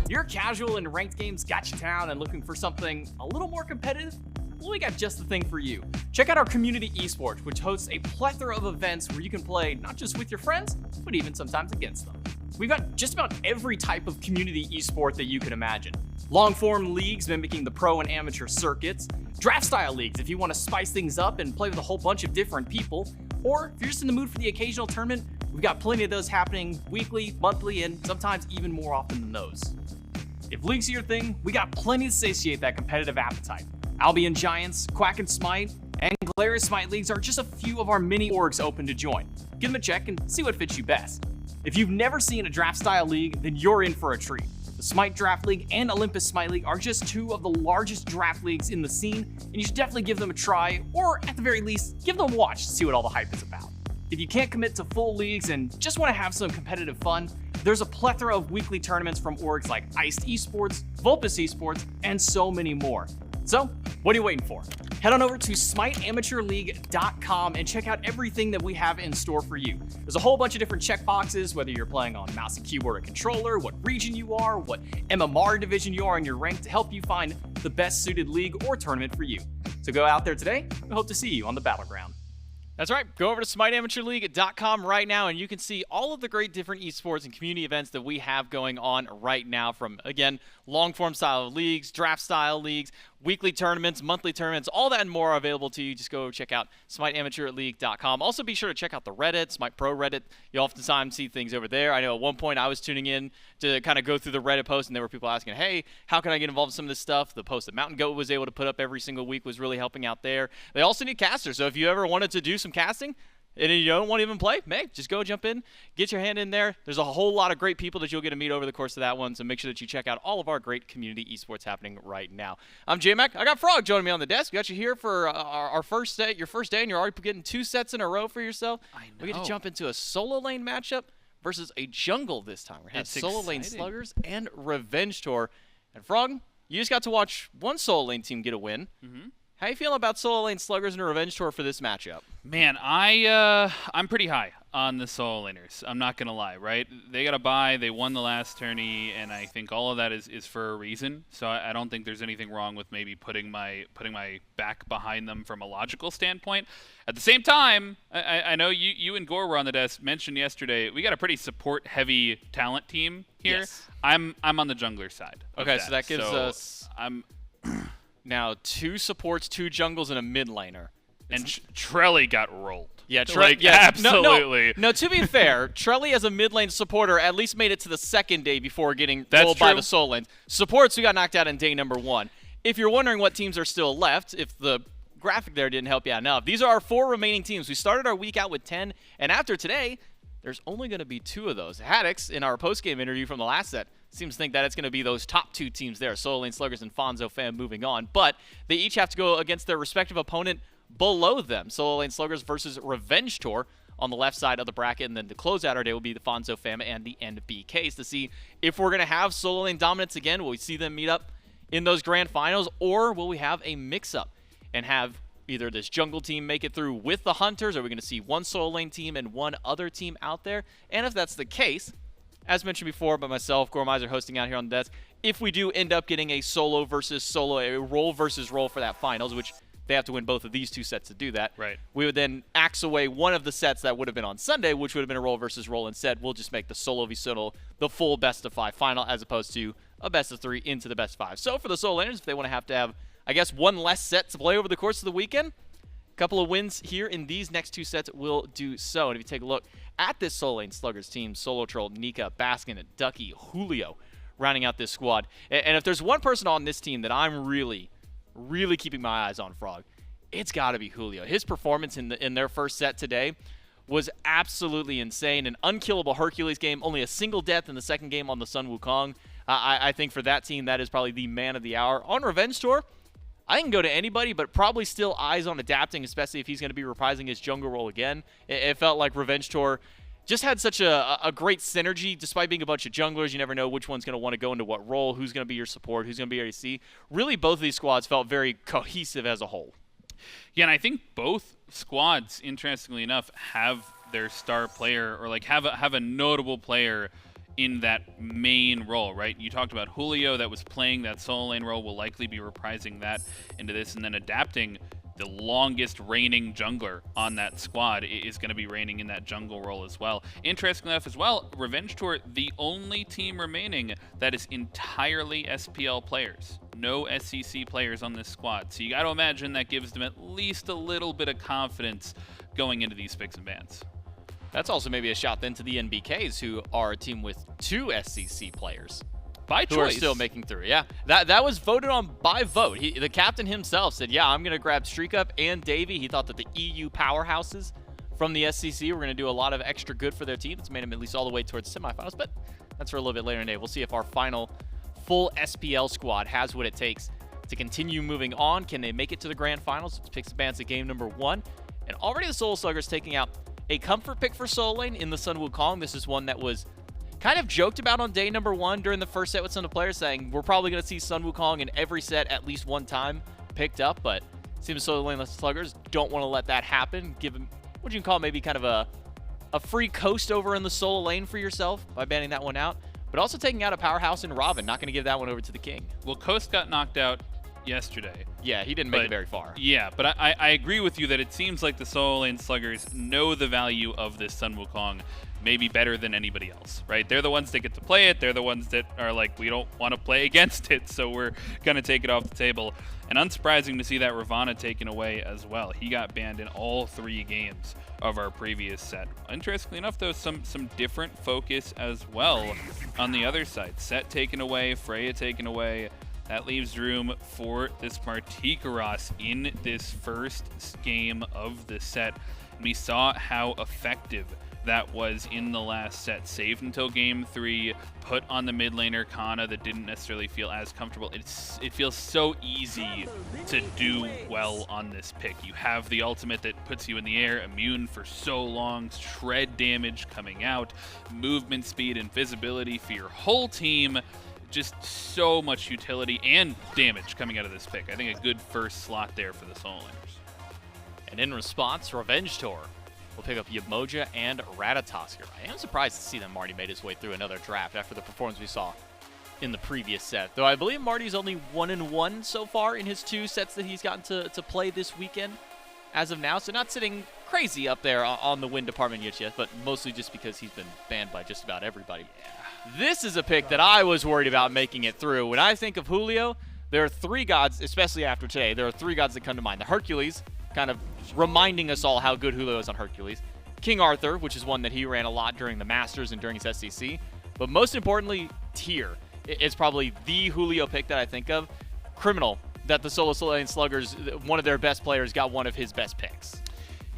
You're casual and ranked games got you down and looking for something a little more competitive? Well, we got just the thing for you. Check out our community esports, which hosts a plethora of events where you can play not just with your friends, but even sometimes against them. We've got just about every type of community esport that you can imagine. Long-form leagues mimicking the pro and amateur circuits, draft-style leagues if you want to spice things up and play with a whole bunch of different people, or if you're just in the mood for the occasional tournament, we've got plenty of those happening weekly, monthly, and sometimes even more often than those. If leagues are your thing, we got plenty to satiate that competitive appetite. Albion Giants, Quack and Smite, and Glarious Smite leagues are just a few of our mini orgs open to join. Give them a check and see what fits you best. If you've never seen a draft-style league, then you're in for a treat. The Smite Draft League and Olympus Smite League are just two of the largest draft leagues in the scene, and you should definitely give them a try, or at the very least, give them a watch to see what all the hype is about. If you can't commit to full leagues and just want to have some competitive fun, there's a plethora of weekly tournaments from orgs like Iced Esports, Vulpus Esports, and so many more. So, what are you waiting for? Head on over to SmiteAmateurLeague.com and check out everything that we have in store for you. There's a whole bunch of different checkboxes, whether you're playing on mouse and keyboard or controller, what region you are, what MMR division you are in your rank, to help you find the best suited league or tournament for you. So go out there today. We hope to see you on the battleground. That's right. Go over to SmiteAmateurLeague.com right now, and you can see all of the great different esports and community events that we have going on right now, from, again, long-form style leagues, draft-style leagues, weekly tournaments, monthly tournaments, all that and more are available to you. Just go check out SmiteAmateurLeague.com. Also, be sure to check out the Reddit, Smite Pro Reddit. You oftentimes see things over there. I know at one point I was tuning in to kind of go through the Reddit post, and there were people asking, hey, how can I get involved in some of this stuff? The post that Mountain Goat was able to put up every single week was really helping out there. They also need casters, so if you ever wanted to do some casting, and you don't want to even play, hey, just go jump in, get your hand in there. There's a whole lot of great people that you'll get to meet over the course of that one, so make sure that you check out all of our great community esports happening right now. I'm J-Mac. I got Frog joining me on the desk. We got you here for our first day, your first day, and you're already getting 2 sets in a row for yourself. I know. We get to jump into a solo lane matchup versus a jungle this time. We're having Sololane Sluggers and Revenge Tour. And Frog, you just got to watch one solo lane team get a win. Mm-hmm. How you feeling about Sololane Sluggers and Revenge Tour for this matchup? Man, I'm pretty high on the Sololaners. I'm not gonna lie, right? They got a bye. They won the last tourney, and I think all of that is for a reason. So I don't think there's anything wrong with maybe putting my back behind them from a logical standpoint. At the same time, I know you and Gore were on the desk, mentioned yesterday, we got a pretty support-heavy talent team here. Yes. I'm on the jungler side. Okay, so that gives us now 2 supports, 2 jungles, and a mid laner. And Trelly got rolled. Yeah, absolutely. No, to be fair, Trelly as a mid lane supporter at least made it to the second day before getting rolled by the soul lanes. Supports, we got knocked out in day number 1. If you're wondering what teams are still left, if the graphic there didn't help you out enough, these are our 4 remaining teams. We started our week out with 10, and after today, there's only going to be 2 of those. Haddix, in our post-game interview from the last set, seems to think that it's going to be those top 2 teams there, Sololane Sluggers and Fonzo Fam moving on. But they each have to go against their respective opponent below them. Sololane Sluggers versus Revenge Tour on the left side of the bracket, and then to close out our day will be the Fonzo Fam and the NBKs to see if we're going to have Sololane dominance again. Will we see them meet up in those grand finals, or will we have a mix-up and have either this jungle team make it through with the Hunters, or are we going to see one Sololane team and one other team out there? And if that's the case, as mentioned before by myself, Gormizer hosting out here on the desk, if we do end up getting a solo versus solo, a role versus role for that finals, which they have to win both of these 2 sets to do that, right, we would then axe away one of the sets that would have been on Sunday, which would have been a role versus role. Instead, we'll just make the solo v solo the full best-of-5 final, as opposed to a best-of-3 into the best-5. So for the Sololaners, if they want to have, I guess, one less set to play over the course of the weekend, a couple of wins here in these next 2 sets will do so. And if you take a look at this Sololane Sluggers team, SoloOrTroll, Nika, Baskin, Ducky, Julio, rounding out this squad. And if there's one person on this team that I'm really keeping my eyes on, Frog, it's got to be Julio. His performance in their first set today was absolutely insane. An unkillable Hercules game, only a single death in the second game on the Sun Wukong. I think for that team, that is probably the man of the hour. On Revenge Tour, I can go to anybody, but probably still eyes on adapting, especially if he's going to be reprising his jungle role again. It felt like Revenge Tour just had such a great synergy. Despite being a bunch of junglers, you never know which one's going to want to go into what role, who's going to be your support, who's going to be your AC. Really, both of these squads felt very cohesive as a whole. Yeah, and I think both squads, interestingly enough, have their star player, or like have a notable player in that main role, right? You talked about Julio that was playing that solo lane role, will likely be reprising that into this, and then adapting. The longest reigning jungler on that squad is going to be reigning in that jungle role as well. Interestingly enough as well, Revenge Tour, the only team remaining that is entirely SPL players. No SCC players on this squad. So you got to imagine that gives them at least a little bit of confidence going into these picks and bans. That's also maybe a shot then to the NBKs, who are a team with 2 SCC players. By choice. Who are still making through, yeah. That was voted on by vote. The captain himself said, yeah, I'm going to grab Streak Up and Davey. He thought that the EU powerhouses from the SCC were going to do a lot of extra good for their team. It's made him at least all the way towards the semifinals, but that's for a little bit later in the day. We'll see if our final full SPL squad has what it takes to continue moving on. Can they make it to the grand finals? It's picks and bans at game number 1. And already the Soul Sluggers taking out a comfort pick for Sololane in the Sun Wukong. This is one that was kind of joked about on day number 1 during the first set with some of the players, saying we're probably going to see Sun Wukong in every set at least one time picked up, but it seems Sololane Sluggers don't want to let that happen. Give him what you can call maybe kind of a free coast over in the solo lane for yourself by banning that one out, but also taking out a powerhouse in Robin. Not going to give that one over to the King. Well, Coast got knocked out yesterday. Yeah, he didn't make it very far. Yeah, but I agree with you that it seems like the Sololane Sluggers know the value of this Sun Wukong maybe better than anybody else, right? They're the ones that get to play it. They're the ones that are like, we don't want to play against it, so we're going to take it off the table. And unsurprising to see that Ravana taken away as well. He got banned in all 3 games of our previous set. Interestingly enough, though, some different focus as well on the other side. Set taken away, Freya taken away. That leaves room for this Martichoras in this first game of the set. And we saw how effective that was in the last set. Saved until game 3, put on the mid laner Kana that didn't necessarily feel as comfortable. It feels so easy to do well on this pick. You have the ultimate that puts you in the air, immune for so long, shred damage coming out, movement speed and visibility for your whole team. Just so much utility and damage coming out of this pick. I think a good first slot there for the Soul Laners. And in response, Revenge Tour will pick up Yemoja and Ratatoskr. I am surprised to see that Marty made his way through another draft after the performance we saw in the previous set. Though I believe Marty's only 1-1 so far in his 2 sets that he's gotten to play this weekend as of now. So not sitting crazy up there on the win department yet, but mostly just because he's been banned by just about everybody. This is a pick that I was worried about making it through. When I think of Julio, there are 3 gods, especially after today, there are 3 gods that come to mind. The Hercules, kind of reminding us all how good Julio is on Hercules. King Arthur, which is one that he ran a lot during the Masters and during his SCC. But most importantly, Tyr. It's probably the Julio pick that I think of. Criminal that the Sololane Sluggers, one of their best players, got one of his best picks.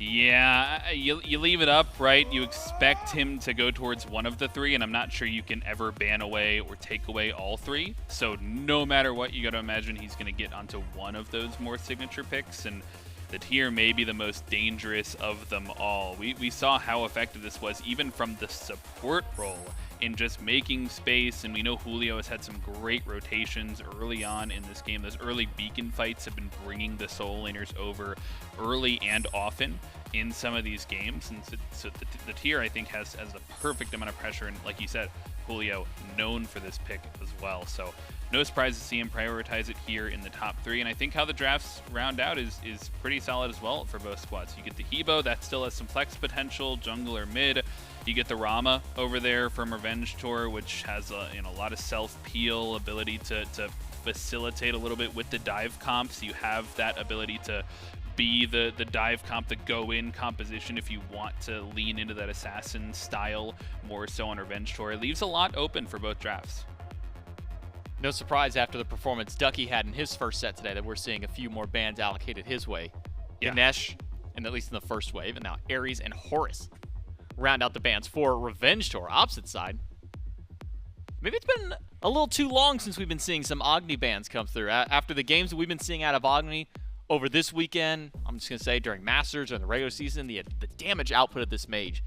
Yeah, you leave it up, right? You expect him to go towards one of the 3, and I'm not sure you can ever ban away or take away all 3. So no matter what, you got to imagine he's going to get onto one of those more signature picks, and the Tyr may be the most dangerous of them all. We saw how effective this was even from the support role in just making space, and we know Julio has had some great rotations early on in this game. Those early beacon fights have been bringing the Soul Laners over early and often in some of these games, and so the Tyr, I think, has the perfect amount of pressure, and like you said, Julio known for this pick as well. So no surprise to see him prioritize it here in the top 3, and I think how the drafts round out is pretty solid as well for both squads. You get the Hebo, that still has some flex potential, jungle or mid. You get the Rama over there from Revenge Tour, which has a lot of self-peel, ability to facilitate a little bit with the dive comps. You have that ability to be the dive comp, the go-in composition if you want to lean into that assassin style more so on Revenge Tour. It leaves a lot open for both drafts. No surprise after the performance Ducky had in his first set today that we're seeing a few more bans allocated his way. Yeah. Ganesh, and at least in the first wave, and now Ares and Horus round out the bans for Revenge Tour. Opposite side, maybe it's been a little too long since we've been seeing some Agni bans come through. After the games that we've been seeing out of Agni over this weekend, I'm just going to say during Masters or in the regular season, the damage output of this mage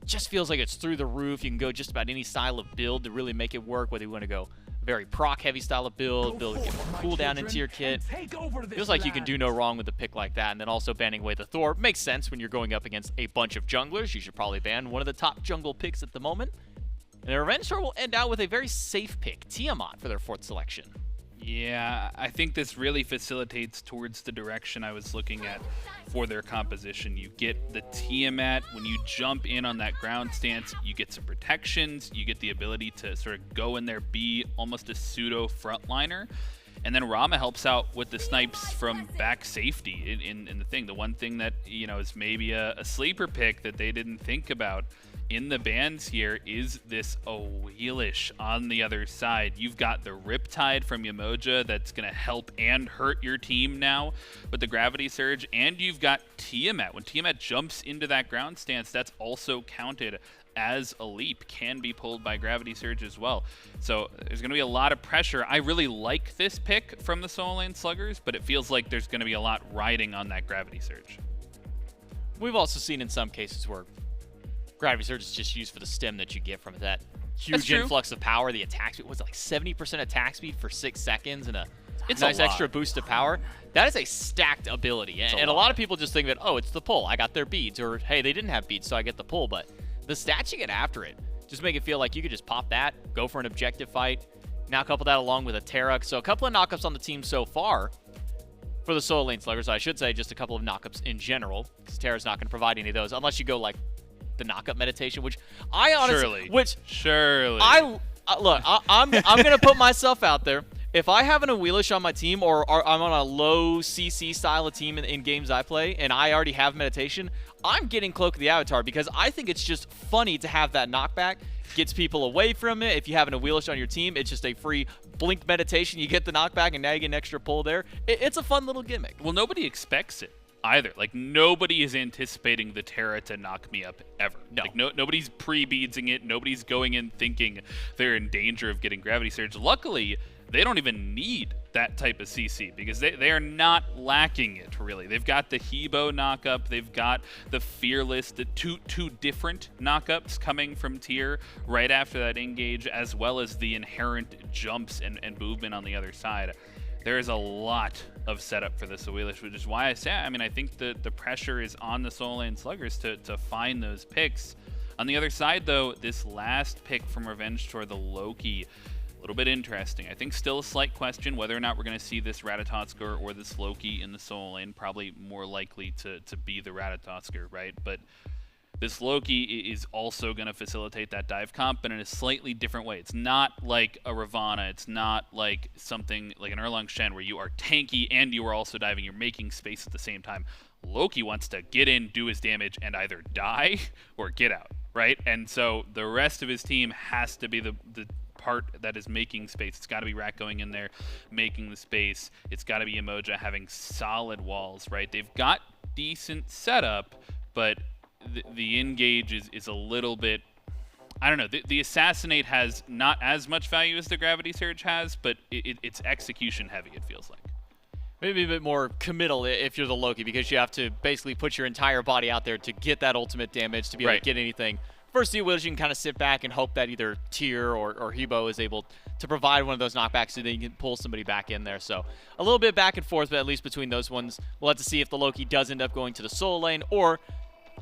just feels like it's through the roof. You can go just about any style of build to really make it work, whether you want to go very proc-heavy style of build to get more cooldown into your kit. Feels like you can do no wrong with a pick like that. And then also banning away the Thor makes sense when you're going up against a bunch of junglers. You should probably ban one of the top jungle picks at the moment. And the Revenge Tour will end out with a very safe pick, Tiamat, for their 4th selection. Yeah, I think this really facilitates towards the direction I was looking at for their composition. You get the Tiamat. When you jump in on that ground stance, you get some protections. You get the ability to sort of go in there, be almost a pseudo frontliner. And then Rama helps out with the snipes from back safety in the thing. The one thing that, you know, is maybe a sleeper pick that they didn't think about in the bans here is this Awilix on the other side. You've got the Riptide from Yemoja that's going to help and hurt your team now with the Gravity Surge, and you've got Tiamat. When Tiamat jumps into that ground stance, that's also counted as a leap, can be pulled by Gravity Surge as well. So there's going to be a lot of pressure. I really like this pick from the Sololane Sluggers, but it feels like there's going to be a lot riding on that Gravity Surge. We've also seen in some cases where Gravity Surge is just used for the stem that you get from that huge influx of power. The attack speed was like 70% attack speed for 6 seconds and a nice extra boost of power. That is a stacked ability. And a lot of people just think that, oh, it's the pull. I got their beads. Or, hey, they didn't have beads, so I get the pull. But the stats you get after it just make it feel like you could just pop that, go for an objective fight. Now couple that along with a Terra. So a couple of knockups on the team so far for the Sololane Sluggers. I should say just a couple of knockups in general, because Terra's not going to provide any of those unless you go like the knockup meditation, which I honestly, I'm gonna put myself out there. If I have an Awilix on my team, or I'm on a low CC style of team in games I play, and I already have meditation, I'm getting Cloak of the Avatar because I think it's just funny to have that knockback. Gets people away from it. If you have an Awilix on your team, it's just a free blink meditation. You get the knockback, and now you get an extra pull there. It's a fun little gimmick. Well, nobody expects it either. Like, nobody is anticipating the Terra to knock me up ever. No. Like, nobody's pre-beadsing it. Nobody's going in thinking they're in danger of getting Gravity Surge. Luckily, they don't even need that type of CC because they are not lacking it, really. They've got the Hebo knockup. They've got the Fearless, the two different knockups coming from tier right after that engage, as well as the inherent jumps and movement on the other side. There is a lot of setup for this Awilix, which is why I say, I mean, I think the pressure is on the Sololane Sluggers to find those picks. On the other side, though, this last pick from Revenge Tour, the Loki, a little bit interesting. I think still a slight question whether or not we're going to see this Ratatoskr or this Loki in the Sololane. Probably more likely to be the Ratatoskr, right? But this Loki is also going to facilitate that dive comp, but in a slightly different way. It's not like a Ravana. It's not like something like an Erlang Shen where you are tanky and you are also diving. You're making space at the same time. Loki wants to get in, do his damage, and either die or get out, right? And so the rest of his team has to be the part that is making space. It's got to be Rat going in there, making the space. It's got to be Yemoja having solid walls, right? They've got decent setup, but the engage is a little bit, I don't know. The Assassinate has not as much value as the Gravity Surge has, but it's execution heavy, it feels like. Maybe a bit more committal if you're the Loki, because you have to basically put your entire body out there to get that ultimate damage, to be able to get anything. First, you can kind of sit back and hope that either Tyr or Hebo is able to provide one of those knockbacks so that you can pull somebody back in there. So a little bit back and forth, but at least between those ones, we'll have to see if the Loki does end up going to the Soul Lane, or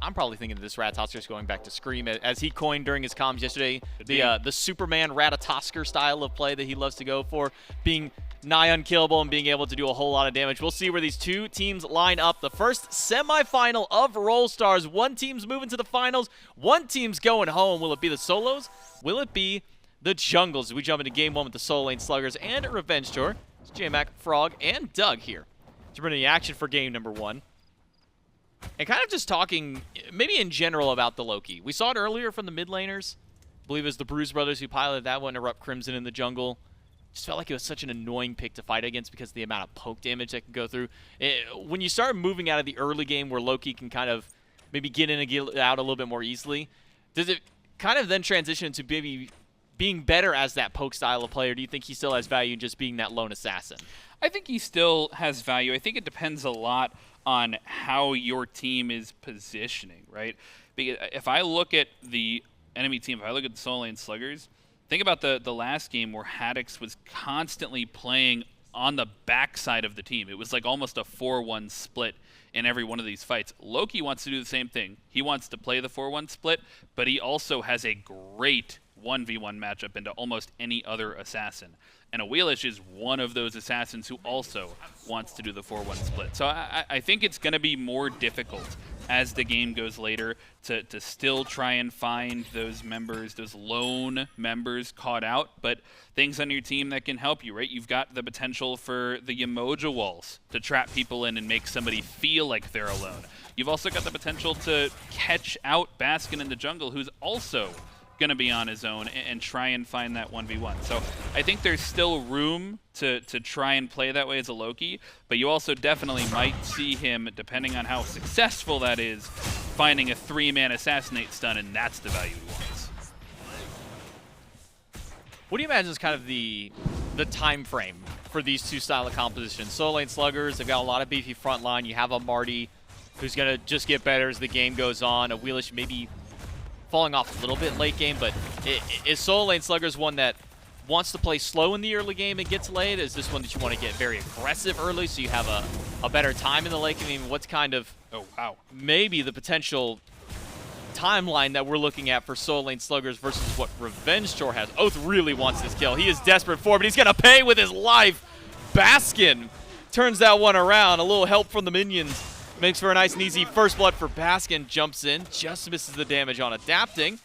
I'm probably thinking that this Ratatoskr is going back to Screammmmm, as he coined during his comms yesterday, the Superman Ratatoskr style of play that he loves to go for, being nigh unkillable and being able to do a whole lot of damage. We'll see where these two teams line up. The first semifinal of Roll Stars. One team's moving to the finals. One team's going home. Will it be the Solos? Will it be the Jungles? We jump into game one with the Sololane Sluggers and Revenge Tour. It's J-Mac, Frog, and Doug here to bring the action for game number one. And kind of just talking, maybe in general, about the Loki. We saw it earlier from the mid laners. I believe it was the Bruise Brothers who piloted that one, Erupt Crimson in the jungle. Just felt like it was such an annoying pick to fight against because of the amount of poke damage that can go through. When you start moving out of the early game where Loki can kind of maybe get in and get out a little bit more easily, does it kind of then transition into maybe being better as that poke style of player? Do you think he still has value in just being that lone assassin? I think he still has value. I think it depends a lot on how your team is positioning, right? Because if I look at the enemy team, if I look at the Sololane Sluggers, think about the last game where Haddix was constantly playing on the backside of the team. It was like almost a 4-1 split in every one of these fights. Loki wants to do the same thing. He wants to play the 4-1 split, but he also has a great 1v1 matchup into almost any other assassin. And Awilix is one of those assassins who also wants to do the 4-1 split. So I think it's going to be more difficult as the game goes later to still try and find those members, those lone members caught out, but things on your team that can help you, right? You've got the potential for the Yemoja walls to trap people in and make somebody feel like they're alone. You've also got the potential to catch out Baskin in the jungle, who's also going to be on his own and try and find that 1v1. So I think there's still room to try and play that way as a Loki, but you also definitely might see him, depending on how successful that is, finding a 3-man assassinate stun, and that's the value he wants. What do you imagine is kind of the time frame for these two style of compositions? Sololane Sluggers, they've got a lot of beefy front line. You have a Marty who's going to just get better as the game goes on. Awilix maybe falling off a little bit late game, but is Sololane Sluggers one that wants to play slow in the early game and gets late? Is this one that you want to get very aggressive early so you have a better time in the late game? I mean, what's kind of maybe the potential timeline that we're looking at for Sololane Sluggers versus what Revenge Tour has? Oathhh really wants this kill. He is desperate for it, but he's going to pay with his life. Baskin turns that one around. A little help from the minions makes for a nice and easy first blood for Baskin. Jumps in, just misses the damage on adapting.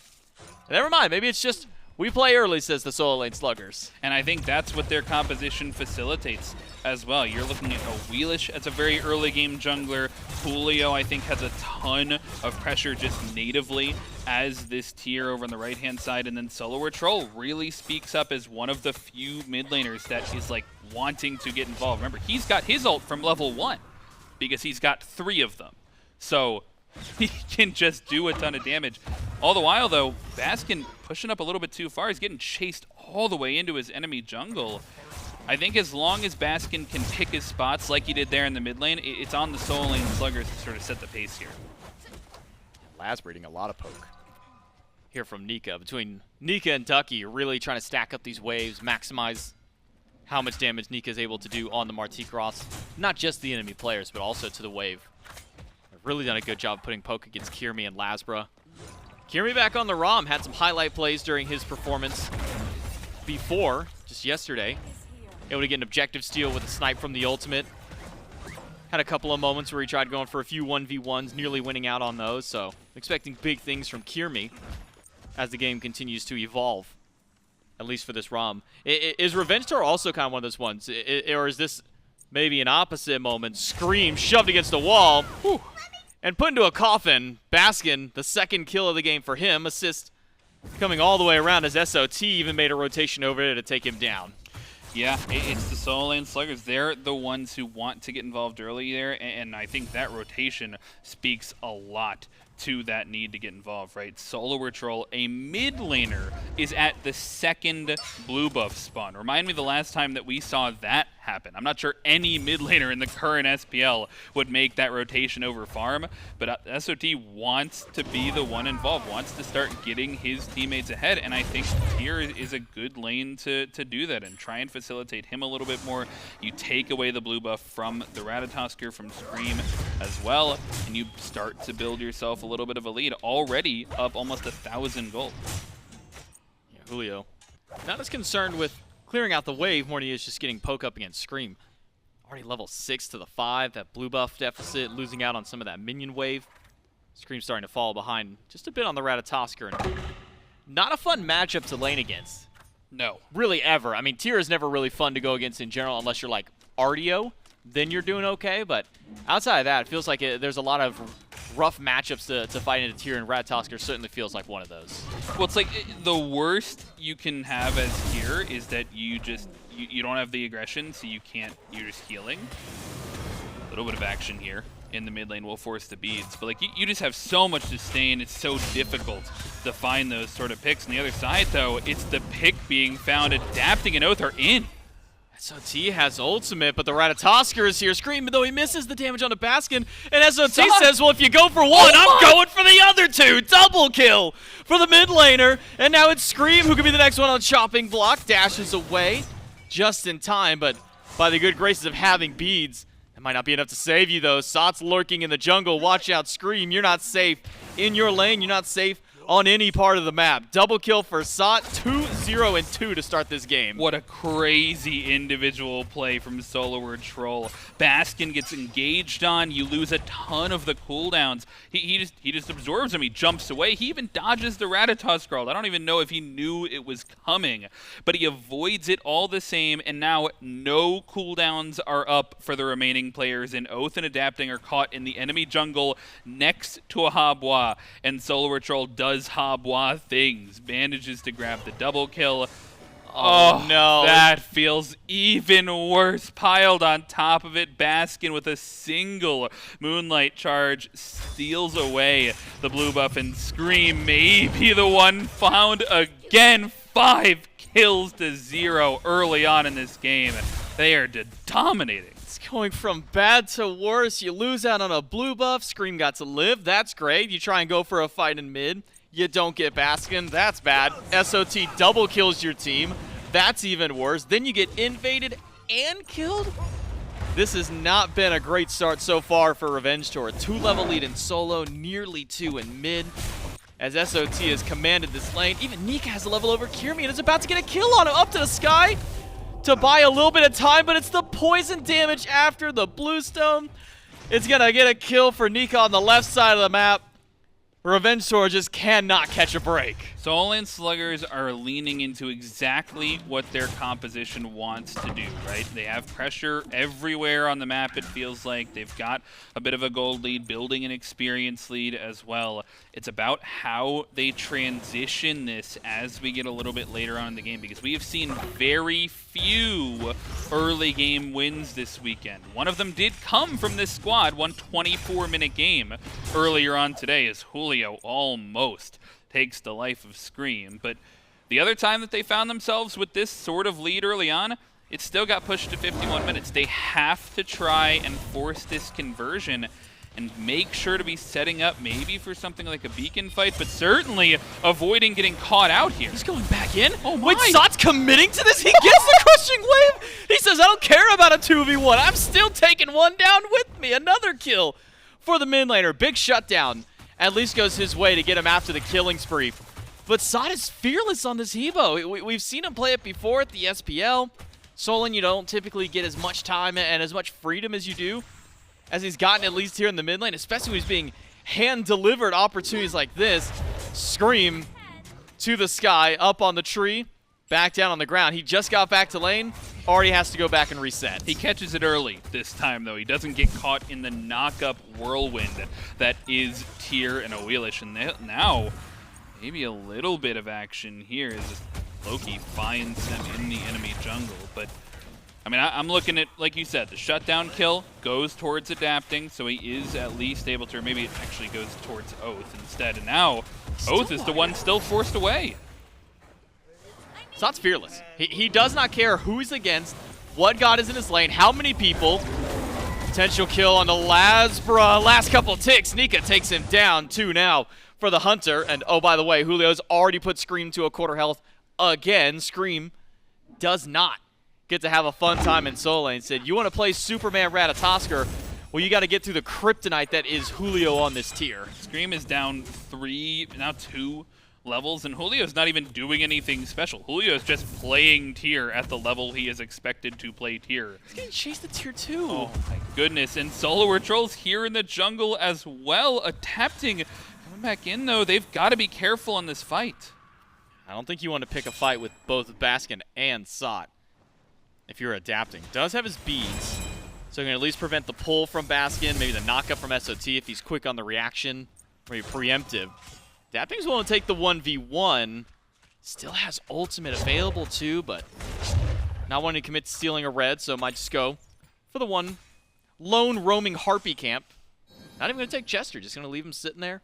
Never mind, maybe it's just we play early, says the Sololane Sluggers. And I think that's what their composition facilitates as well. You're looking at Awilix as a very early game jungler. Julio, I think, has a ton of pressure just natively as this tier over on the right-hand side. And then SoloOrTroll really speaks up as one of the few mid laners that is like wanting to get involved. Remember, he's got his ult from level 1 because he's got 3 of them. So he can just do a ton of damage. All the while, though, Baskin pushing up a little bit too far. He's getting chased all the way into his enemy jungle. I think as long as Baskin can pick his spots like he did there in the mid lane, it's on the Sololane Sluggers to sort of set the pace here. LASBRA eating a lot of poke here from Nika. Between Nika and Ducky, really trying to stack up these waves, maximize how much damage Nika is able to do on the Martichoras. Not just the enemy players, but also to the wave. They've really done a good job putting poke against Kyrmi and LASBRA. Kyrmi back on the ROM, had some highlight plays during his performance before, just yesterday. Able to get an objective steal with a snipe from the ultimate. Had a couple of moments where he tried going for a few 1v1s, nearly winning out on those, so expecting big things from Kyrmi as the game continues to evolve, at least for this ROM. Is Revenge Tour also kind of one of those ones, or is this maybe an opposite moment? Screammmmm shoved against the wall, whew, and put into a coffin. Baskin, the second kill of the game for him. Assist coming all the way around as SOT even made a rotation over there to take him down. Yeah, it's the Sololane Sluggers. They're the ones who want to get involved early there, and I think that rotation speaks a lot to that need to get involved, right? SoloOrTroll, a mid laner, is at the second blue buff spawn. Remind me the last time that we saw that happen. I'm not sure any mid laner in the current SPL would make that rotation over farm, but SOT wants to be the one involved, wants to start getting his teammates ahead, and I think here is a good lane to do that and try and facilitate him a little bit more. You take away the blue buff from the Ratatoskr, from Screammmmm as well, and you start to build yourself a little bit of a lead. Already up almost 1,000 gold. Yeah, Julio not as concerned with clearing out the wave more than he is just getting poke up against Screammmmm. Already level 6 to the 5, that blue buff deficit, losing out on some of that minion wave. Screammmmm starting to fall behind just a bit on the Ratatoskr. And not a fun matchup to lane against. No. Really ever. I mean, tier is never really fun to go against in general unless you're like Artio. Then you're doing okay, but outside of that, it feels like there's a lot of rough matchups to fight into tier, and Ratatoskr certainly feels like one of those. Well, it's like the worst you can have as tier is that you don't have the aggression, so you're just healing. A little bit of action here in the mid lane will force the beads, but like you just have so much to sustain. It's so difficult to find those sort of picks. On the other side, though, it's the pick being found. Adapting and Oathhh are in. SOT has ultimate, but the Ratatoskr is here. Screammmmm, though he misses the damage on the Baskin, and SOT says, well, if you go for one, I'm going for the other two. Double kill for the mid laner, and now it's Screammmmm who could be the next one on chopping block. Dashes away just in time, but by the good graces of having beads, that might not be enough to save you, though. Sot's lurking in the jungle. Watch out, Screammmmm. You're not safe in your lane. You're not safe on any part of the map. Double kill for Sot, 2-0 and 2 to start this game. What a crazy individual play from SoloOrTroll. Baskin gets engaged on, you lose a ton of the cooldowns. He just absorbs him, he jumps away. He even dodges the Ratatoskr. I don't even know if he knew it was coming, but he avoids it all the same, and now no cooldowns are up for the remaining players, and Oathhh and Adapting are caught in the enemy jungle next to a Habois, and SoloOrTroll does Habois things, manages to grab the double kill. Oh no, that feels even worse. Piled on top of it, Baskin with a single Moonlight charge steals away the blue buff, and Screammmmm may be the one found again. 5 kills to 0 early on in this game. They are dominating. It's going from bad to worse. You lose out on a blue buff. Screammmmm got to live. That's great. You try and go for a fight in mid. You don't get Baskin. That's bad. SOT double kills your team. That's even worse. Then you get invaded and killed. This has not been a great start so far for Revenge Tour. 2-level lead in solo, nearly 2 in mid. As SOT has commanded this lane. Even Nika has a level over Kyrmi and is about to get a kill on him up to the sky to buy a little bit of time, but it's the poison damage after the bluestone. It's going to get a kill for Nika on the left side of the map. Revenge Tour just cannot catch a break. Sololane Sluggers are leaning into exactly what their composition wants to do, right? They have pressure everywhere on the map, it feels like. They've got a bit of a gold lead, building an experience lead as well. It's about how they transition this as we get a little bit later on in the game, because we have seen very few early game wins this weekend. One of them did come from this squad, one 24-minute game earlier on today, as Julio almost takes the life of Screammmmm. But the other time that they found themselves with this sort of lead early on, it still got pushed to 51 minutes. They have to try and force this conversion and make sure to be setting up maybe for something like a beacon fight, but certainly avoiding getting caught out here. He's going back in? Oh my! Wait, Sot's committing to this? He gets the crushing wave! He says, I don't care about a 2v1. I'm still taking one down with me. Another kill for the mid laner. Big shutdown. At least goes his way to get him after the killing spree. But Sot is fearless on this Evo. We've seen him play it before at the SPL. Solon, you don't typically get as much time and as much freedom as you do, as he's gotten at least here in the mid lane, especially when he's being hand-delivered opportunities like this. Screammmmm to the sky, up on the tree, back down on the ground. He just got back to lane, already has to go back and reset. He catches it early this time, though. He doesn't get caught in the knock-up whirlwind that is Tyr and Awilix. And now, maybe a little bit of action here as Loki finds them in the enemy jungle. But, I mean, I'm looking at, like you said, the shutdown kill goes towards Adapting, so he is at least able to, or maybe it actually goes towards Oathhh instead. And now, Oathhh is the one still forced away. Sot's fearless. He does not care who he's against, what god is in his lane, how many people. Potential kill on the LASBRA. Last couple ticks. Nika takes him down. 2 now for the Hunter. And oh, by the way, Julio's already put Screammmmm to a quarter health again. Screammmmm does not get to have a fun time in Sololane. Said, you want to play Superman Ratatoskr? Well, you got to get through the kryptonite that is Julio on this tier. Screammmmm is down 3, now 2 levels, and Julio's not even doing anything special. Julio's just playing Tyr at the level he is expected to play Tyr. He's getting chased at tier 2. Oh my goodness, and SoloOrTroll's here in the jungle as well, Adapting. Coming back in though, they've got to be careful in this fight. I don't think you want to pick a fight with both Baskin and Sot if you're Adapting. Does have his beads, so you can at least prevent the pull from Baskin, maybe the knockup from SOT if he's quick on the reaction, maybe preemptive. Adapting's willing to take the 1v1. Still has ultimate available too, but not wanting to commit to stealing a red, so might just go for the one lone roaming Harpy camp. Not even going to take Chester, just going to leave him sitting there.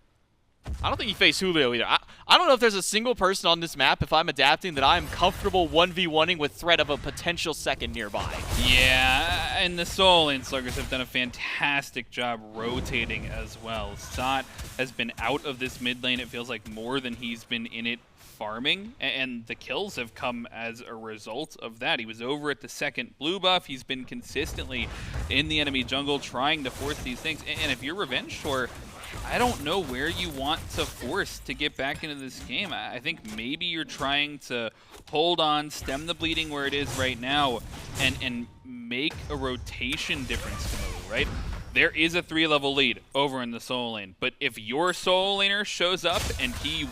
I don't think he faced Julio either. I don't know if there's a single person on this map, if I'm Adapting, that I'm comfortable 1v1ing with threat of a potential second nearby. Yeah, and the Sololane Sluggers have done a fantastic job rotating as well. Sot has been out of this mid lane, it feels like, more than he's been in it farming, and the kills have come as a result of that. He was over at the second blue buff. He's been consistently in the enemy jungle trying to force these things. And if you're Revenge Tour, I don't know where you want to force to get back into this game. I think maybe you're trying to hold on, stem the bleeding where it is right now, and make a rotation difference to Moe, right? There is a 3-level lead over in the solo lane, but if your solo laner shows up and he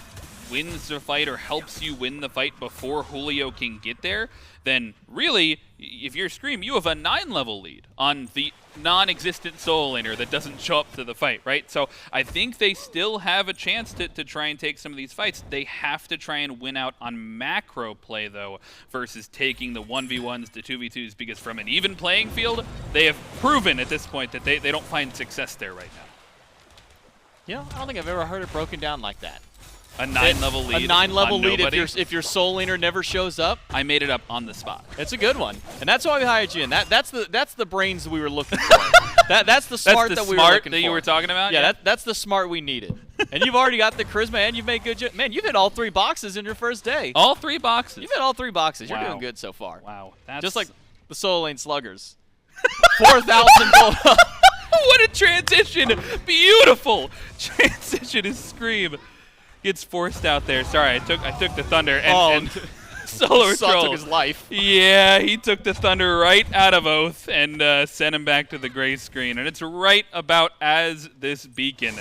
wins the fight or helps you win the fight before Julio can get there, then really, if you're Scream, you have a 9-level lead on the non-existent solo laner that doesn't show up to the fight, right? So I think they still have a chance to try and take some of these fights. They have to try and win out on macro play, though, versus taking the 1v1s to 2v2s, because from an even playing field, they have proven at this point that they don't find success there right now. You know, I don't think I've ever heard it broken down like that. A 9-level lead. A 9-level lead if your soul laner never shows up. I made it up on the spot. It's a good one, and that's why we hired you. And that's the brains we were looking for. that's the smart that's the we smart were looking for. that you were talking about. Yeah, that's the smart we needed. And you've already got the charisma, and you've made good. Man, you've hit all 3 boxes in your first day. All 3 boxes. You've hit all 3 boxes. Wow. You're doing good so far. Wow, that's Just like the Sololane Sluggers. 4,000 gold. What a transition! Beautiful transition is Scream. Gets forced out there. Sorry, I took the thunder and SoloOrTroll took his life. Yeah, he took the thunder right out of Oathhh and sent him back to the gray screen. And it's right about as this beacon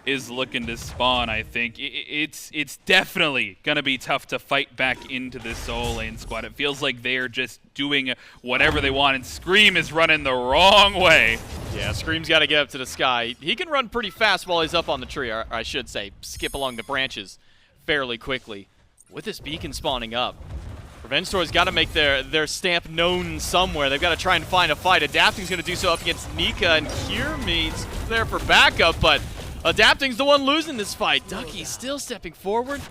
is looking to spawn, I think. It's definitely going to be tough to fight back into this solo lane squad. It feels like they're just doing whatever they want, and Scream is running the wrong way. Yeah, Scream's got to get up to the sky. He can run pretty fast while he's up on the tree, or I should say, skip along the branches fairly quickly. With this beacon spawning up, Revenge Tour's got to make their stamp known somewhere. They've got to try and find a fight. Adapting's going to do so up against Nika, and Kyrmi's there for backup, but Adapting's the one losing this fight. Ducky still stepping forward.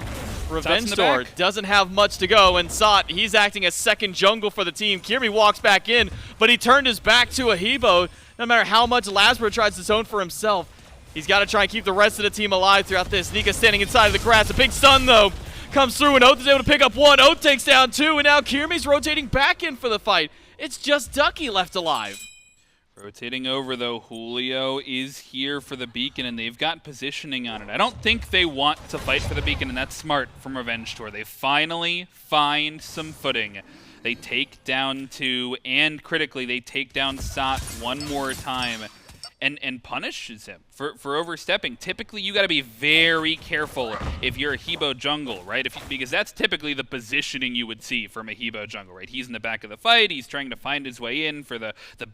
Revenge Tour doesn't have much to go, and Sot, he's acting as second jungle for the team. Kyrmi walks back in, but he turned his back to a Hebo. No matter how much LASBRA tries to zone for himself, he's got to try and keep the rest of the team alive throughout this. Nika standing inside of the grass. A big stun, though, comes through, and Oathhh is able to pick up 1. Oathhh takes down 2, and now Kyrmi's rotating back in for the fight. It's just Ducky left alive. Rotating over, though, Julio is here for the beacon, and they've got positioning on it. I don't think they want to fight for the beacon, and that's smart from Revenge Tour. They finally find some footing. They take down 2, and critically, they take down Sot one more time and punishes him for overstepping. Typically, you got to be very careful if you're a Hebo jungle, right? Because that's typically the positioning you would see from a Hebo jungle, right? He's in the back of the fight. He's trying to find his way in for the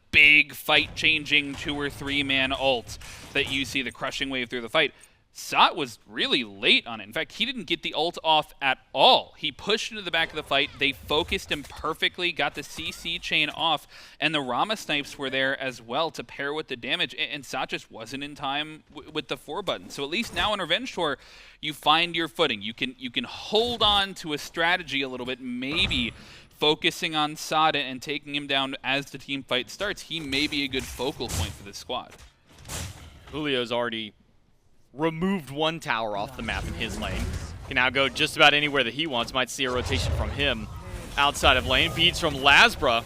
big fight-changing 2 or 3 man ult that you see, the crushing wave through the fight. Sot was really late on it. In fact, he didn't get the ult off at all. He pushed into the back of the fight. They focused him perfectly, got the CC chain off, and the Rama snipes were there as well to pair with the damage, and Sot just wasn't in time with the 4 button. So at least now in Revenge Tour, you find your footing. You can hold on to a strategy a little bit, maybe focusing on Sot and taking him down as the team fight starts. He may be a good focal point for this squad. Julio's already removed 1 tower off the map in his lane. Can now go just about anywhere that he wants. Might see a rotation from him outside of lane. Beats from LASBRA.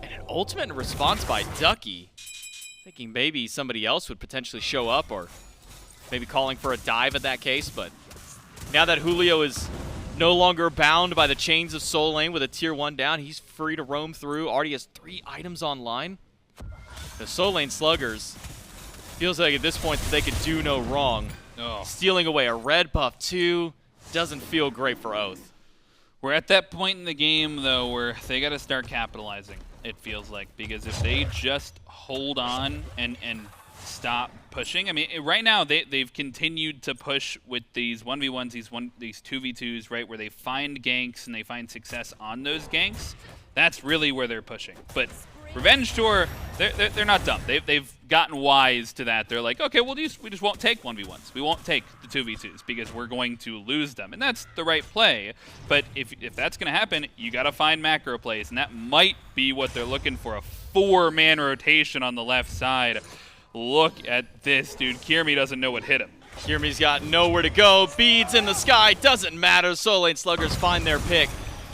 And an ultimate response by Ducky. Thinking maybe somebody else would potentially show up, or maybe calling for a dive at that case. But now that Julio is no longer bound by the chains of Soul Lane with a tier 1 down, he's free to roam through. Already has 3 items online. The Sololane Sluggers, feels like at this point that they could do no wrong. Oh. Stealing away a red buff too doesn't feel great for Oathhh. We're at that point in the game, though, where they got to start capitalizing, it feels like. Because if they just hold on and stop pushing. I mean, right now, they've continued to push with these 1v1s, these 2v2s, right, where they find ganks and they find success on those ganks. That's really where they're pushing. But Revenge Tour, they're not dumb. They've gotten wise to that. They're like, okay, we just won't take 1v1s. We won't take the 2v2s because we're going to lose them. And that's the right play. But if that's going to happen, you got to find macro plays. And that might be what they're looking for, a 4-man rotation on the left side. Look at this, dude. Kyrmi doesn't know what hit him. Kyrmi's got nowhere to go. Beads in the sky. Doesn't matter. Sololane Sluggers find their pick.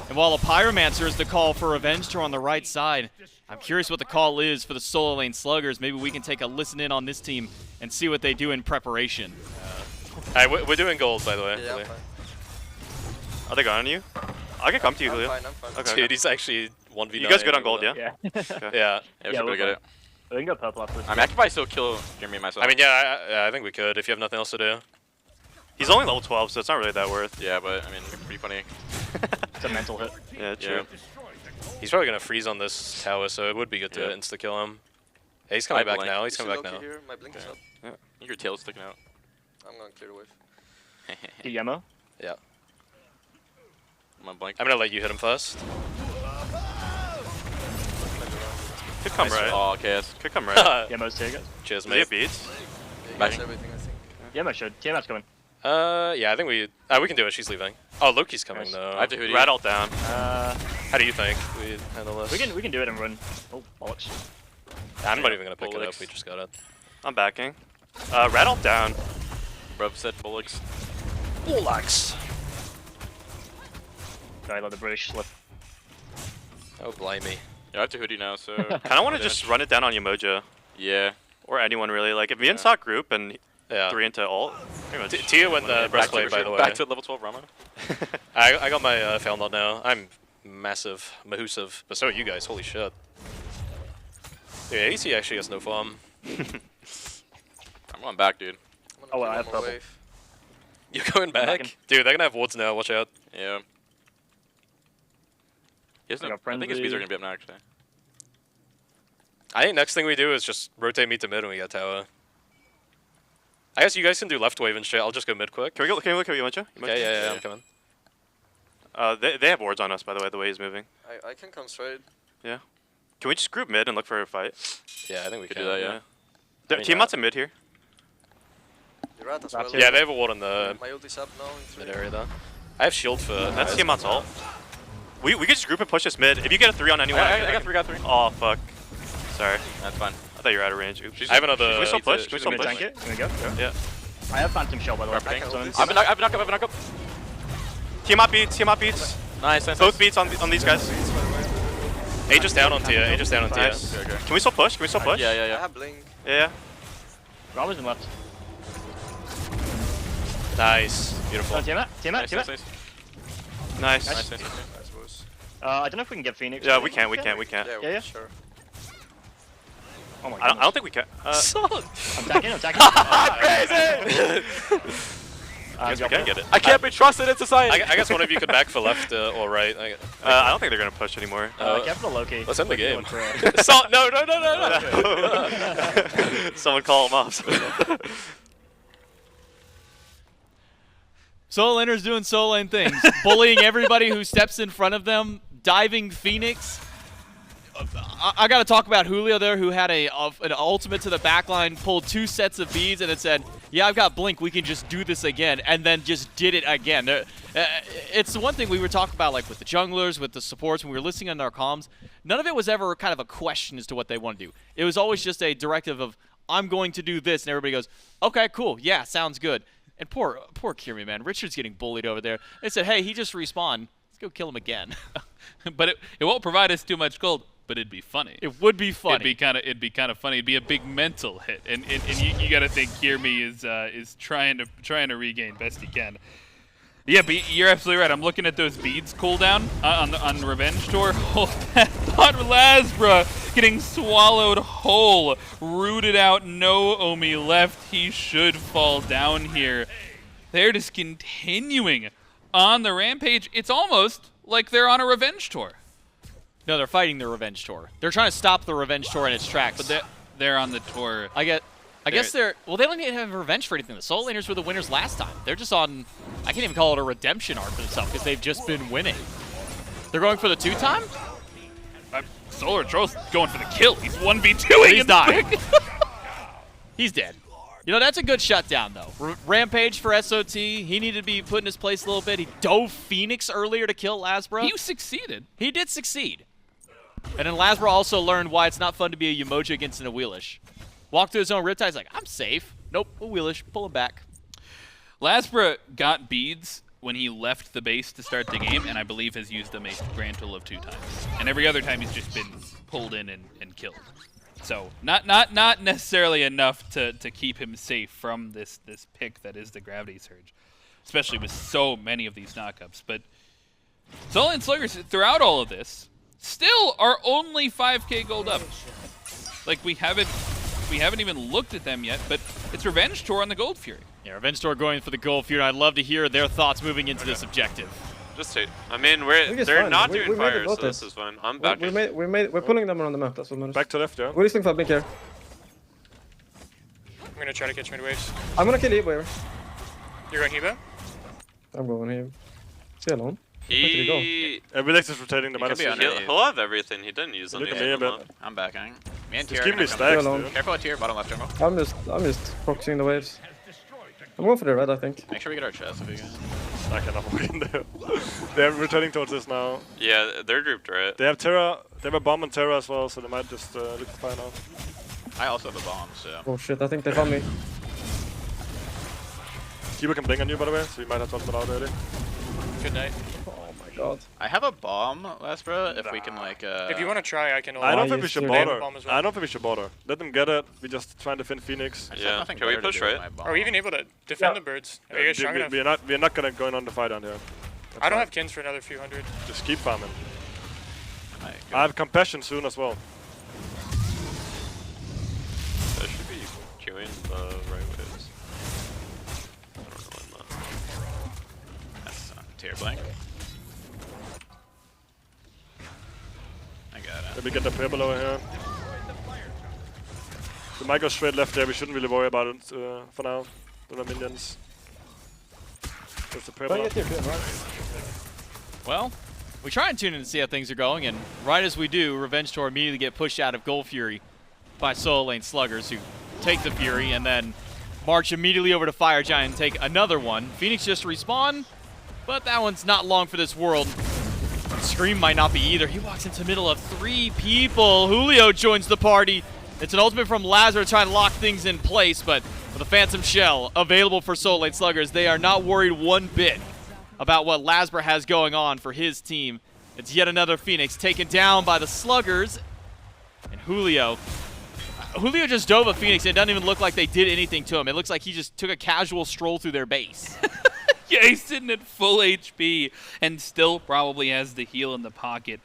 And while a Pyromancer is the call for Revenge Tour on the right side, I'm curious what the call is for the Sololane Sluggers. Maybe we can take a listen in on this team and see what they do in preparation. Alright, we're doing gold, by the way. Yeah, I'm fine. Are they going on you? I can come to you, Julio. I'm fine. Okay. Dude, he's actually 1v9. You guys good on gold, yeah? Yeah. Yeah. Yeah, we should we'll get it. We can go purple afterwards. I mean, I could probably still kill Kyrmi myself. I mean, yeah, I think we could if you have nothing else to do. He's only level 12, so it's not really that worth. yeah, but I mean, it'd be pretty funny. It's a mental hit. Yeah, true. He's probably gonna freeze on this tower, so it would be good to insta kill him. Hey, he's coming I back blink. now. He's Is coming back Loki now. Here? My blink is up. Yeah. Your tail's sticking out. I'm gonna clear the wave. Do Yemo? Yeah. I'm gonna blink. I'm gonna let you hit him first. Could come Nice right. Oh, chaos. Could come right. Yemo's here, guys. Cheers, Does he have mate. beats? Yeah, he Back. gets everything, I think. Yemo should. Tiamat's coming. Yeah, I think we can do it. She's leaving. Oh, Loki's coming Nice. though. I have to hoodie. Rat ult down. How do you think we handle this? We can do it and run. Oh, bollocks. I'm not even gonna pick it up. Bullocks. We just got it. I'm backing. Rat ult down. Bruv said bullocks. Bullocks. Sorry, let the British slip. Oh, blimey. Yeah, I have to hoodie now, so. Kinda wanna just run it down on Yemoja. Yeah. Or anyone really. Like, if me and Sock group and Yeah. 3 into ult, pretty much. Tia went the breastplate, by the way. Back to level 12 Rama. I got my fail nod now. I'm massive, mahusive, but so are you guys. Holy shit. Yeah, AC actually has no farm. I'm going back, dude. I'm gonna Oh, well, clear I have one more purple. wave. You're going back? Backing. Dude, they're gonna have wards now. Watch out. Yeah. He has I no, got I think his beats friendly. are gonna be up now, actually. I think next thing we do is just rotate me to mid when we get tower. I guess you guys can do left wave and shit. I'll just go mid quick. Can we look at Yemoja? Okay, yeah, I'm coming. They have wards on us, by the way, the way he's moving. I can come straight. Can we just group mid and look for a fight? Yeah, I think we Could can. do that, yeah. Tiamat's in mid here. The rat as That's well. it. Yeah, they have a ward on the My ulti's up now in 3. mid area though. I have shield for. That's Tiamat's ult. We could just group and push this mid. If you get a 3 on anyone. I got 3. Oh, fuck. Sorry. That's fine. I thought you were out of range. Oops. I have another. Can we still Pizza- push? Can we still Can we push? tank it? Can we go? Go. Yeah. I have Phantom Shell, by the way. Marketing. So I've I've been knocked up. Tiamat beats. Nice, nice. Both beats on these guys. A just down on Tia. A just down on Tia. Nice. Okay. Can we still push? Can we still push? Yeah, I yeah, yeah. have blink. Yeah. Rama's in left. Nice. Beautiful. Oh, Tiamat. Nice, nice, Tiamat. nice. Nice. Nice, nice, nice. I suppose. I don't know if we can get Phoenix. Yeah, we can. Yeah, Yeah. sure. Oh my I god. don't think we can. I'm attacking. I guess we can get it. I can't be trusted in society. I guess one of you could back for left or right. I don't think they're gonna push anymore. Capital Loki. Let's end the game. No. Someone call him off. Sololaners doing Sololane things, bullying everybody who steps in front of them, diving Phoenix. I got to talk about Julio there, who had an ultimate to the backline, pulled 2 sets of beads, and it said, yeah, I've got Blink, we can just do this again, and then just did it again. It's the one thing we were talking about, like with the junglers, with the supports, when we were listening on our comms, none of it was ever kind of a question as to what they want to do. It was always just a directive of, I'm going to do this, and everybody goes, okay, cool, yeah, sounds good. And poor Kyrmi, man. Richard's getting bullied over there. They said, hey, he just respawned. Let's go kill him again. But it won't provide us too much gold, but it'd be funny. It would be funny. It'd be kind of funny. It'd be a big mental hit, and you got to think Kyrmi is trying to regain best he can. Yeah, but you're absolutely right. I'm looking at those beads cooldown on Revenge Tour. Oh, that thought LASBRA getting swallowed whole, rooted out. No Omi left. He should fall down here. They're just continuing on the rampage. It's almost like they're on a Revenge Tour. No, they're fighting the Revenge Tour. They're trying to stop the Revenge Tour in its tracks. But they're on the tour. I guess they're... Well, they don't need to have revenge for anything. The Solaners were the winners last time. They're just on... I can't even call it a redemption arc for themselves because they've just been winning. They're going for the 2-time? SoloOrTroll's going for the kill. He's 1v2ing. He's dying. He's dead. You know, that's a good shutdown, though. Rampage for SOT. He needed to be put in his place a little bit. He dove Phoenix earlier to kill LASBRA. He succeeded. He did succeed. And then LASBRA also learned why it's not fun to be a Yemoja against an Awilix. Walked to his own Riptide. He's like, I'm safe. Nope, Awilix. Pull him back. LASBRA got beads when he left the base to start the game, and I believe has used them a grand total of 2 times. And every other time he's just been pulled in and killed. So not necessarily enough to keep him safe from this pick that is the Gravity Surge, especially with so many of these knockups. But Sololane Sluggers, throughout all of this, still are only 5k gold up. Like we haven't even looked at them yet, but it's Revenge Tour on the Gold Fury. Yeah, Revenge Tour going for the Gold Fury. I'd love to hear their thoughts moving into this objective. Just take. I mean, they're not doing fire, so this is fine. I'm back. We're pulling them around the map. That's what matters. Back to left, yeah. We're listening for a blink here. I'm gonna try to catch mid waves. I'm gonna kill you, whatever. You're going Heba? I'm going here. Stay alone. Awilix is rotating the minus. He'll have everything. He didn't use anything. I'm backing. Me and Just Tier keep me gonna come. stacks, dude. Careful with Tier, bottom left jungle. I'm just proxying the waves. I'm going for the red, I think. Make sure we get our chest if we can. I cannot walk in there. They're returning towards us now. Yeah, they're grouped right. They have Terra. They have a bomb and Terra as well, so they might just look fine now. I also have a bomb, so. Oh shit, I think they found me. Cuba can blink on you, by the way, so you might have to ultimate out early. Good night. Oh my god. I have a bomb, LASBRA, if we can like If you want to try, I can. I don't think we should yes, bother. bomb as well. I don't think we should bother. Let them get it. We just trying to defend Phoenix. I just have Yeah, nothing can we better to push do with right? my Are we bomb. even able to defend the birds? Are you guys strong enough? We're not gonna go on the fight down here. That's I don't fine. have kins for another few hundred. Just keep farming. Alright, I have compassion soon as well. That should be queuing the right waves. I don't know when That's Tier blank. I got it. Let me get the prayer below here. We might go straight left there. We shouldn't really worry about it for now. With the minions. There's the prayer below. Well, we try and tune in to see how things are going, and right as we do, Revenge Tour immediately get pushed out of Gold Fury by Sololane Sluggers, who take the Fury and then march immediately over to Fire Giant and take another one. Phoenix just respawn, but that one's not long for this world. Scream might not be either. He walks into the middle of 3 people. Julio joins the party. It's an ultimate from LASBRA trying to lock things in place, but with a Phantom Shell available for Sololane Sluggers, they are not worried one bit about what LASBRA has going on for his team. It's yet another Phoenix taken down by the Sluggers. And Julio just dove a Phoenix, and it doesn't even look like they did anything to him. It looks like he just took a casual stroll through their base. Yeah, he's sitting at full HP and still probably has the heal in the pocket.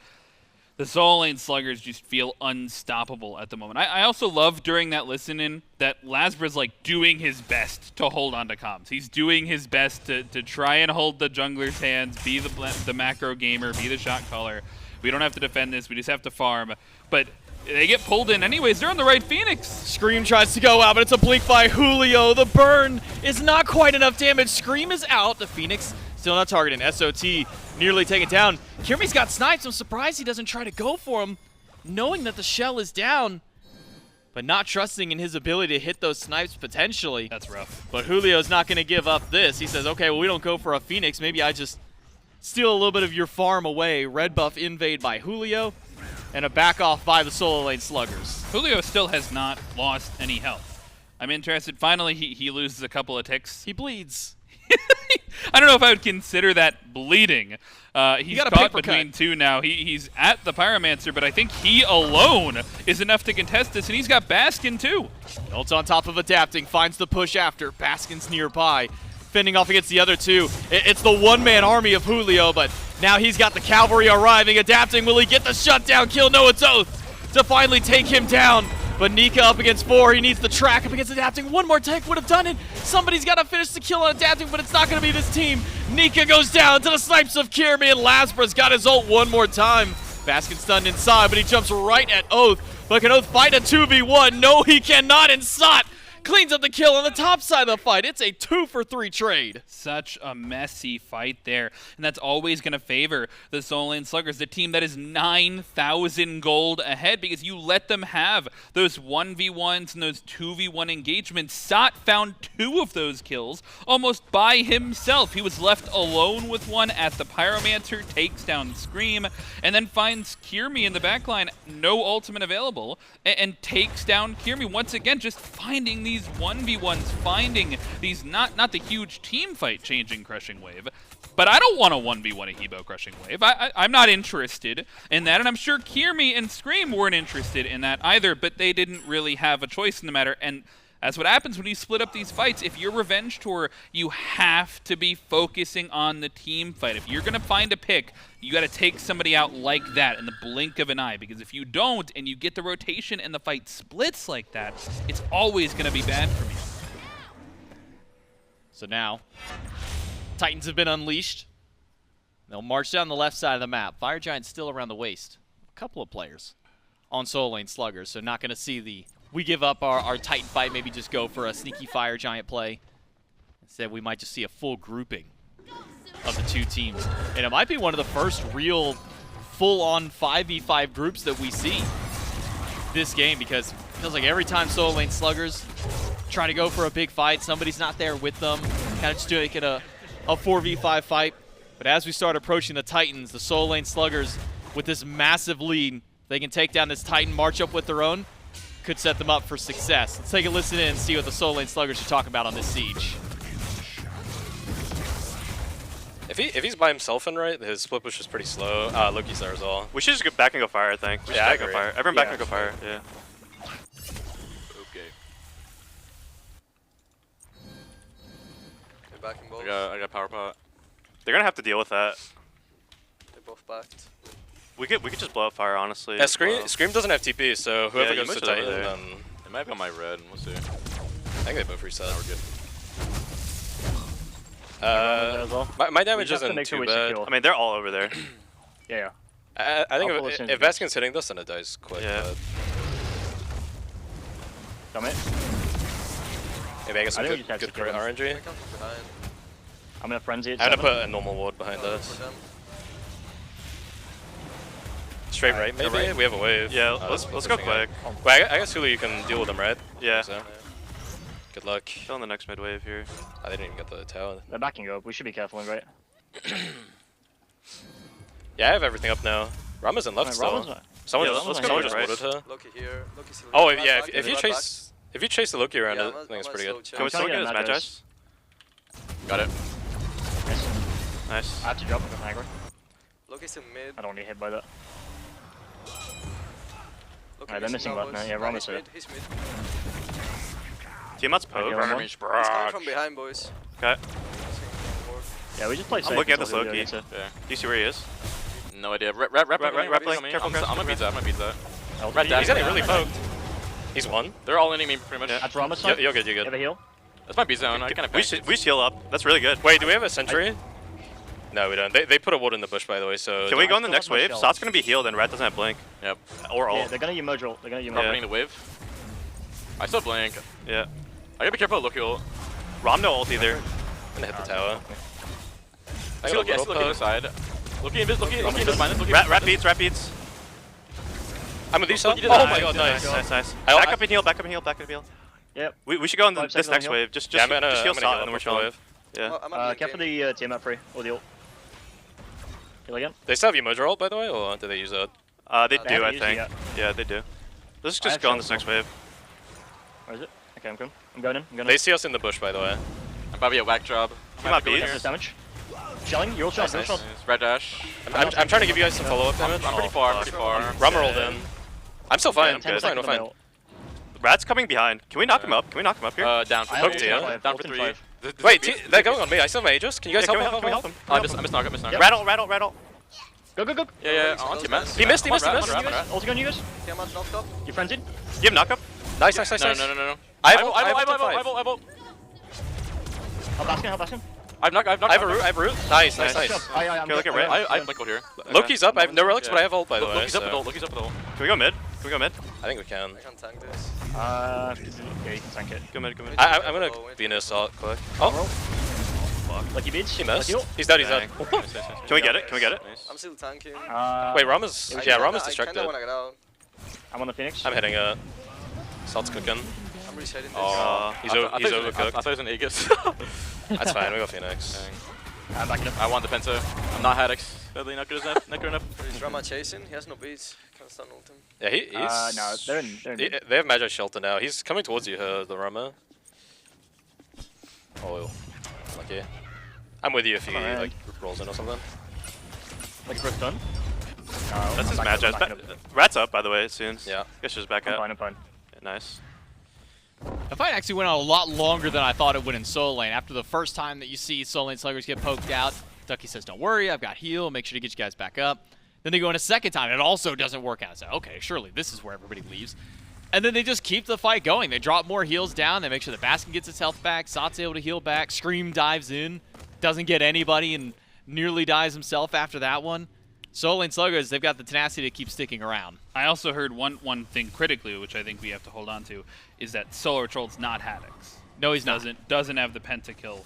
The Sololane Sluggers just feel unstoppable at the moment. I also love during that listen-in that LASBRA's like doing his best to hold on to comms. He's doing his best to try and hold the jungler's hands, be the macro gamer, be the shot caller. We don't have to defend this, we just have to farm. But they get pulled in anyways. They're on the right Phoenix. Scream tries to go out, but it's a blink by Julio. The burn is not quite enough damage. Scream is out. The Phoenix still not targeting. SOT nearly taken down. Kyrmi's got snipes. I'm surprised he doesn't try to go for him, knowing that the shell is down, but not trusting in his ability to hit those snipes potentially. That's rough. But Julio's not going to give up this. He says, okay, well, we don't go for a Phoenix. Maybe I just steal a little bit of your farm away. Red buff invade by Julio, and a back off by the Sololane Sluggers. Julio still has not lost any health. I'm interested. Finally, he loses a couple of ticks. He bleeds. I don't know if I would consider that bleeding. He's got a caught paper between cut. 2 now. He's at the Pyromancer, but I think he alone is enough to contest this, and he's got Baskin too. Ult's on top of adapting, finds the push after. Baskin's nearby, fending off against the other 2. It's the one-man army of Julio, but now he's got the cavalry arriving. Adapting, will he get the shutdown kill? No, it's Oathhh to finally take him down. But Nika up against 4, he needs the track up against Adapting. One more tech would have done it. Somebody's got to finish the kill on Adapting, but it's not going to be this team. Nika goes down to the snipes of Kyrmi, and LASBRA's got his ult one more time. Baskin stunned inside, but he jumps right at Oathhh. But can Oathhh fight a 2v1? No, he cannot, and Sot cleans up the kill on the top side of the fight. It's a 2-for-3 trade. Such a messy fight there, and that's always going to favor the Sololane Sluggers, the team that is 9,000 gold ahead, because you let them have those 1v1s and those 2v1 engagements. Sot found 2 of those kills almost by himself. He was left alone with one at the Pyromancer, takes down Screammmmm, and then finds Kyrmi in the backline, no ultimate available, and takes down Kyrmi. Once again, just finding these 1v1s, finding these not the huge team fight changing Crushing Wave, But I don't want a 1v1 a Hebo crushing wave. I'm not interested in that, and I'm sure Kyrmi and Screammmmm weren't interested in that either, but they didn't really have a choice in the matter. And that's what happens when you split up these fights. If you're Revenge Tour, you have to be focusing on the team fight. If you're going to find a pick, you got to take somebody out like that in the blink of an eye, because if you don't and you get the rotation and the fight splits like that, it's always going to be bad for me. So now, Titans have been unleashed. They'll march down the left side of the map. Fire Giant's still around the waist. A couple of players on Sololane Sluggers, so not going to see the we give up our Titan fight, maybe just go for a sneaky Fire Giant play. Instead, we might just see a full grouping of the two teams. And it might be one of the first real full-on 5v5 groups that we see this game, because it feels like every time Sololane Sluggers try to go for a big fight, somebody's not there with them. Kind of just doing it a 4v5 fight. But as we start approaching the Titans, the Sololane Sluggers with this massive lead, they can take down this Titan, march up with their own, could set them up for success. Let's take a listen in and see what the Sololane Sluggers are talking about on this siege. If he's by himself in right, his split push is pretty slow. Loki's there as well. We should just go back and go fire, I think. Yeah, I agree. Fire. Everyone back and go fire, yeah. Okay. They're backing both. I got power pot. They're gonna have to deal with that. They're both backed. We could just blow up fire, honestly. Yeah, Screammmmm doesn't have TP, so whoever goes to Titan, then it might be on my red. We'll see. I think they both reset. Now we're good. My damage isn't too bad. I mean, they're all over there. Yeah. I think if Baskin's hitting this, then it dies quick. Yeah. Come in. Maybe I guess some good crit RNG. I'm gonna frenzy it. I'm gonna put a normal ward behind us. Straight right, maybe? Right. We have a wave. Yeah, let's go quick. Well, I guess Julio, you can deal with them, right? Yeah. So, good luck. Still on the next mid wave here. I didn't even get the tower. They're backing up. We should be careful, right? Yeah, I have everything up now. Rama's in left still. Someone just right. warded her. Loki here. Loki's here. Oh, yeah, if you chase the Loki around, I think it's pretty good. Can we still get his Magis? Got it. Nice. I have to drop with the Niagara. Loki's in mid. I don't get hit by that. Loki Alright, they're missing left now. Yeah, Rama's here. He's mid. Tiamat's poke. He's coming from behind, boys. Okay. Yeah, we just play safe. I'm looking at this until Loki. Julio Do you see where he is? No idea. Rap Careful, I'm gonna beat that. I'm gonna beat that. He's getting really poked. He's one. They're all in me pretty much. That's Rama's side. You're good, you're You have good. a heal? That's my B zone. I kind of We should heal up. That's really good. Wait, do we have a sentry? No, we don't. They put a ward in the bush, by the way, so... Can we go on the still next have my wave? shells. Sot's gonna be healed and Rat doesn't have blink. Yep. Or Yeah, ult. they're gonna Yemoja. They're gonna I'm Yemoja. running the wave. I still blink. Yeah. I gotta be careful of Loki ult. Rom no ult either. I'm gonna hit the tower. I see Loki on the side. Loki invis minus. Rat beats. I'm with Lisa. Loki did Oh that. my god, nice. Nice. I- Back up and heal. Yep. We should go on 5 this seconds next on wave. Just Yeah, I'm heal gonna Sot heal and then we're up the chilling. wave. Yeah. I'm at Careful the Tiamat free. Or the ult. Heal again. They still have Yemoja ult, by the way, or do they use that? They do, I haven't used it think. yet. Yeah, they do. Let's I just have go on this shells next wave. Where is it? Okay, I'm coming. I'm going in. They see us in the bush, by the way. I'm probably a whack job. Tiamat beats. That's damage. Shelling. You're all shot. Nice. Red dash. I'm trying to give you guys some follow-up damage. I'm pretty far. Rama rolled in. I'm still fine. Yeah, I'm fine. Rat's coming behind. Can we knock him up? Here? Down for I 3. have ult, Down for 3. Wait, they're going on me. I still have Aegis. Can you guys Can help we me? help him? I missed knock. Yep. Rattle. Go. Yeah, on Tiamat. He missed. Ulti on you guys. Tiamat knocked up. You frenzied? Give him knock up. Nice. No. I have ult. Help Baskin. I have root. Nice. I'm look at red. I have blink ult here. Loki's up. I have no relics, but I have ult, by the way. Loki's up so- with ult. Can we go mid? I think we can. I can tank this. Yeah, you can tank it. Go mid. I'm gonna be an assault quick. Oh, Lucky beats. he missed. Lucky ult. He's dead. Can Can we get it? I'm still tanking. Wait, Rama's I kinda distracted. wanna get out. I'm on the Phoenix. I'm hitting it. Salt's cooking. I'm resetting this. He's overcooked. I thought it was an Aegis. That's fine. We got Phoenix. I'm backing up. I want the Penta. I'm not Haddix. Sadly, not good enough. Is Rama chasing? He has no beats. Can't stun ult him. Yeah, he's. No, they're in. They have Magi Shelter now. He's coming towards you, the Rama. Oh, lucky. I'm with you if he like rolls in or something. Like first done. That's his match. Rat's up, by the way, soon. Yeah. Guess she's back I'm out. fine, I'm fine. Yeah, nice. The fight actually went on a lot longer than I thought it would in Soul Lane. After the first time that you see Sololane Sluggers get poked out, Ducky says, don't worry, I've got heal, make sure to get you guys back up. Then they go in a second time, and it also doesn't work out. I say, okay, surely this is where everybody leaves. And then they just keep the fight going. They drop more heals down, they make sure the Baskin gets its health back, Sot's able to heal back, Scream dives in, doesn't get anybody, and nearly dies himself after that one. Sololane Sluggers, they've got the tenacity to keep sticking around. I also heard one thing critically, which I think we have to hold on to, is that SoloOrTroll's not Haddix. No, he's not. Doesn't have the pentakill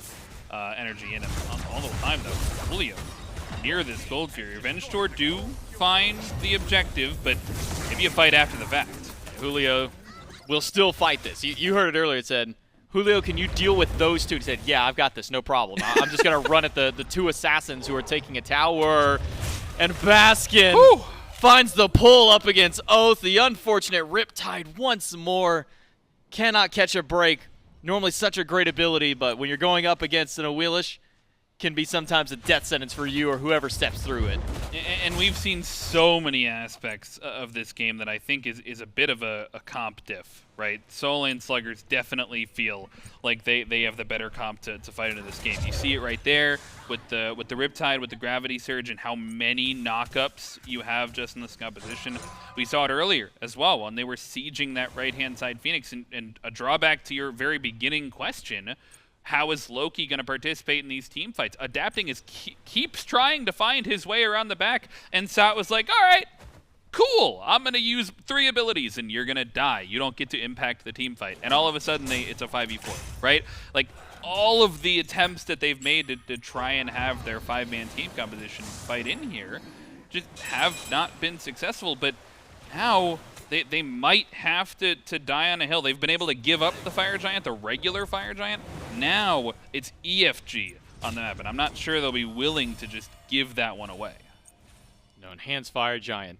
energy in him all the time, though. Julio, near this Gold Fury. Revenge Tour do find the objective, but maybe a fight after the fact. Julio will still fight this. You heard it earlier. It said, Julio, can you deal with those two? He said, yeah, I've got this, no problem. I'm just going to run at the two assassins who are taking a tower. And Baskin finds the pull up against Oathhh. The unfortunate Riptide once more cannot catch a break. Normally such a great ability, but when you're going up against an Awilix, can be sometimes a death sentence for you or whoever steps through it. And we've seen so many aspects of this game that I think is a bit of a comp diff, right? Sololane Sluggers definitely feel like they have the better comp to fight into this game. You see it right there with the Riptide, with the Gravity Surge, and how many knockups you have just in this composition. We saw it earlier as well when they were sieging that right-hand side Phoenix. And a drawback to your very beginning question, how is Loki going to participate in these team fights? Adapting keeps trying to find his way around the back, and Sot was like, all right, cool, I'm going to use 3 abilities, and you're going to die. You don't get to impact the team fight. And all of a sudden, it's a 5v4, right? Like, all of the attempts that they've made to try and have their 5-man team composition fight in here just have not been successful, but now they might have to die on a hill. They've been able to give up the Fire Giant, the regular Fire Giant. Now it's EFG on the map, and I'm not sure they'll be willing to just give that one away. No, Enhanced Fire Giant,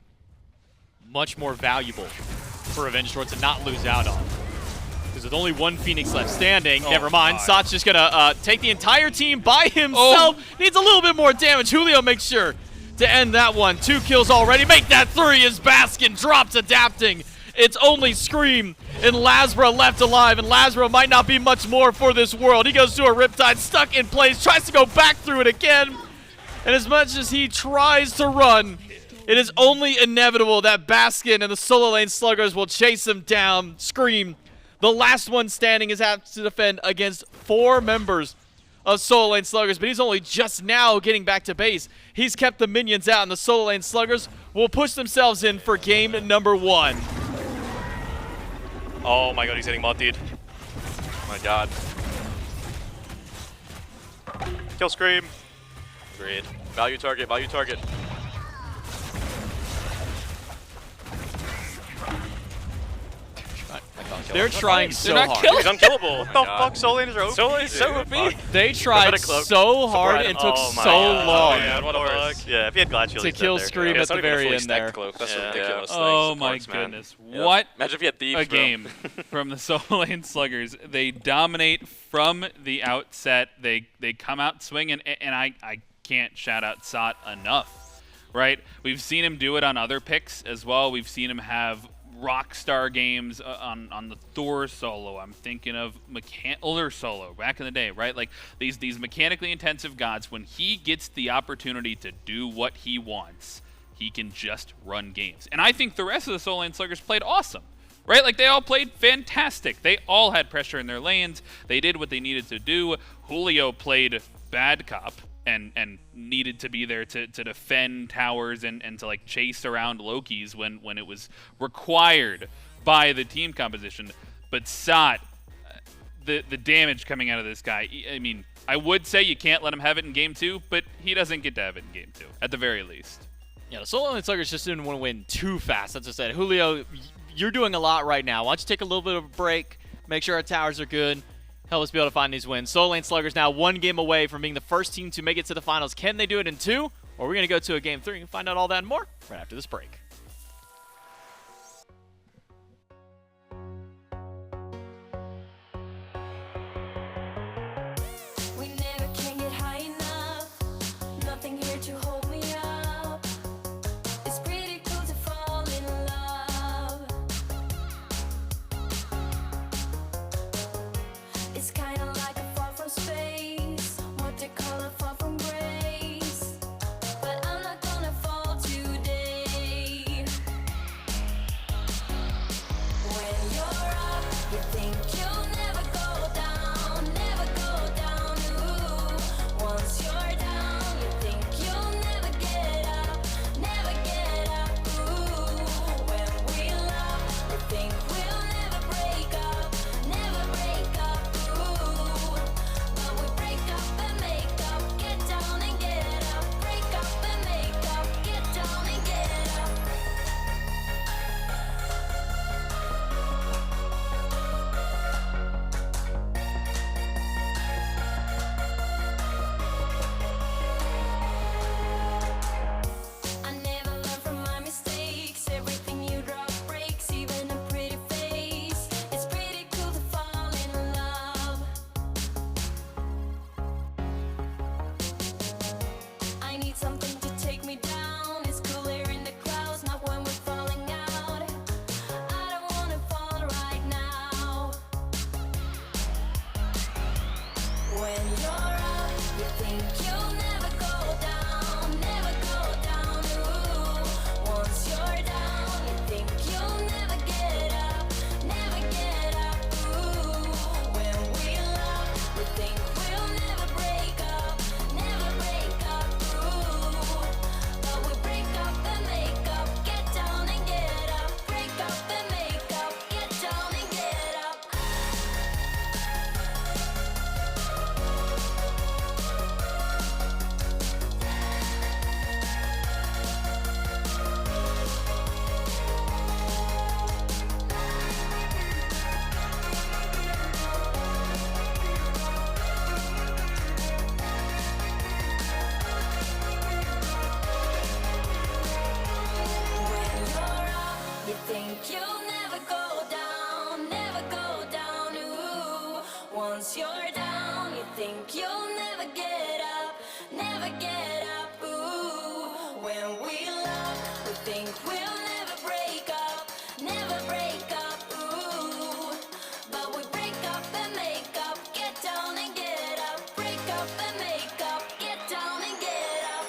much more valuable for Revenge Tour to not lose out on. Because with only one Phoenix left standing, never mind, Sot's just gonna take the entire team by himself. Needs a little bit more damage. Julio makes sure to end that one. 2 kills already. Make that 3 as Baskin drops adapting. It's only Scream and LASBRA left alive, and LASBRA might not be much more for this world. He goes to a Riptide, stuck in place, tries to go back through it again. And as much as he tries to run, it is only inevitable that Baskin and the Sololane Sluggers will chase him down. Scream, the last one standing, is have to defend against 4 members of Sololane Sluggers, but he's only just now getting back to base. He's kept the minions out, and the Sololane Sluggers will push themselves in for game number 1. Oh my god, he's hitting mod, dude. Oh my god. Kill Scream. Agreed. Value target, value target. They're trying so hard. He's unkillable. What the fuck? Solaners are OP. Solane's so OP. They tried so hard and took so long Yeah, if he had Glad Shield, to kill Scream at the very end there. That's a ridiculous thing. Oh my goodness. What Imagine if he had Thieves, a game from the Sololane Sluggers. They dominate from the outset. They come out swinging, and I can't shout out Sot enough, right? We've seen him do it on other picks as well. We've seen him have rockstar games on the Thor solo. I'm thinking of Uller solo back in the day, right? Like these mechanically intensive gods, when he gets the opportunity to do what he wants, he can just run games. And I think the rest of the Sololane Sluggers played awesome, right? Like they all played fantastic. They all had pressure in their lanes. They did what they needed to do. Julio played bad cop and needed to be there to defend towers and to like chase around Lokis when it was required by the team composition. But Sot, the damage coming out of this guy, I mean, I would say you can't let him have it in game 2, but he doesn't get to have it in game 2, at the very least. Yeah, the Sololane Sluggers just didn't want to win too fast. That's what I said. Julio, you're doing a lot right now. Why don't you take a little bit of a break, make sure our towers are good, help us be able to find these wins. Sololane Sluggers now 1 game away from being the first team to make it to the finals. Can they do it in 2? Or we're going to go to a game 3 and find out all that and more right after this break. We never can get high enough. You think you'll never go down, never go down. Ooh, once you're down, you think you'll never get up, never get up. Ooh, when we love, we think we'll never break up, never break up. Ooh, but we break up and make up, get down and get up, break up and make up, get down and get up. I never learn from my mistakes. Everything you drop breaks, even a pretty face. It's pretty cool to fall in love. I need something to take me down. It's cooler in the clouds, not when we're falling out. I don't wanna fall right now. When you're up, you think you'll never go down, never go down. Ooh, once you're down, you think you'll never get up, never get up. Ooh, when we love, we think we'll never break up, never break up. Ooh, but we break up and make up, get down and get up, break up and make up, get down and get up. When you're up, you think you'll never go down, never go down. Ooh, once you're down, you think you'll never get up, never get up. Ooh, when we love, we think we'll never break up, never break up. Ooh, but we break up and make up, get down and get up, break up and make up, get down and get up.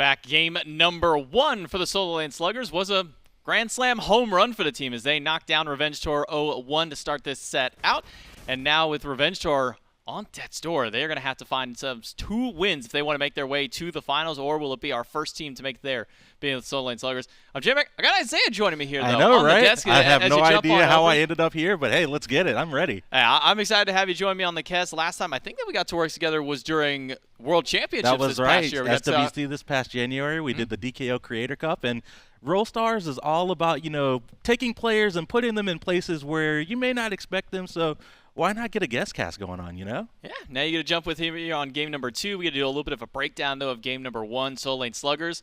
back. Game number 1 for the Sololane Sluggers was a Grand Slam home run for the team as they knocked down Revenge Tour 0-1 to start this set out. And now with Revenge Tour on death's door, they're going to have to find themselves 2 wins if they want to make their way to the finals, or will it be our first team to make their being the Sololane Sluggers? I'm Jim. I got Isaiah joining me here, though. I know, on right? The desk, I have as no you jump idea on how over. I ended up here, but hey, let's get it. I'm ready. I'm excited to have you join me on the cast. Last time I think that we got to work together was during World Championships That was this right. past year. SWC this past January, we did the DKO Creator Cup, and Roll Stars is all about, taking players and putting them in places where you may not expect them, so why not get a guest cast going on, Yeah, now you got to jump with him here on game number 2. We got to do a little bit of a breakdown, though, of game number 1, Sololane Sluggers.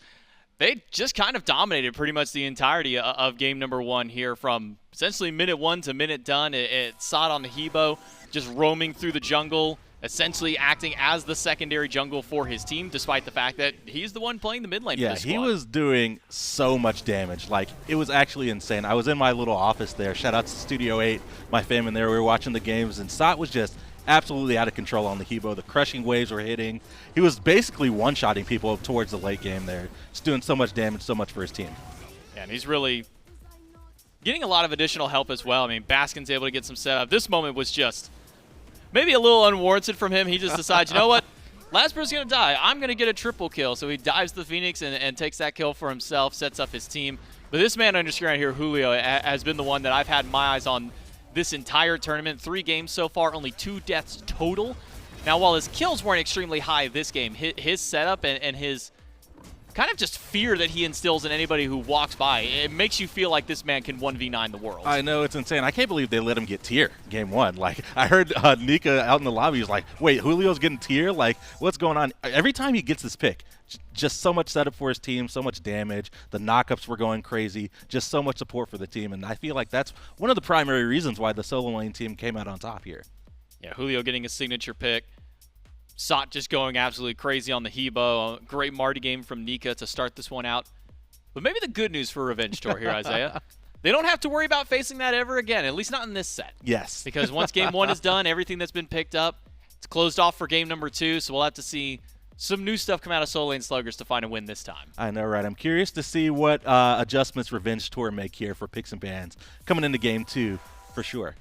They just kind of dominated pretty much the entirety of game number 1 here from essentially minute 1 to minute done. It sat on the Hebo, just roaming through the jungle, essentially acting as the secondary jungle for his team, despite the fact that he's the one playing the mid lane for this squad. He was doing so much damage. Like, it was actually insane. I was in my little office there. Shout out to Studio 8, my fam in there. We were watching the games, and Sot was just absolutely out of control on the Hebo. The crushing waves were hitting. He was basically one-shotting people towards the late game there. Just doing so much damage, so much for his team. Yeah, and he's really getting a lot of additional help as well. I mean, Baskin's able to get some setup. This moment was just maybe a little unwarranted from him. He just decides, you know what? LASBRA's going to die. I'm going to get a triple kill. So he dives the Phoenix and takes that kill for himself, sets up his team. But this man under screen right here, Julio, has been the one that I've had my eyes on this entire tournament. 3 games so far, only 2 deaths total. Now, while his kills weren't extremely high this game, his setup and his kind of just fear that he instills in anybody who walks by, it makes you feel like this man can 1v9 the world. I know, it's insane. I can't believe they let him get tier game 1. Like, I heard Nika out in the lobby was like, wait, Julio's getting tier? Like, what's going on? Every time he gets this pick, just so much setup for his team, so much damage. The knockups were going crazy. Just so much support for the team, and I feel like that's one of the primary reasons why the solo lane team came out on top here. Yeah, Julio getting a signature pick. Sot just going absolutely crazy on the Hebo. A great Marty game from Nika to start this one out. But maybe the good news for Revenge Tour here, Isaiah, they don't have to worry about facing that ever again, at least not in this set. Yes. Because once game 1 is done, everything that's been picked up, it's closed off for game number 2, so we'll have to see some new stuff come out of Sololane Sluggers to find a win this time. I know, right? I'm curious to see what adjustments Revenge Tour make here for picks and bans coming into game 2 for sure.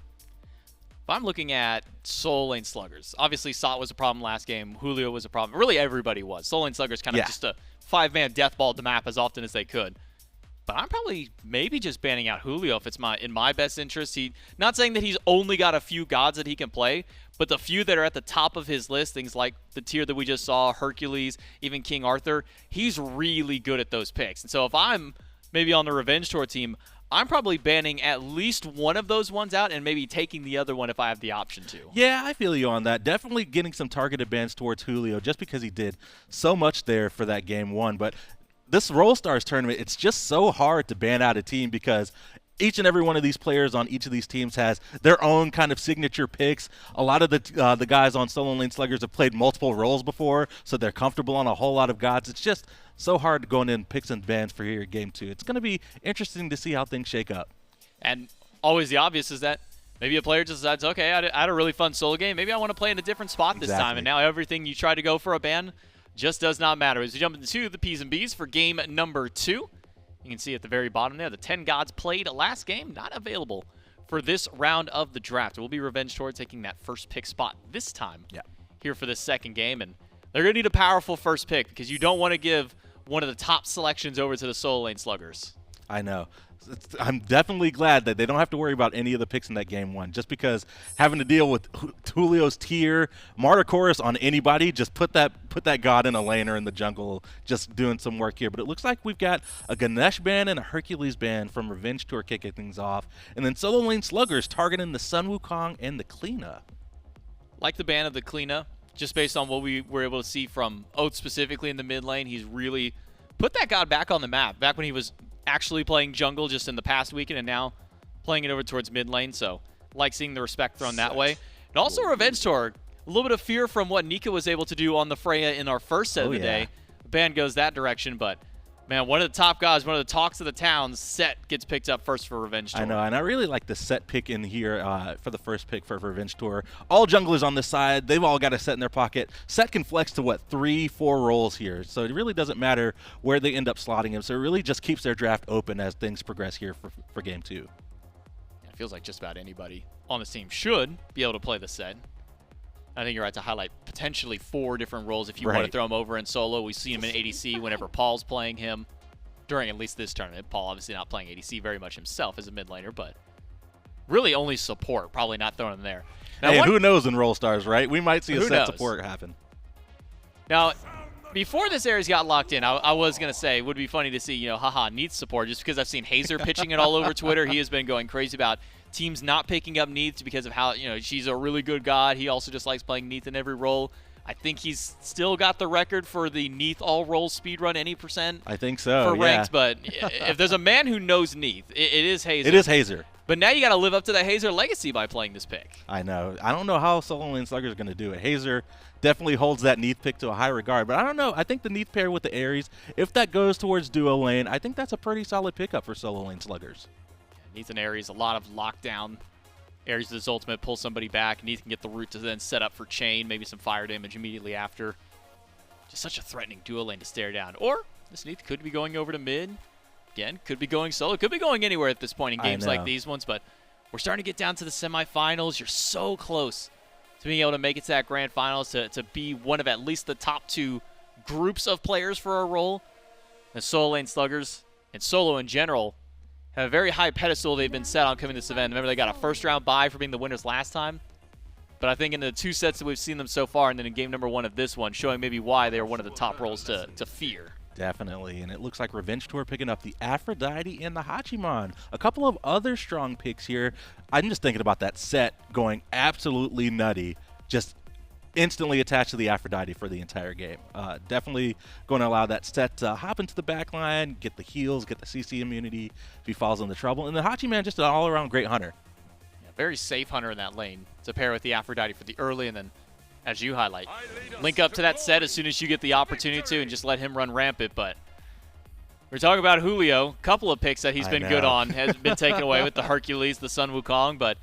If I'm looking at Sololane Sluggers, obviously Sot was a problem last game. Julio was a problem. Really, everybody was. Sololane Sluggers kind of just a 5-man deathballed the map as often as they could. But I'm probably maybe just banning out Julio if it's in my best interest. Not saying that he's only got a few gods that he can play, but the few that are at the top of his list, things like the tier that we just saw, Hercules, even King Arthur, he's really good at those picks. And so if I'm maybe on the Revenge Tour team, I'm probably banning at least one of those ones out and maybe taking the other one if I have the option to. Yeah, I feel you on that. Definitely getting some targeted bans towards Julio just because he did so much there for that game 1. But this Roll Stars tournament, it's just so hard to ban out a team because each and every one of these players on each of these teams has their own kind of signature picks. A lot of the guys on Sololane Sluggers have played multiple roles before, so they're comfortable on a whole lot of gods. It's just so hard to go in picks and bans for here game 2. It's going to be interesting to see how things shake up. And always the obvious is that maybe a player just decides, okay, I had a really fun solo game. Maybe I want to play in a different spot this time. And now everything you try to go for a ban just does not matter. As we jump into the P's and B's for game number 2, you can see at the very bottom there, the 10 gods played last game, not available for this round of the draft. It will be Revenge Tour taking that first pick spot this time here for this second game. And they're going to need a powerful first pick because you don't want to give one of the top selections over to the Sololane Sluggers. I know. I'm definitely glad that they don't have to worry about any of the picks in that game 1, just because having to deal with Julio's tier, Martichoras on anybody, just put that god in a lane or in the jungle, just doing some work here. But it looks like we've got a Ganesha ban and a Hercules ban from Revenge Tour kicking things off, and then Sololane Sluggers targeting the Sun Wukong and the Kleena. Like the ban of the Kleena, just based on what we were able to see from Oathhh specifically in the mid lane, he's really put that god back on the map, back when he was actually playing jungle just in the past weekend and now playing it over towards mid lane. So like seeing the respect thrown that way. And also Revenge Tour, a little bit of fear from what Nika was able to do on the Freya in our first set of the day. The ban goes that direction, but Man, one of the top guys, one of the talks of the town, Set gets picked up first for Revenge Tour. I know, and I really like the Set pick in here for the first pick for Revenge Tour. All junglers on this side, they've all got a Set in their pocket. Set can flex to, what, 3-4 roles here, so it really doesn't matter where they end up slotting him, so it really just keeps their draft open as things progress here for Game 2. Yeah, it feels like just about anybody on this team should be able to play the Set. I think you're right to highlight potentially 4 different roles if you want to throw him over in solo. We've seen him in ADC whenever Paul's playing him during at least this tournament. Paul obviously not playing ADC very much himself as a mid laner, but really only support, probably not throwing him there. Now, hey, who knows in Roll Stars, right? We might see a Set knows? support happen. Now, before this area's got locked in, I was going to say it would be funny to see, you know, haha, Neith support, just because I've seen Hazer pitching it all over Twitter. He has been going crazy about teams not picking up Neith because of how, you know, she's a really good god. He also just likes playing Neith in every role. I think he's still got the record for the Neith all role speedrun any %. I think so, for ranks, but if there's a man who knows Neith, it is Hazer. It is Hazer. But now you got to live up to that Hazer legacy by playing this pick. I know. I don't know how Sololane Sluggers is going to do it. Hazer definitely holds that Neith pick to a high regard, but I don't know. I think the Neith pair with the Ares, if that goes towards duo lane, I think that's a pretty solid pickup for Sololane Sluggers. Neith and Ares, a lot of lockdown. Ares with his ultimate, pull somebody back. Neith can get the root to then set up for chain, maybe some fire damage immediately after. Just such a threatening duo lane to stare down. Or this Neith could be going over to mid. Again, could be going solo. Could be going anywhere at this point in games like these ones, but we're starting to get down to the semifinals. You're so close to being able to make it to that grand finals, to be one of at least the top 2 groups of players for a role. The Sololane Sluggers and Solo in general have a very high pedestal they've been set on coming to this event. Remember, they got a first-round bye for being the winners last time. But I think in the 2 sets that we've seen them so far, and then in game number 1 of this one, showing maybe why they are one of the top roles to fear. Definitely, and it looks like Revenge Tour picking up the Aphrodite and the Hachiman. A couple of other strong picks here. I'm just thinking about that Set going absolutely nutty, just instantly attached to the Aphrodite for the entire game. Definitely going to allow that Set to hop into the back line, get the heals, get the CC immunity if he falls into trouble. And the Hachiman, just an all-around great hunter. Yeah, very safe hunter in that lane to pair with the Aphrodite for the early, and then, as you highlight, link up to that Set as soon as you get the opportunity to and just let him run rampant. But we're talking about Julio. A couple of picks that he's been good on has been taken away with the Hercules, the Sun Wukong, but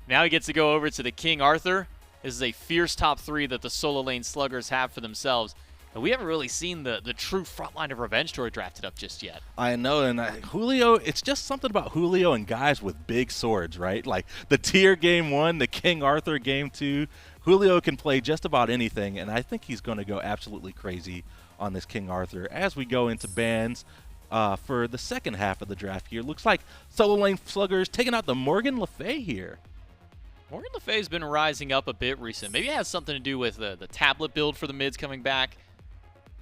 now he gets to go over to the King Arthur. This is a fierce top 3 that the Sololane Sluggers have for themselves. And we haven't really seen the true front line of Revenge Tour drafted up just yet. I know, and Julio, it's just something about Julio and guys with big swords, right? Like the tier game 1, the King Arthur game 2. Julio can play just about anything, and I think he's going to go absolutely crazy on this King Arthur as we go into bans for the second half of the draft here. Looks like Sololane Sluggers taking out the Morgan Le Fay here. Morgan Le Fay's been rising up a bit recent. Maybe it has something to do with the tablet build for the mids coming back.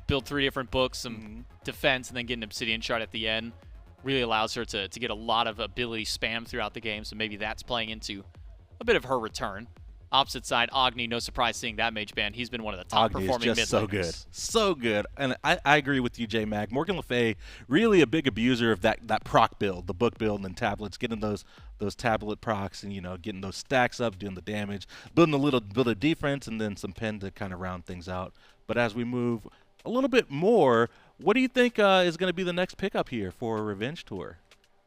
Build 3 different books, some defense, and then get an Obsidian Shard at the end. Really allows her to get a lot of ability spam throughout the game, so maybe that's playing into a bit of her return. Opposite side, Agni, no surprise seeing that mage ban. He's been one of the top performing mid laners. So good. So good. And I agree with you, J-Mag. Morgan Le Fay, really a big abuser of that proc build, the book build and tablets, getting those tablet procs and, you know, getting those stacks up, doing the damage, building a little bit of defense, and then some pen to kind of round things out. But as we move a little bit more, what do you think is going to be the next pickup here for Revenge Tour?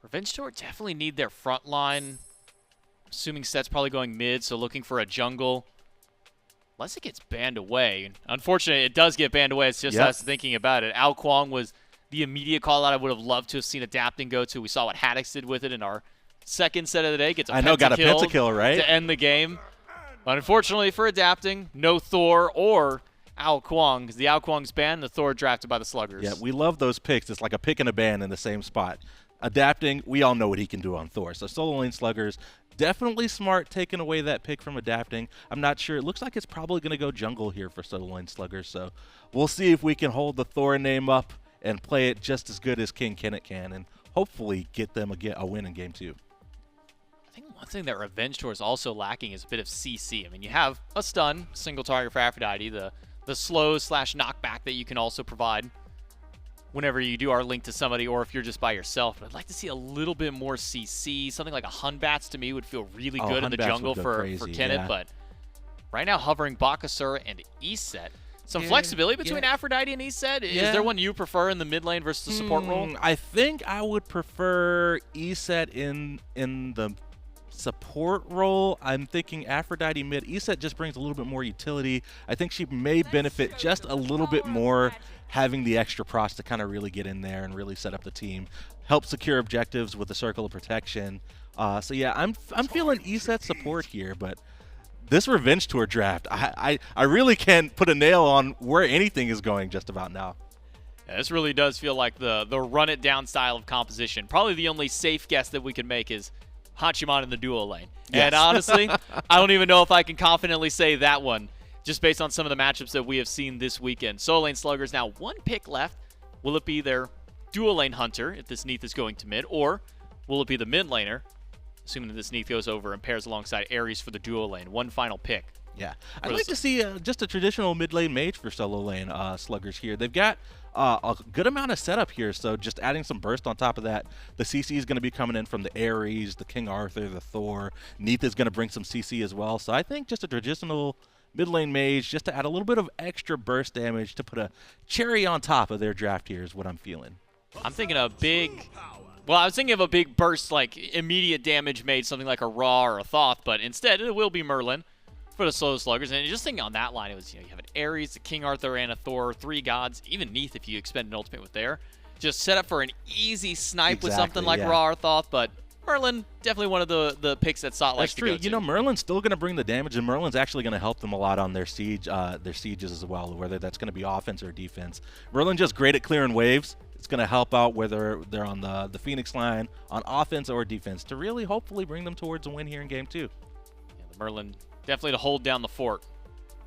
Revenge Tour definitely need their front line. Assuming Set's probably going mid, so looking for a jungle. Unless it gets banned away. Unfortunately, it does get banned away. It's just us thinking about it. Ao Kuang was the immediate call-out I would have loved to have seen Adapting go to. We saw what Haddix did with it in our second set of the day. Gets a pentakill, right? To end the game. But unfortunately for Adapting, no Thor or Ao Kuang, because the Ao Kuang's banned, the Thor drafted by the Sluggers. Yeah, we love those picks. It's like a pick and a ban in the same spot. Adapting, we all know what he can do on Thor. So Sololane Sluggers, definitely smart taking away that pick from Adapting. I'm not sure. It looks like it's probably going to go jungle here for Sololane Sluggers. So we'll see if we can hold the Thor name up and play it just as good as King Kenneth can and hopefully get them a win in game 2. I think one thing that Revenge Tour is also lacking is a bit of CC. I mean, you have a stun, single target for Aphrodite, the slow/knockback that you can also provide whenever you do our link to somebody or if you're just by yourself. But I'd like to see a little bit more CC. Something like a Hunbats to me would feel really good in the jungle for Kenneth. But right now hovering Bakasura and Eset. Some flexibility between Aphrodite and Eset. Is there one you prefer in the mid lane versus the support role? I think I would prefer Eset in the support role. I'm thinking Aphrodite mid. Eset just brings a little bit more utility. I think she may benefit just a little bit more having the extra pros to kind of really get in there and really set up the team, help secure objectives with the circle of protection. So yeah, I'm feeling Eset support here, but this Revenge Tour draft, I really can't put a nail on where anything is going just about now. Yeah, this really does feel like the run it down style of composition. Probably the only safe guess that we can make is Hachiman in the duo lane. Yes. And honestly, I don't even know if I can confidently say that one, just based on some of the matchups that we have seen this weekend. Sololane Sluggers now 1 pick left. Will it be their dual lane hunter if this Neith is going to mid, or will it be the mid laner, assuming that this Neith goes over and pairs alongside Ares for the dual lane? One final pick. Yeah, I'd like to see just a traditional mid lane mage for Sololane Sluggers here. They've got a good amount of setup here, so just adding some burst on top of that. The CC is going to be coming in from the Ares, the King Arthur, the Thor. Neith is going to bring some CC as well, so I think just a traditional mid lane mage just to add a little bit of extra burst damage to put a cherry on top of their draft here is what I'm feeling. I'm thinking a big... Well, I was thinking of a big burst, like immediate damage made, something like a Ra or a Thoth, but instead it will be Merlin for the Sololane Sluggers. And just thinking on that line, it was, you have an Ares, a King Arthur, and a Thor, 3 gods, even Neith if you expend an ultimate with there. Just set up for an easy snipe with something like Ra or Thoth, but Merlin, definitely one of the picks that Sot likes to go to. That's true. You know, Merlin's still going to bring the damage, and Merlin's actually going to help them a lot on their sieges as well, whether that's going to be offense or defense. Merlin's just great at clearing waves. It's going to help out whether they're on the Phoenix line, on offense or defense, to really hopefully bring them towards a win here in Game 2. Yeah, the Merlin definitely to hold down the fort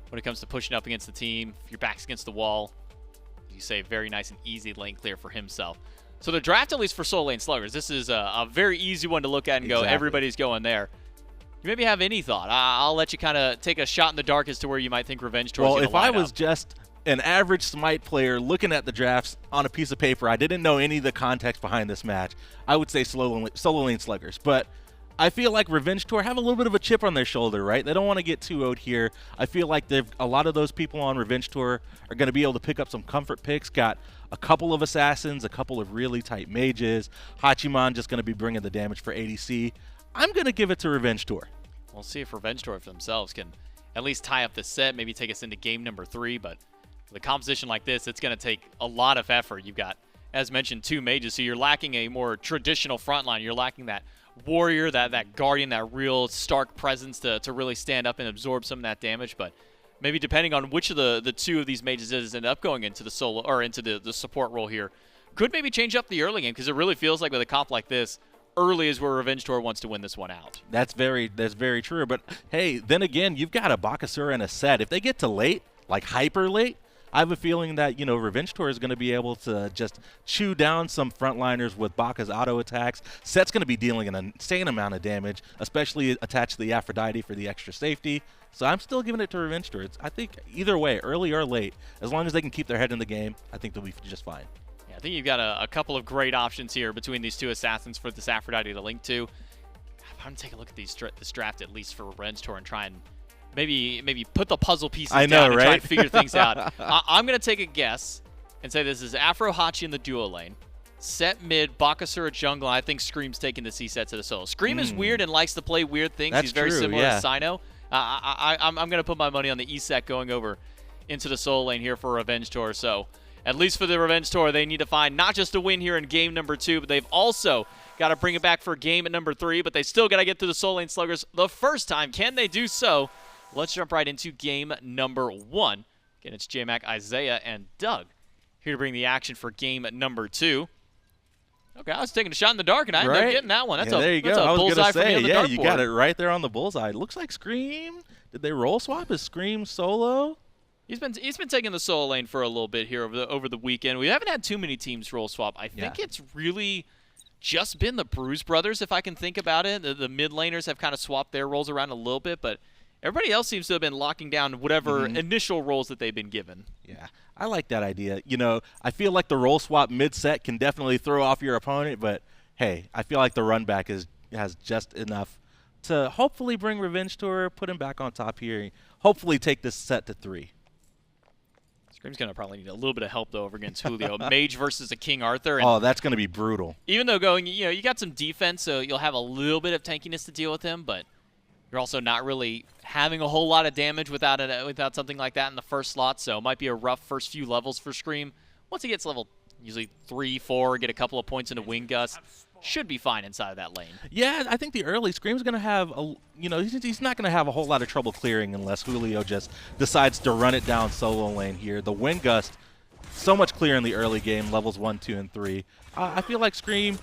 when it comes to pushing up against the team. If your back's against the wall, you say very nice and easy lane clear for himself. So the draft, at least for Sololane Sluggers, this is a very easy one to look at and go, everybody's going there. You maybe have any thought? I'll let you kind of take a shot in the dark as to where you might think Revenge Tour is going to line up. Well, if I was just an average SMITE player looking at the drafts on a piece of paper, I didn't know any of the context behind this match, I would say Sololane Sluggers. But I feel like Revenge Tour have a little bit of a chip on their shoulder, right? They don't want to get too out here. I feel like a lot of those people on Revenge Tour are going to be able to pick up some comfort picks. Got a couple of assassins, a couple of really tight mages. Hachiman just going to be bringing the damage for ADC. I'm going to give it to Revenge Tour. We'll see if Revenge Tour for themselves can at least tie up the set, maybe take us into game number 3. But with a composition like this, it's going to take a lot of effort. You've got, as mentioned, 2 mages, so you're lacking a more traditional front line. You're lacking that warrior, that guardian, that real stark presence to really stand up and absorb some of that damage. But maybe depending on which of the 2 of these mages end up going into the solo or into the support role here, could maybe change up the early game, because it really feels like with a comp like this, early is where Revenge Tour wants to win this one out. That's very true. But hey, then again, you've got a Bakasura and a Eset. If they get to late, like hyper late, I have a feeling that, you know, Revenge Tour is going to be able to just chew down some frontliners with Baka's auto attacks. Set's going to be dealing an insane amount of damage, especially attached to the Aphrodite for the extra safety. So I'm still giving it to Revenge Tour. I think either way, early or late, as long as they can keep their head in the game, I think they'll be just fine. Yeah, I think you've got a couple of great options here between these 2 assassins for this Aphrodite to link to. I'm going to take a look at this draft at least for Revenge Tour and try and maybe put the puzzle pieces down and try and figure things out. I'm going to take a guess and say this is Afro Hachi in the duo lane. Set mid, Bakasura jungle, and I think Scream's taking the C-set to the solo. Scream is weird and likes to play weird things. He's very similar to Sino. I'm going to put my money on the Eset going over into the solo lane here for Revenge Tour. So at least for the Revenge Tour, they need to find not just a win here in game number 2, but they've also got to bring it back for game at number 3, but they still got to get through the Sololane Sluggers the first time. Can they do so? Let's jump right into game number 1. Again, it's J-Mac, Isaiah, and Doug here to bring the action for game number 2. Okay, I was taking a shot in the dark, and I ended up getting that one. That's there you go. I was bullseye for me on the dartboard. You got it right there on the bullseye. Looks like Scream. Did they role swap? Is Scream solo? He's been taking the solo lane for a little bit here over the weekend. We haven't had too many teams role swap. I think it's really just been the Bruise Brothers, if I can think about it. The mid laners have kind of swapped their roles around a little bit, but everybody else seems to have been locking down whatever initial roles that they've been given. Yeah, I like that idea. You know, I feel like the role swap mid-set can definitely throw off your opponent, but hey, I feel like the run back has just enough to hopefully bring Revenge Tour, put him back on top here, hopefully take this set to 3. Scream's going to probably need a little bit of help, though, over against Julio. Mage versus a King Arthur. And oh, that's going to be brutal. even though going, you got some defense, so you'll have a little bit of tankiness to deal with him, but you're also not really having a whole lot of damage without something like that in the first slot, so it might be a rough first few levels for Scream. Once he gets level usually 3, 4, get a couple of points into Wing Gust, should be fine inside of that lane. Yeah, I think the early Scream's going to have, he's not going to have a whole lot of trouble clearing unless Julio just decides to run it down solo lane here. The Wind Gust, so much clear in the early game, levels 1, 2, and 3. I feel like Scream,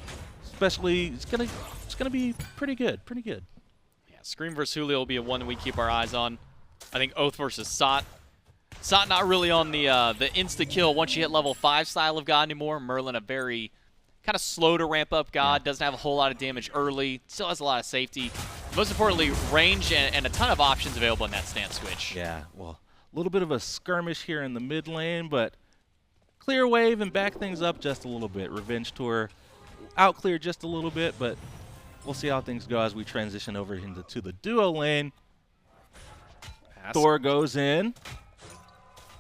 especially, it's gonna be pretty good, Yeah, Scream versus Julio will be a one that we keep our eyes on. I think Oathhh versus Sot. Sot not really on the insta-kill once you hit level 5 style of God anymore. Merlin a very kind of slow to ramp up God, doesn't have a whole lot of damage early, still has a lot of safety. Most importantly, range and a ton of options available in that stance switch. Yeah, well, a little bit of a skirmish here in the mid lane, but clear wave and back things up just a little bit. Revenge Tour out clear just a little bit, but we'll see how things go as we transition over into the duo lane. Thor goes in.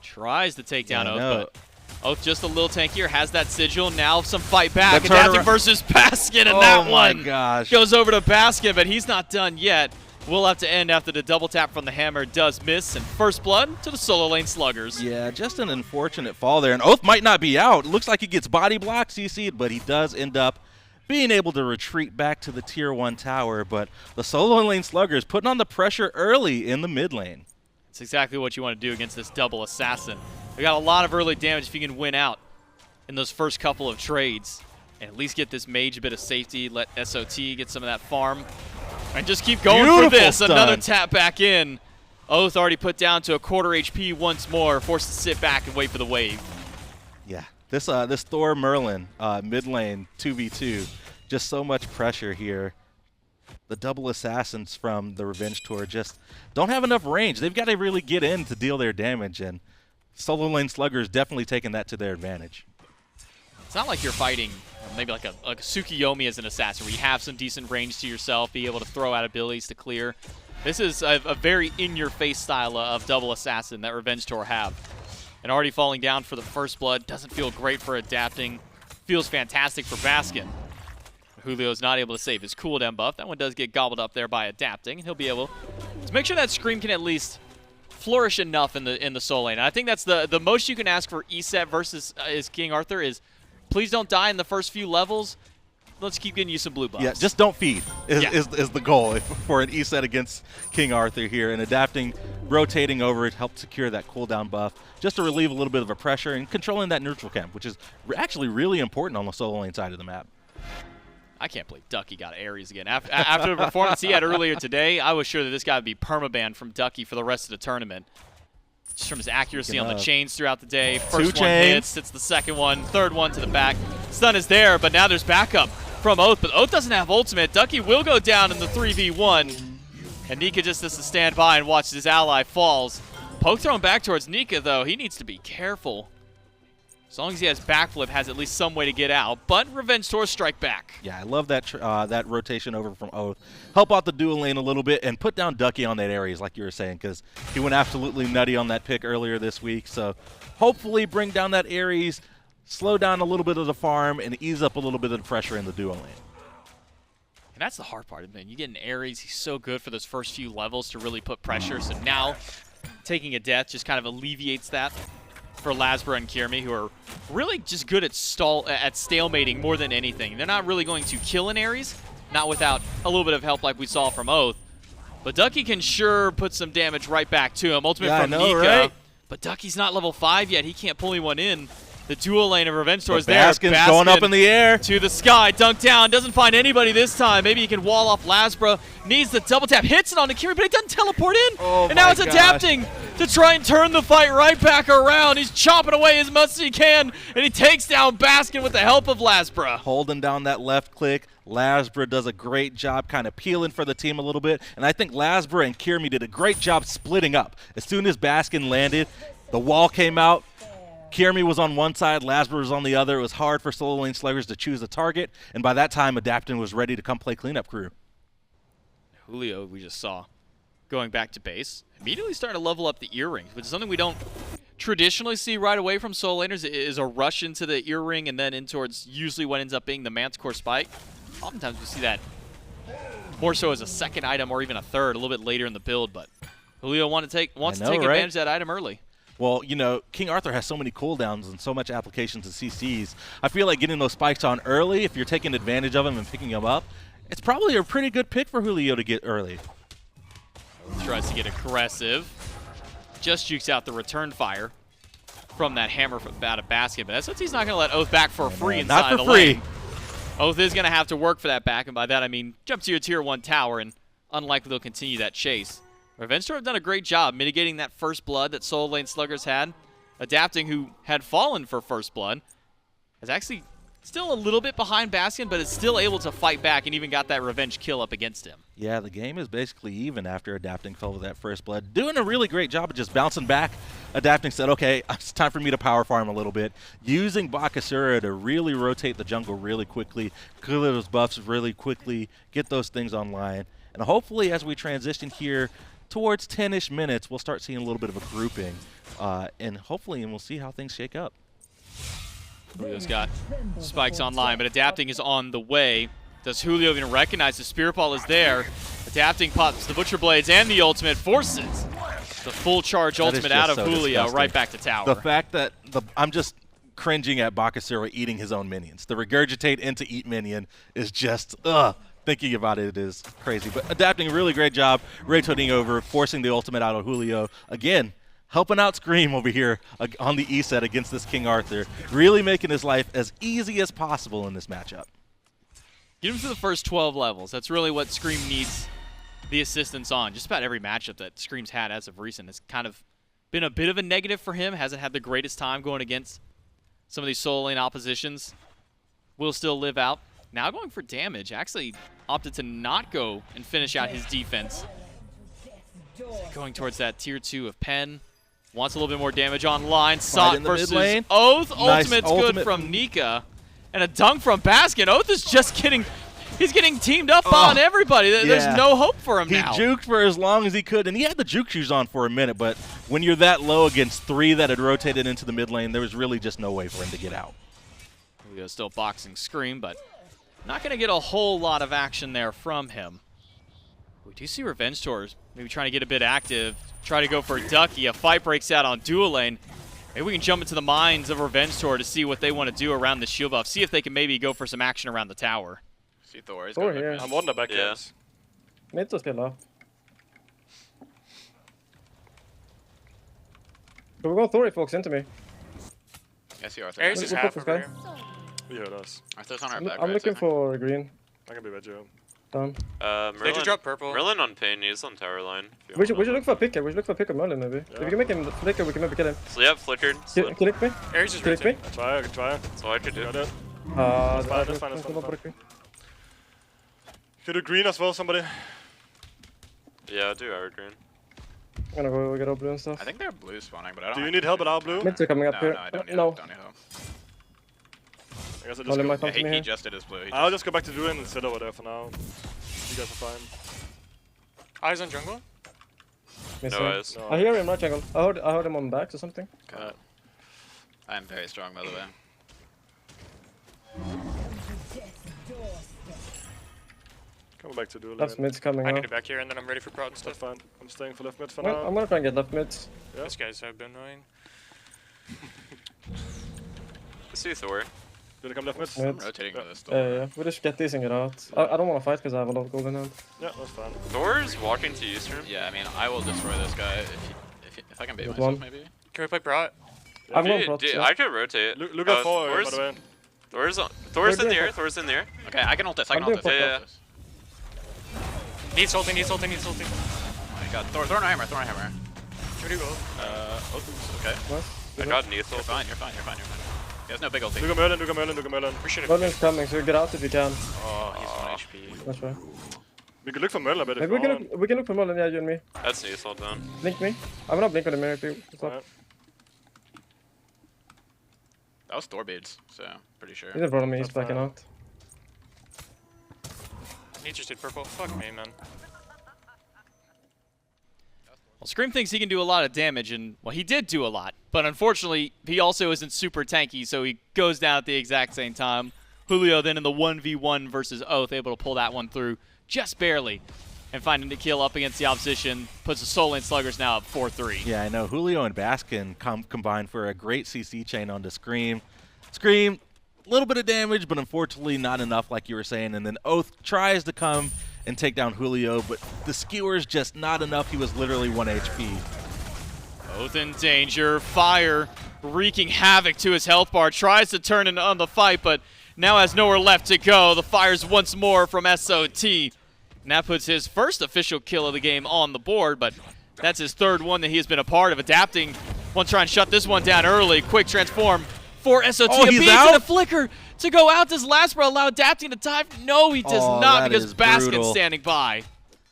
Tries to take down Oathhh, but Oathhh just a little tankier, has that sigil. Now some fight back. The Adapting versus Baskin, and that one gosh. goes over to Baskin, but he's not done yet. We'll have to end after the double tap from the hammer does miss, and first blood to the Sololane Sluggers. Yeah, just an unfortunate fall there, and Oathhh might not be out. It looks like he gets body blocked, CC'd, but he does end up being able to retreat back to the Tier 1 tower, but the Sololane Sluggers putting on the pressure early in the mid lane. It's exactly what you want to do against this double assassin. We got a lot of early damage if you can win out in those first couple of trades and at least get this mage a bit of safety, let SOT get some of that farm, and just keep going for this. Stun. Another tap back in. Oathhh already put down to a quarter HP once more, forced to sit back and wait for the wave. Yeah, this Thor Merlin mid lane 2v2, just so much pressure here. The double assassins from the Revenge Tour just don't have enough range. They've got to really get in to deal their damage, and Sololane Sluggers definitely taking that to their advantage. It's not like you're fighting maybe like a Tsukiyomi as an assassin where you have some decent range to yourself, be able to throw out abilities to clear. This is a very in-your-face style of double assassin that Revenge Tour have. And already falling down for the first blood, doesn't feel great for adapting, feels fantastic for Baskin. Julio's not able to save his cooldown buff. That one does get gobbled up there by adapting, and he'll be able to make sure that Scream can at least flourish enough in the soul lane. And I think that's the most you can ask for Eset versus King Arthur is please don't die in the first few levels. Let's keep getting you some blue buffs. Yeah, just don't feed is the goal for an Eset against King Arthur here. And adapting, rotating over it, helped secure that cooldown buff just to relieve a little bit of a pressure and controlling that neutral camp, which is actually really important on the solo lane side of the map. I can't believe Ducky got Ares again. After the performance he had earlier today, I was sure that this guy would be permabanned from Ducky for the rest of the tournament. Just from his accuracy on the chains throughout the day. First one hits, hits the second one, third one to the back. Stun is there, but now there's backup from Oathhh, but Oathhh doesn't have ultimate. Ducky will go down in the 3v1, and Nika just has to stand by and watch his ally falls. Poke thrown back towards Nika, though. He needs to be careful. As long as he has backflip, has at least some way to get out. But Revenge Tour strike back. Yeah, I love that that rotation over from Oathhh. Help out the dual lane a little bit and put down Ducky on that Ares, like you were saying, because he went absolutely nutty on that pick earlier this week. So hopefully bring down that Ares, slow down a little bit of the farm, and ease up a little bit of the pressure in the dual lane. And that's the hard part, man. You get an Ares, he's so good for those first few levels to really put pressure. So now taking a death just kind of alleviates that for LASBRA and Kyrmi, who are really just good at stalemating more than anything. They're not really going to kill an Ares, not without a little bit of help like we saw from Oathhh. But Ducky can sure put some damage right back to him. Ultimate from Nika. Right? But Ducky's not level 5 yet. He can't pull anyone in. The dual lane of Revenge Tour is there. Baskin's going up in the air. To the sky. Dunk down. Doesn't find anybody this time. Maybe he can wall off LASBRA. Needs the double tap. Hits it on the Kyrmi, but it doesn't teleport in. And now it's adapting to try and turn the fight right back around. He's chopping away as much as he can, and he takes down Baskin with the help of LASBRA. Holding down that left click. LASBRA does a great job kind of peeling for the team a little bit. And I think LASBRA and Kyrmi did a great job splitting up. As soon as Baskin landed, the wall came out. Kyrmi was on one side, LASBRA was on the other. It was hard for Sololane Sluggers to choose a target, and by that time, Adaptin was ready to come play cleanup crew. Julio, we just saw, going back to base, immediately starting to level up the earrings, which is something we don't traditionally see right away from Soul Laners is a rush into the ear ring and then in towards usually what ends up being the Manticore Spike. Oftentimes we see that more so as a second item or even a third a little bit later in the build, but Julio wants to take advantage of that item early. Well, you know, King Arthur has so many cooldowns and so much applications of CCs. I feel like getting those spikes on early, if you're taking advantage of them and picking them up, it's probably a pretty good pick for Julio to get early. Tries to get aggressive. Just jukes out the return fire from that hammer out of Baskin, but SOT's not going to let Oathhh back for free inside the lane. Oathhh is going to have to work for that back, and by that I mean jump to your tier 1 tower, and unlikely they'll continue that chase. Revenge Tour have done a great job mitigating that first blood that Sololane Sluggers had. Adapting, who had fallen for first blood, is actually still a little bit behind Baskin, but is still able to fight back and even got that revenge kill up against him. Yeah, the game is basically even after Adapting fell with that first blood. Doing a really great job of just bouncing back. Adapting said, okay, it's time for me to power farm a little bit. Using Bakasura to really rotate the jungle really quickly, clear those buffs really quickly, get those things online. And hopefully as we transition here towards 10-ish minutes, we'll start seeing a little bit of a grouping. And hopefully we'll see how things shake up. Julio's got spikes online, but Adapting is on the way. Does Julio even recognize the Spirit Ball is there? Adapting pops the Butcher Blades and the ultimate, forces the full charge ultimate out of Julio right back to tower. The fact that I'm just cringing at Bakasura eating his own minions. The regurgitate into eat minion is just, thinking about it is crazy. But Adapting a really great job, rotating over, forcing the ultimate out of Julio. Again, helping out Screammmmm over here on the Eset against this King Arthur. Really making his life as easy as possible in this matchup. Get him through the first 12 levels. That's really what Screammmmm needs the assistance on. Just about every matchup that Screammm's had as of recent has kind of been a bit of a negative for him. Hasn't had the greatest time going against some of these solo lane oppositions. Will still live out. Now going for damage. Actually opted to not go and finish out his defense. Going towards that tier 2 of Pen. Wants a little bit more damage online. Sot versus Oathhh. Nice Ultimate's good from Nika. And a dunk from Baskin. Oathhh is just he's getting teamed up on everybody. There's no hope for him now. He juked for as long as he could, and he had the juke shoes on for a minute, but when you're that low against 3 that had rotated into the mid lane, there was really just no way for him to get out. Julio's still boxing Screammmmm, but not going to get a whole lot of action there from him. We do see Revenge Tours maybe trying to get a bit active, try to go for a ducky. A fight breaks out on dual lane. Maybe we can jump into the minds of Revenge Tour to see what they want to do around the shield buff. See if they can maybe go for some action around the tower. See Thor. He's Thor here. I'm on the back end. Mid to spela. But we're going Thor if he walks into me. I see Arthur. Ares is half over here. We heard us. Arthur's on our back. I'm looking for green. I can be with you. Done. They just drop purple. Merlin on pin, he's on tower line. We should look for a picker. We should look for a picker Merlin maybe. Yeah. If we can make him flicker, we can maybe kill him. So yeah, flickered. Click me. Ares is Click me. I can try. That's all I could do. Got it. That's fine. fine. Could do green as well, somebody. Yeah, I'll do our green. I'm gonna go get our blue and stuff. I think they're blue spawning, but I don't. Do you need help at our blue? Mids are coming up here. No, I don't need no. help. Don't need help. I guess I Only my just go. come to me He here. just did his blue. I'll just go back to Druid and sit over there for now. You guys are fine. Eyes on jungle? Missing. No eyes. I hear him right jungle. I heard him on backs or something. Okay. I'm very strong, by the way. Come back to Druid. Left mid's coming I up. need it back here and then I'm ready for prod and That's stuff. fine. I'm staying for left mid for I'm now. gonna try and get left mid. Yeah. This guy's so annoying. I see Thor. Do they come left mid? Mid. Rotating Yeah. to this door. Yeah. We just get these and get out. I don't want to fight because I have a lot of gold in hand. Yeah, that's fine. Thor's walking to Eastern. Yeah, I mean, I will destroy this guy if I can bait Good myself, one. maybe. Can we play prod? I'm going props, yeah. I could rotate. Look at Thor, by the way. Thor's in the air. Thor's in the air. Okay, I can ult this. I I'm can ult doing this. Yeah. Needs ulting. Oh my god, Thor and hammer. Should we go? Okay. I got Neith. You're fine. He has no big ulti. Look at Merlin. We should have. Merlin's coming, so get out if you can. Oh, he's 1 HP. That's right. We could look for Merlin, but if Maybe we can look for Merlin, yeah, you and me. That's Neith all down. Blink me. I'm gonna blink on the mirror if you stop. Alright. That was Thor beads, so pretty sure. He's in front of me, he's That's backing fine. out. Needs just did purple. Fuck me, man. Well, Screammmmm thinks he can do a lot of damage, and well, he did do a lot. But unfortunately, he also isn't super tanky, so he goes down at the exact same time. Julio then in the 1v1 versus Oathhh, able to pull that one through just barely. And finding the kill up against the opposition, puts the Sololane Sluggers now up 4-3. Yeah, I know. Julio and Baskin combined for a great CC chain onto Scream. Scream, a little bit of damage, but unfortunately not enough like you were saying. And then Oathhh tries to come and take down Julio, but the skewer's just not enough. He was literally 1 HP. Oathhh in danger. Fire wreaking havoc to his health bar. Tries to turn on the fight, but now has nowhere left to go. The fire's once more from SOT. And that puts his first official kill of the game on the board, but that's his third one that he has been a part of. Adapting, want to try and shut this one down early. Quick transform for SOT. Oh, a he's beat out? and a flicker to go out. Does LASBRA allow Adapting to dive? No, he does not, that because is Baskin's brutal. standing by.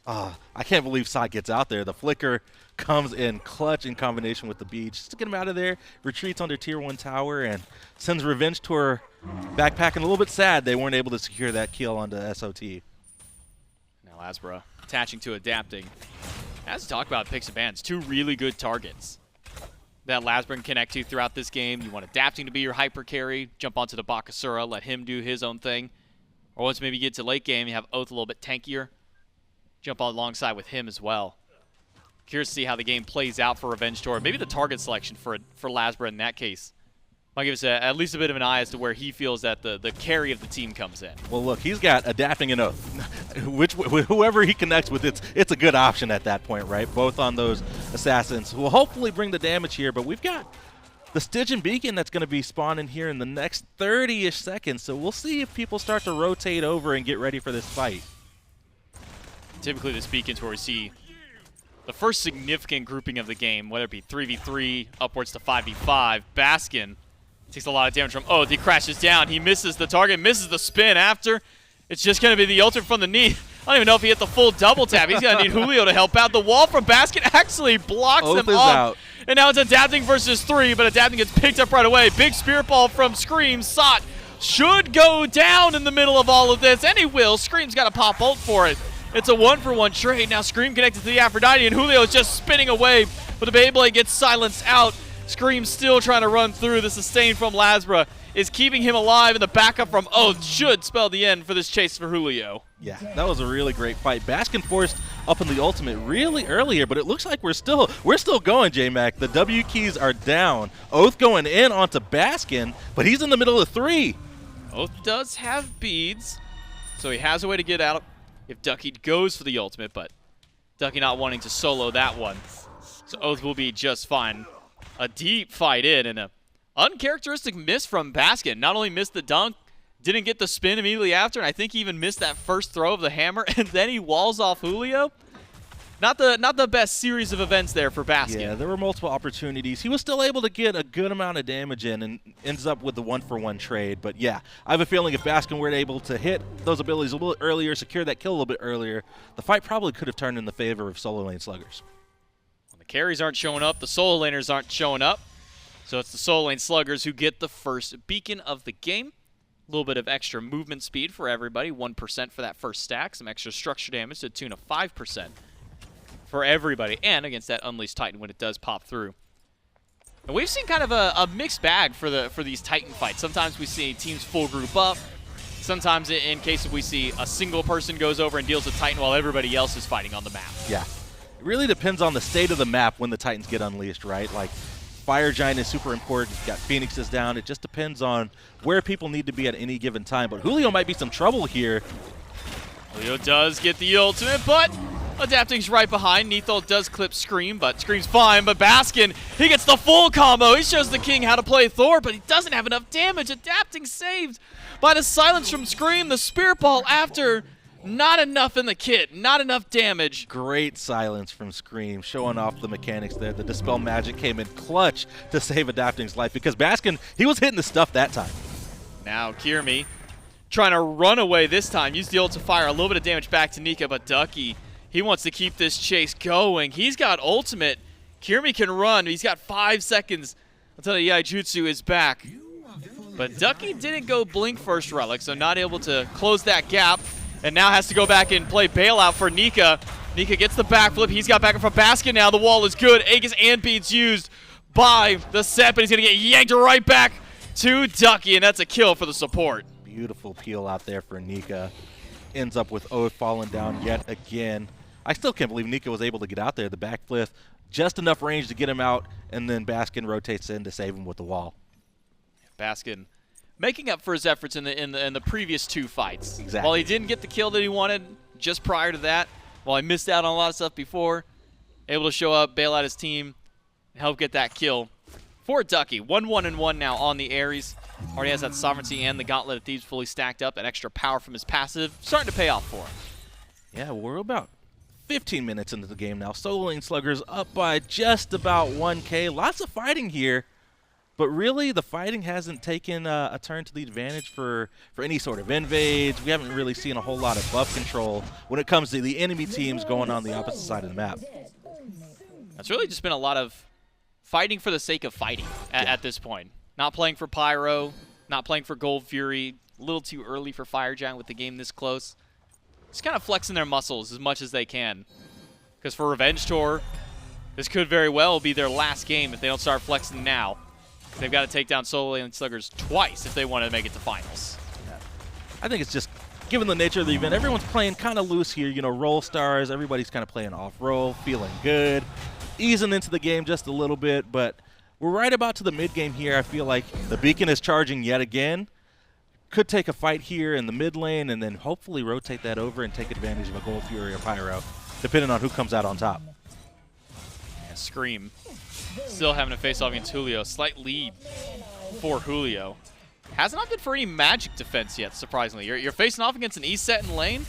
I can't believe Sai gets out there. The flicker comes in clutch in combination with the beach just to get him out of there. Retreats under tier 1 tower and sends Revenge Tour backpacking. A little bit sad they weren't able to secure that kill onto SOT. Now LASBRA attaching to Adapting. As we talk about picks and bans, two really good targets that LASBRA can connect to throughout this game. You want Adapting to be your hyper carry, jump onto the Bakasura, let him do his own thing. Or once maybe you get to late game, you have Oathhh a little bit tankier, jump on alongside with him as well. Curious to see how the game plays out for Revenge Tour. Maybe the target selection for LASBRA in that case might give us at least a bit of an eye as to where he feels that the carry of the team comes in. Well, look, he's got Adapting and Oathhh. Whoever he connects with, it's a good option at that point, right? Both on those assassins who will hopefully bring the damage here, but we've got the Stygian Beacon that's going to be spawning here in the next 30-ish seconds, so we'll see if people start to rotate over and get ready for this fight. Typically this Beacon's where we see the first significant grouping of the game, whether it be 3v3 upwards to 5v5. Baskin takes a lot of damage from Oathhh. He crashes down. He misses the target, misses the spin after. It's just going to be the ultimate from the Neith. I don't even know if he hit the full double tap. He's going to need Julio to help out. The wall from Baskin actually blocks Oathhh him is up. out. And now it's Adapting versus 3, but Adapting gets picked up right away. Big spirit ball from Scream. Sot should go down in the middle of all of this, and he will. Scream's got a pop ult for it. It's a 1-for-1 trade. Now Scream connected to the Aphrodite, and Julio is just spinning away, but the Beyblade gets silenced out. Scream still trying to run through. The sustain from LASBRA is keeping him alive, and the backup from Oathhh should spell the end for this chase for Julio. Yeah, that was a really great fight. Baskin forced up in the ultimate really earlier, but it looks like we're still going, J-Mac. The W keys are down. Oathhh going in onto Baskin, but he's in the middle of 3. Oathhh does have beads, so he has a way to get out if Ducky goes for the ultimate, but Ducky not wanting to solo that one. So Oathhh will be just fine. A deep fight in, and a uncharacteristic miss from Baskin. Not only missed the dunk, didn't get the spin immediately after, and I think he even missed that first throw of the hammer, and then he walls off Julio. Not the best series of events there for Baskin. Yeah, there were multiple opportunities. He was still able to get a good amount of damage in and ends up with the 1-for-1 trade. But yeah, I have a feeling if Baskin were able to hit those abilities a little earlier, secure that kill a little bit earlier, the fight probably could have turned in the favor of Sololane Sluggers. When the carries aren't showing up, the solo laners aren't showing up. So it's the Sololane Sluggers who get the first beacon of the game. A little bit of extra movement speed for everybody, 1% for that first stack. Some extra structure damage to the tune of 5%. For everybody, and against that Unleashed Titan when it does pop through. And we've seen kind of a mixed bag for these Titan fights. Sometimes we see teams full group up. Sometimes in cases we see a single person goes over and deals with Titan while everybody else is fighting on the map. Yeah. It really depends on the state of the map when the Titans get unleashed, right? Like, Fire Giant is super important. You've got Phoenixes down. It just depends on where people need to be at any given time. But Julio might be some trouble here. Julio does get the ultimate, but Adapting's right behind. Neith does clip Scream, but Scream's fine. But Baskin, he gets the full combo. He shows the king how to play Thor, but he doesn't have enough damage. Adapting saved by the silence from Scream. The Spirit Ball after. Not enough in the kit. Not enough damage. Great silence from Scream, showing off the mechanics there. The Dispel Magic came in clutch to save Adapting's life because Baskin, he was hitting the stuff that time. Now Kyrmi trying to run away this time. Used the ult to fire a little bit of damage back to Nika, but Ducky, he wants to keep this chase going. He's got ultimate. Kyrmi can run. He's got 5 seconds until the Yaijutsu is back. But Ducky didn't go Blink first relic, so not able to close that gap. And now has to go back and play bailout for Nika. Nika gets the backflip. He's got back from Baskin now. The wall is good. Aegis and beads used. by the set, but he's going to get yanked right back to Ducky, and that's a kill for the support. Beautiful peel out there for Nika. Ends up with Oathhh falling down yet again. I still can't believe Nika was able to get out there. The backflip, just enough range to get him out, and then Baskin rotates in to save him with the wall. Baskin making up for his efforts in the previous 2 fights. Exactly. While he didn't get the kill that he wanted just prior to that, while he missed out on a lot of stuff before, able to show up, bail out his team, and help get that kill for Ducky. 1-1-1 now on the Ares. Already has that Sovereignty and the Gauntlet of Thieves fully stacked up. That extra power from his passive starting to pay off for him. Yeah, we're about 15 minutes into the game now. Sololane Sluggers up by just about 1K. Lots of fighting here, but really the fighting hasn't taken a turn to the advantage for any sort of invades. We haven't really seen a whole lot of buff control when it comes to the enemy teams going on the opposite side of the map. That's really just been a lot of fighting for the sake of fighting at this point. Not playing for Pyro, not playing for Gold Fury. A little too early for Fire Giant with the game this close. Just kind of flexing their muscles as much as they can. Because for Revenge Tour, this could very well be their last game if they don't start flexing now. They've got to take down Sololane Sluggers twice if they want to make it to finals. Yeah. I think it's just, given the nature of the event, everyone's playing kind of loose here. You know, roll stars, everybody's kind of playing off-roll, feeling good, easing into the game just a little bit, but we're right about to the mid-game here. I feel like the Beacon is charging yet again. Could take a fight here in the mid lane and then hopefully rotate that over and take advantage of a Gold Fury or Pyro, depending on who comes out on top. Yeah, Scream still having to face off against Julio. Slight lead for Julio. Hasn't opted for any magic defense yet, surprisingly. You're facing off against an Eset in lane,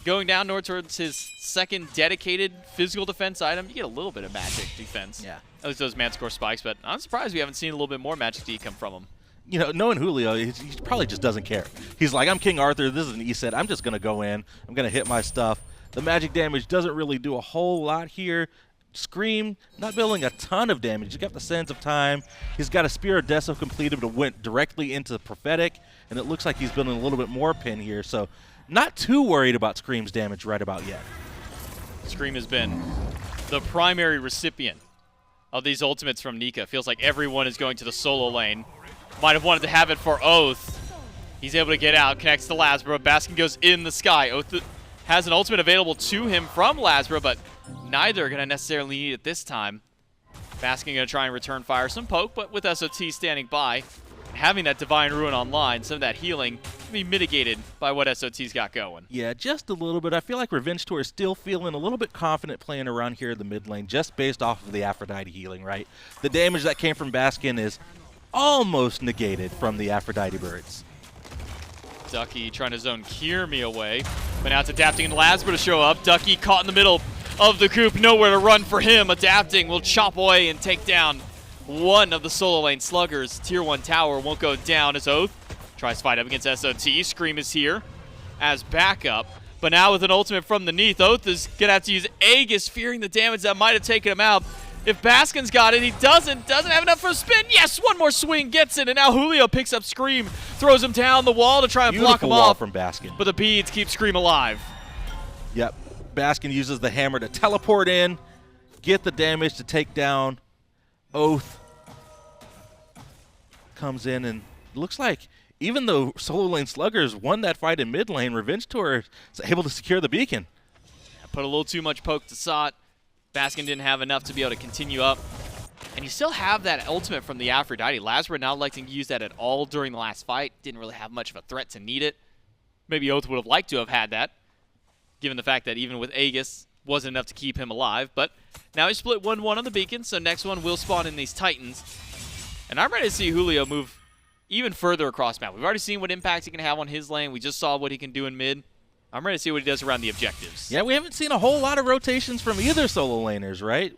going down towards his second dedicated physical defense item. You get a little bit of magic defense. Yeah. At least those Manticore spikes, but I'm surprised we haven't seen a little bit more magic D come from him. You know, knowing Julio, he probably just doesn't care. He's like, I'm King Arthur, this is an Eset, I'm just going to go in, I'm going to hit my stuff. The magic damage doesn't really do a whole lot here. Scream, not building a ton of damage. He's got the Sands of Time. He's got a Spear of Deso completed, but went directly into Prophetic, and it looks like he's building a little bit more pin here, so not too worried about Scream's damage right about yet. Scream has been the primary recipient of these ultimates from Nika. Feels like everyone is going to the solo lane. Might have wanted to have it for Oathhh. He's able to get out, connects to LASBRA. Baskin goes in the sky. Oathhh has an ultimate available to him from LASBRA, but neither are going to necessarily need it this time. Baskin going to try and return fire some poke, but with SOT standing by, having that Divine Ruin online, some of that healing can be mitigated by what SOT's got going. Yeah, just a little bit. I feel like Revenge Tour is still feeling a little bit confident playing around here in the mid lane, just based off of the Aphrodite healing, right? The damage that came from Baskin is almost negated from the Aphrodite birds. Ducky trying to zone Kyrmi away, but now it's adapting and LASBRA to show up. Ducky caught in the middle of the coop, nowhere to run for him. Adapting will chop away and take down one of the Sololane Sluggers. Tier 1 tower won't go down as Oathhh tries to fight up against SOT. Scream is here as backup, but now with an ultimate from the Neith, Oathhh is going to have to use Aegis, fearing the damage that might have taken him out. If Baskin's got it, he doesn't have enough for a spin. Yes, one more swing gets it, and now Julio picks up Scream, throws him down the wall to try and block him off. From Baskin. But the beads keep Scream alive. Yep, Baskin uses the hammer to teleport in, get the damage to take down Oathhh. Comes in, and it looks like even though Sololane Sluggers won that fight in mid lane, Revenge Tour is able to secure the beacon. Put a little too much poke to Sot. Baskin didn't have enough to be able to continue up. And you still have that ultimate from the Aphrodite. LASBRA not electing to use that at all during the last fight. Didn't really have much of a threat to need it. Maybe Oathhh would have liked to have had that, given the fact that even with Aegis, wasn't enough to keep him alive. But now he split 1-1 on the beacon, so next one will spawn in these Titans. And I'm ready to see Julio move even further across map. We've already seen what impact he can have on his lane. We just saw what he can do in mid. I'm ready to see what he does around the objectives. Yeah, we haven't seen a whole lot of rotations from either solo laners, right?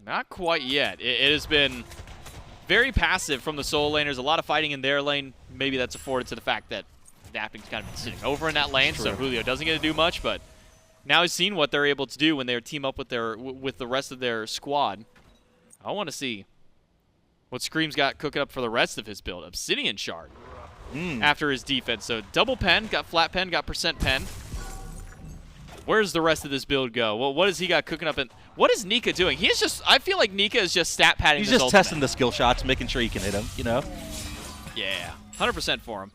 Not quite yet. It has been very passive from the solo laners. A lot of fighting in their lane. Maybe that's afforded to the fact that Dapping's kind of been sitting over in that lane, so Julio doesn't get to do much. But now he's seen what they're able to do when they team up with the rest of their squad. I want to see what Scream's got cooking up for the rest of his build. Obsidian Shard. After his defense. So double pen, got flat pen, got percent pen. Where's the rest of this build go? What has he got cooking up? And What is Nika doing? He's just, I feel like Nika is just stat padding. He's this just ultimate. testing the skill shots, making sure he can hit him, you know? Yeah, 100% for him.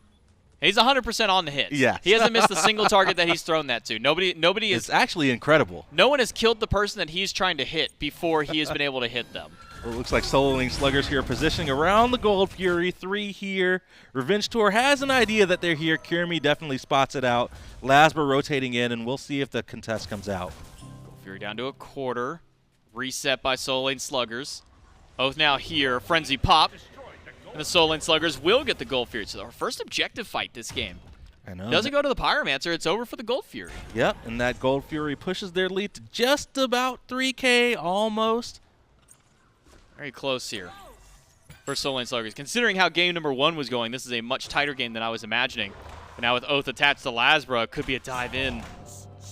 He's 100% on the hits. Yeah. He hasn't missed a single target that he's thrown that to. Nobody is. It's actually incredible. No one has killed the person that he's trying to hit before he has been able to hit them. Well, it looks like Sololane Sluggers here positioning around the Gold Fury. 3 here. Revenge Tour has an idea that they're here. Kyrmi definitely spots it out. LASBRA rotating in, and we'll see if the contest comes out. Gold Fury down to a quarter. Reset by Sololane Sluggers. Oathhh now here. Frenzy pop. And the Sololane Sluggers will get the Gold Fury. So our first objective fight this game. I know. Doesn't go to the Pyromancer. It's over for the Gold Fury. Yep, and that Gold Fury pushes their lead to just about 3K, almost. Very close here for Sololane Sluggers. Considering how game number 1 was going, this is a much tighter game than I was imagining. But now with Oathhh attached to LASBRA, it could be a dive in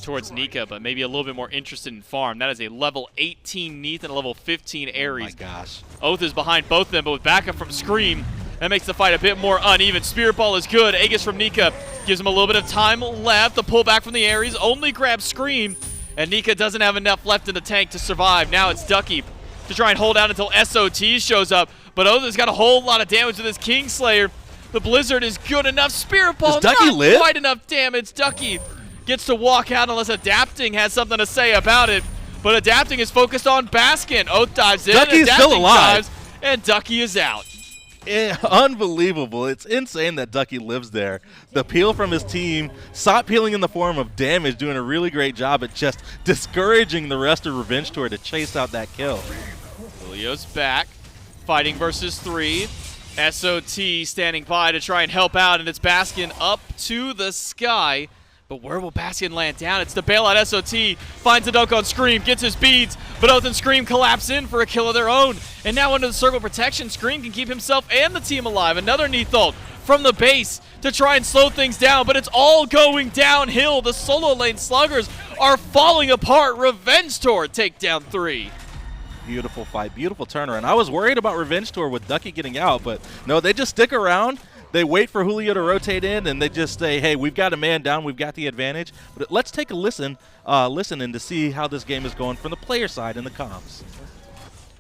towards Nika, but maybe a little bit more interested in farm. That is a level 18 Neith and a level 15 Ares. Oh my gosh. Oathhh is behind both of them, but with backup from Scream, that makes the fight a bit more uneven. Spirit Ball is good. Aegis from Nika gives him a little bit of time left. The pullback from the Ares only grabs Scream, and Nika doesn't have enough left in the tank to survive. Now it's Ducky to try and hold out until SOT shows up, but Oathh's got a whole lot of damage with his Kingslayer. The Blizzard is good enough. Spirit Ball Does Ducky not live? quite enough damage. Ducky gets to walk out unless Adapting has something to say about it. But Adapting is focused on Baskin. Oathhh dives in. Ducky's Adapting still alive. dives, and Ducky is out. Unbelievable. It's insane that Ducky lives there. The peel from his team, sought peeling in the form of damage, doing a really great job at just discouraging the rest of Revenge Tour to chase out that kill. Julio's back, fighting versus 3. SOT standing by to try and help out, and it's Baskin up to the sky. But where will Baskin land down? It's the bailout. SOT finds a dunk on Scream, gets his beads, but Oathhh and Scream collapse in for a kill of their own. And now under the circle of protection, Scream can keep himself and the team alive. Another Neith ult from the base to try and slow things down, but it's all going downhill. The Sololane Sluggers are falling apart. Revenge Tour take down 3. Beautiful fight, beautiful turnaround. I was worried about Revenge Tour with Ducky getting out, but no, they just stick around. They wait for Julio to rotate in, and they just say, hey, we've got a man down, we've got the advantage. But let's take a listen in to see how this game is going from the player side in the comms.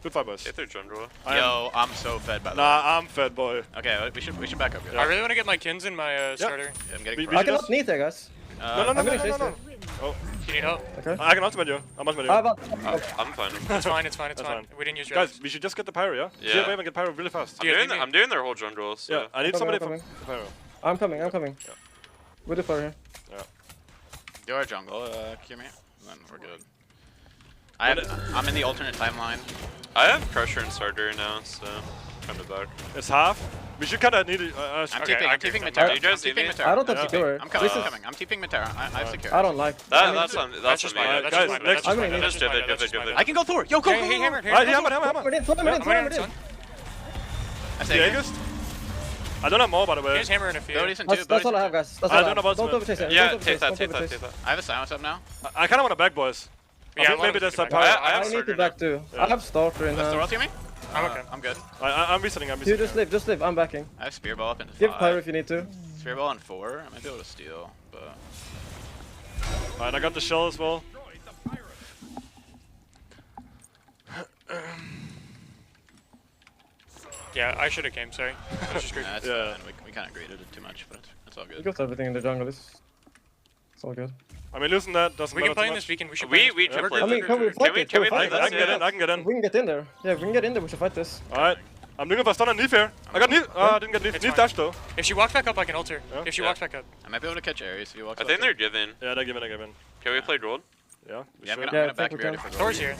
Good fight, boys. Hit their jungle. Yo, I'm so fed by that. Nah, I'm fed, boy. Okay, we should back up. I really want to get my Kins in my starter. Yeah, I'm getting I can not Neith there, guys. No. Oh. Do you need help? Okay. I can ultimate you. I'm ultimate you. I'm fine. It's fine, it's fine, it's fine. We didn't use yours. Guys, we should just get the pyro, yeah? Yeah. See if we can get pyro really fast. I'm doing their whole jungle, so. Yeah, I need somebody for the pyro. I'm coming. Yeah. With the fire here. Yeah. Do our jungle, Kyrmi. Then we're good. I'm in the alternate timeline. I have Crusher and Starter now, so kind of back. It's half. We should kind of need it. I'm TPing Matera. You guys see me? I don't have secure. I'm coming. I'm TPing Matera. I have secure. I don't like. That's on me. Guys, next. I'm gonna Just give it. I can go Thor. Yo, go. Hammer. Right, hammer. I See Aegis? I don't have more, by the way. Here's hammer in a few. That's all I have, guys. That's all I have. Don't overchase it. Yeah, take that. I have a silence up now. I kind of want to back, boys. I think maybe there's a pyro. I have I need to back too. Yeah. I have starter in Let's hand. throw Kyrmi. I'm okay. I'm good. I'm resetting. You just live. I'm backing. I have Spear Ball up into 5. Give pyro if you need to. Spear Ball in 4. I might be able to steal, but. Alright, I got the shell as well. Yeah, I should have came, sorry. That's fine. We kind of graded it too much, but it's all You good. got everything in the jungle. It's all good. I mean, losing that doesn't We matter can play too in much. this weekend. We should We play can play. I mean, can we fight it? Can we fight play I it? can get in. I can get in. We can get in there. Yeah, if we can get in there, we should fight this. Alright. I'm looking for a stun on Neith here. I got Neith. I didn't get Neith. It's Neith fine. dash though. If she walks back up, I can ult her. Yeah. If she Yeah. walks back up. I might be able to catch Ares if he walks I up think there. they're given. Yeah, they're giving. Can we play gold? Yeah. Yeah, I'm sure. gonna Yeah, back I and think be we ready can. for gold. Thor's here.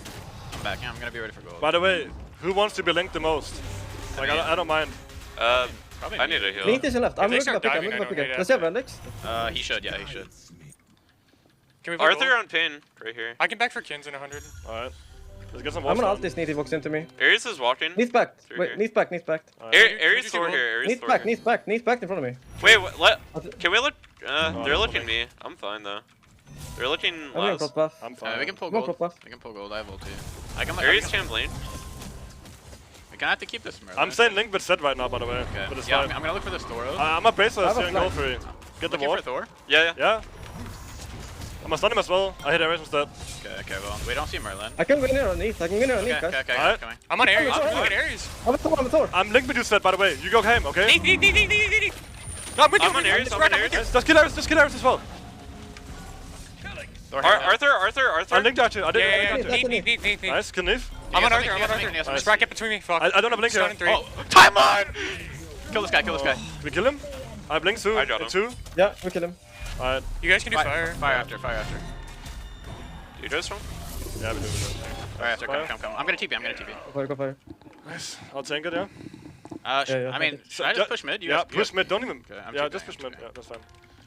I'm back. Yeah, I'm gonna be ready for gold. By the way, who wants to be linked the most? Like, I don't mind. Probably I need a heal. Neith is in left. I'm they looking start at pick. I'm diving, looking at I don't pick. hate Does he have Alex? He should. Yeah, he should. Can we play Arthur gold? on pin, right here. I can back for Kins in 100. Alright. Let's get some I'm walls gonna down. ult this Neith. He walks into me. Ares is walking. Neith back. Through Wait, here. Neith back. Ares Thor here. Ares Neith Thor back. here. Neith back in front of me. Wait, what? Can we look? No, They're I'm looking fine. me. I'm fine though. They're looking I'm going last. cross path. I'm fine. We can pull Come on, gold. Papa. We can pull gold. I have ult too. I can. Ares champ lane. We can have to keep this Merlin. I'm staying linked with Zed right now, by the way. Okay. But it's Yeah, fine. I'm gonna look for this Thor. I'm a bracer I have a steering gold flag. for you. Get the Looking ward. for Thor. Yeah. Yeah. I'm gonna stun him as well. I hit Ares instead. Okay, well, we don't see Merlin. I can go in here on Neith. I can go in here on Neith, guys. Okay, Alright. coming. I'm on Ares. I'm I'm on on Ares. I'm a Thor. I'm linked with you, Set, by the way. You go him, okay? Neith. No, I'm with you. I'm on Ares, I'm on Ares. Just kill Ares as well. Arthur. I linked actually. I did. Yeah. Neith. Nice, kill Neith. I'm on Arthur. Just bracket between me. Fuck. I don't have a link here. Stun in 3. Oh, timeline! Kill this guy. Can we kill him? I have links too. I got him. 2. Yeah, we kill him. Alright. You guys can do fire. Fire after. You do this one? Yeah, we do. Fire after, come. I'm gonna TP. Go fire. Nice. I'll tank it, yeah. Yeah, I mean, should I just push mid? Yeah, push mid. Don't even. Okay, I'm Yeah, TPing, just push I'm mid. Yeah, that's fine.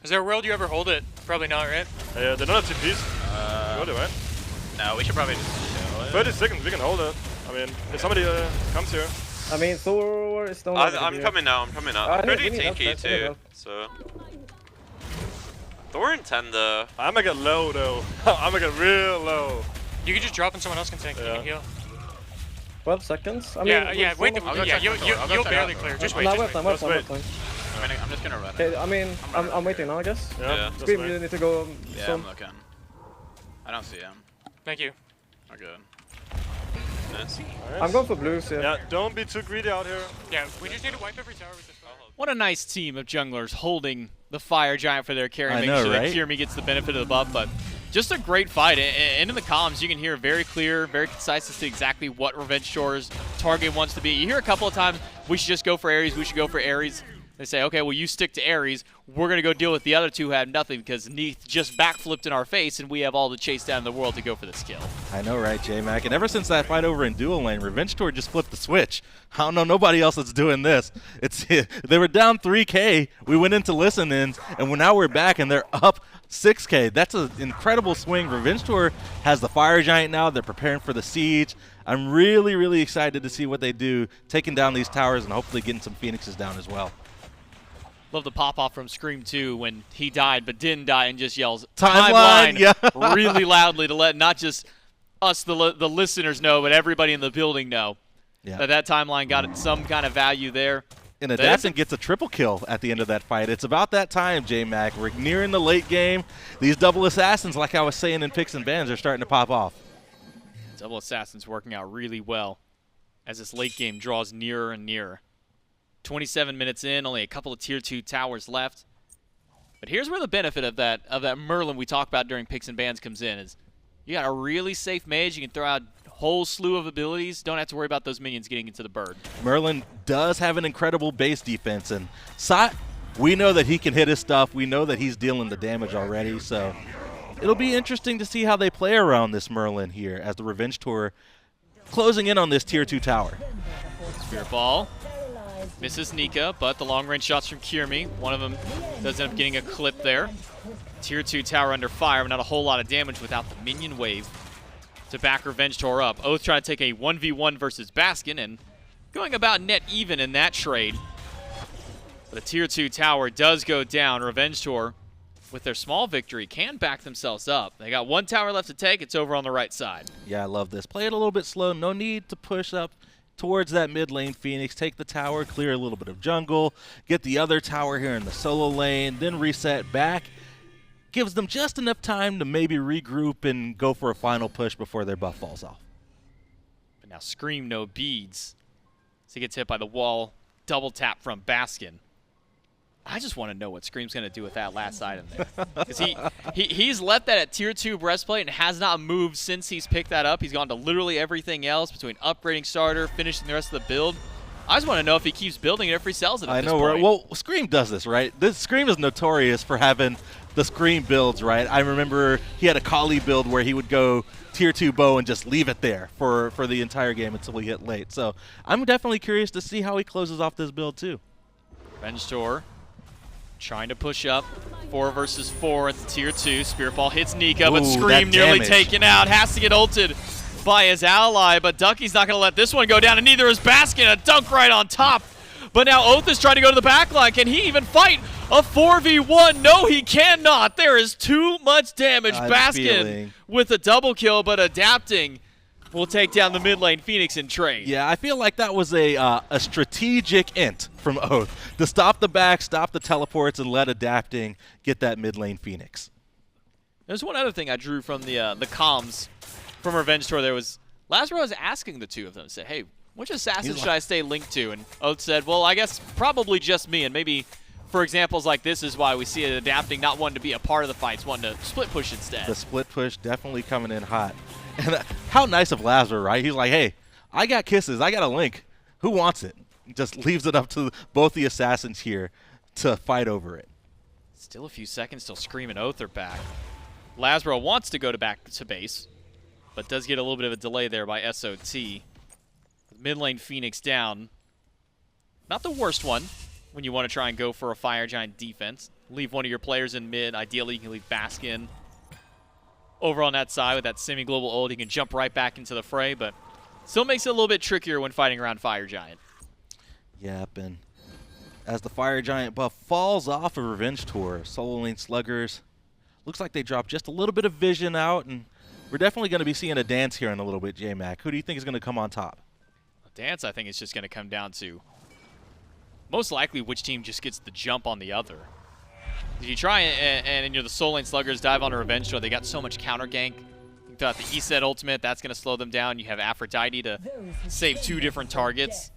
Is there a world you ever hold it? Probably not, right? Yeah, they're not TPs. Hold it, right? No, we should probably just kill it. 30 seconds, we can hold it. I mean, if somebody comes here. I mean, Thor is the only I'm coming now. I'm pretty tanky too. So. Thor and 10 though. I'm gonna get low though. I'm gonna get real low. You can just drop and someone else can tank. Yeah. You can heal. 12 seconds. I mean, Yeah. Wait. check You'll barely clear. Just wait. No, Just wait. wait. I'm just gonna run Okay, it. I mean, I'm waiting now, I guess. Yeah. Scream, you need to go. Yeah, I'm looking. I don't see him. Thank you. We're good. Nice. I'm going for blues here. Yeah, don't be too greedy out here. Yeah, we just need to wipe every tower with this spell. What a nice team of junglers holding the Fire Giant for their carry, I making know, sure right? that Kyrmi gets the benefit of the buff. But just a great fight. And in the comms, you can hear very clear, very concise as to exactly what Revenge Tour's target wants to be. You hear a couple of times, we should just go for Ares, we should go for Ares. They say, okay, well, you stick to Ares. We're going to go deal with the other two who have nothing because Neith just backflipped in our face, and we have all the chase down in the world to go for this kill. I know, right, J-Mac? And ever since that fight over in Dual Lane, Revenge Tour just flipped the switch. I don't know nobody else that's doing this. They were down 3K. We went into listen-ins, and now we're back, and they're up 6K. That's an incredible swing. Revenge Tour has the Fire Giant now. They're preparing for the siege. I'm really, really excited to see what they do, taking down these towers and hopefully getting some Phoenixes down as well. Love the pop-off from Scream 2 when he died but didn't die and just yells Timeline, yeah. really loudly to let not just us, the listeners, know, but everybody in the building know that timeline got some kind of value there. And Adaptant gets a triple kill at the end of that fight. It's about that time, J-Mac. We're nearing the late game. These double assassins, like I was saying in Picks and Bans, are starting to pop off. Double assassins working out really well as this late game draws nearer and nearer. 27 minutes in, only a couple of tier 2 towers left. But here's where the benefit of that Merlin we talked about during Picks and Bans comes in is you got a really safe mage. You can throw out a whole slew of abilities. Don't have to worry about those minions getting into the bird. Merlin does have an incredible base defense, and we know that he can hit his stuff. We know that he's dealing the damage already, so it'll be interesting to see how they play around this Merlin here as the Revenge Tour closing in on this tier 2 tower. Spirit Ball. Misses Nika, but the long-range shots from Kyrmi. One of them does end up getting a clip there. Tier 2 tower under fire, but not a whole lot of damage without the minion wave to back Revenge Tour up. Oathhh trying to take a 1v1 versus Baskin and going about net even in that trade. But a tier 2 tower does go down. Revenge Tour, with their small victory, can back themselves up. They got one tower left to take. It's over on the right side. Yeah, I love this. Play it a little bit slow. No need to push up towards that mid lane Phoenix. Take the tower, clear a little bit of jungle, get the other tower here in the solo lane, then reset back. Gives them just enough time to maybe regroup and go for a final push before their buff falls off. But now Scream no beads. So he gets hit by the wall. Double tap from Baskin. I just want to know what Scream's going to do with that last item there. Because he's left that at tier 2 breastplate and has not moved since he's picked that up. He's gone to literally everything else between upgrading starter, finishing the rest of the build. I just want to know if he keeps building it, if he sells it at this point. Well, Scream does this, right? Scream is notorious for having the Scream builds, right? I remember he had a Kali build where he would go tier 2 bow and just leave it there for the entire game until we hit late. So I'm definitely curious to see how he closes off this build too. Revenge Tour trying to push up. 4 versus 4 at the tier 2. Spirit Ball hits Nika, but Scream nearly taken out. Has to get ulted by his ally, but Ducky's not going to let this one go down, and neither is Baskin. A dunk right on top. But now Oathhh is trying to go to the back line. Can he even fight a 4v1? No, he cannot. There is too much damage. Baskin with a double kill, but adapting will take down the mid lane Phoenix in trade. Yeah, I feel like that was a strategic int from Oathhh to stop the back, stop the teleports, and let adapting get that mid lane Phoenix. There's one other thing I drew from the comms from Revenge Tour. There was LASBRA was asking the two of them, said, hey, which assassin should I stay linked to? And Oathhh said, well, I guess probably just me. And maybe for examples like this is why we see it adapting, not wanting to be a part of the fights, wanting to split push instead. The split push definitely coming in hot. And how nice of LASBRA, right? He's like, hey, I got kisses. I got a link. Who wants it? Just leaves it up to both the assassins here to fight over it. Still a few seconds till Scream and Oathhh are back. LASBRA wants to go back to base, but does get a little bit of a delay there by SOT. Mid lane Phoenix down. Not the worst one when you want to try and go for a Fire Giant defense. Leave one of your players in mid. Ideally, you can leave Baskin over on that side with that semi-global ult. He can jump right back into the fray, but still makes it a little bit trickier when fighting around Fire Giant. Yep, and as the Fire Giant buff falls off of Revenge Tour, Sololane Sluggers, looks like they dropped just a little bit of vision out, and we're definitely going to be seeing a dance here in a little bit, J-Mac. Who do you think is going to come on top? Dance, I think, is just going to come down to most likely which team just gets the jump on the other. If you try and the Sololane Sluggers dive on a Revenge Tour, they got so much counter gank. You thought the Eset ultimate, that's going to slow them down. You have Aphrodite to save 2 different targets.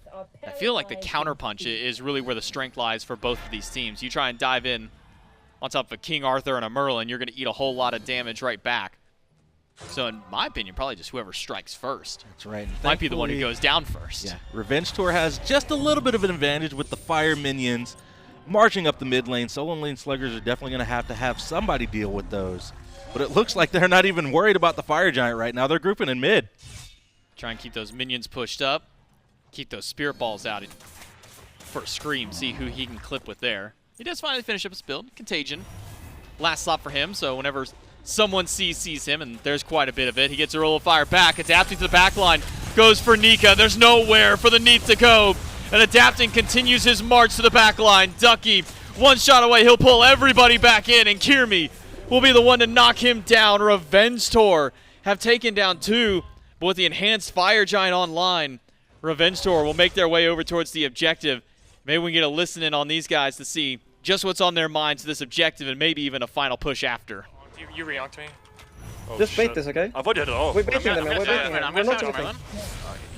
I feel like the counter punch is really where the strength lies for both of these teams. You try and dive in on top of a King Arthur and a Merlin, you're going to eat a whole lot of damage right back. So in my opinion, probably just whoever strikes first. That's right. Might be the one who goes down first. Yeah, Revenge Tour has just a little bit of an advantage with the fire minions marching up the mid lane. Sololane Sluggers are definitely going to have somebody deal with those. But it looks like they're not even worried about the Fire Giant right now. They're grouping in mid. Try and keep those minions pushed up. Keep those spirit balls out for a Scream. See who he can clip with there. He does finally finish up his build. Contagion. Last slot for him, so whenever someone sees him, and there's quite a bit of it, he gets a roll of fire back. Adapting to the back line. Goes for Nika. There's nowhere for the Neith to go. And Adapting continues his march to the back line. Ducky, one shot away. He'll pull everybody back in, and Kyrmi will be the one to knock him down. Revenge Tour have taken down 2, but with the enhanced Fire Giant online, Revenge Tour will make their way over towards the objective. Maybe we can get a listen in on these guys to see just what's on their minds to this objective and maybe even a final push after. You re-onked me. Oh, Just bait this, okay? I thought you had it off. We're baiting them, we're baiting them. I'm We're gonna not start anything. Merlin.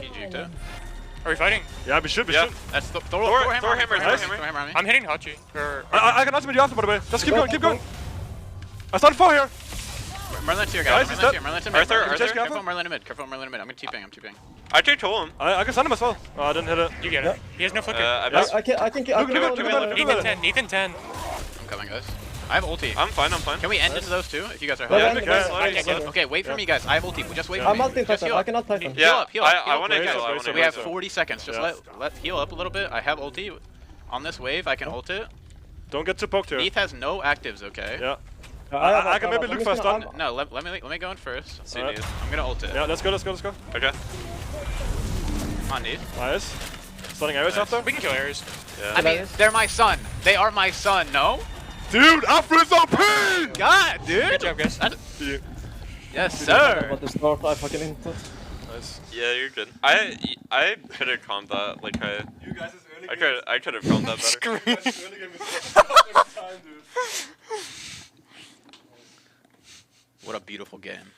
He juked it. Are we fighting? Yeah, we should. That's Thor hammer on me. I'm hitting Hachi. I can ultimate you after, by the way. Just keep going. I started 4 here. Merlin's here, guys. Guys, Merlin's here. Arthur. Careful, Merlin in mid. I'm gonna TPing. I did told him. I can stun him as well. Oh, I didn't hit it. You get it. He has no flicker. I can Nathan 10. I'm coming, guys. I have ulti. I'm fine. Can we end into those 2 if you guys are Yeah, helping? okay. Okay, wait for me, guys. I have ulti. Just wait for I'm me. ulting Just Titan. heal I up. cannot Titan. Yeah, Heal up. I want to Guys, heal. we have 40 seconds. Just Yeah. let heal up a little bit. I have ulti. On this wave, I can ult it. Don't get too poked here. Neith has no actives, okay? Yeah. I can maybe look for a stun. No, let me go in first. See, Alright. Neith. I'm gonna ult it. Yeah, let's go. Okay. Come on, Neith. Nice. Stunning areas after. We can kill Ares. Yeah. I mean, they're my son. They are my son, no? Dude, Afro's OP! God, dude! Good job, guys. Yes, sir! But the start I fucking input. Nice. Yeah, you're good. I could have calmed that. Like I could have calmed that better. What a beautiful game.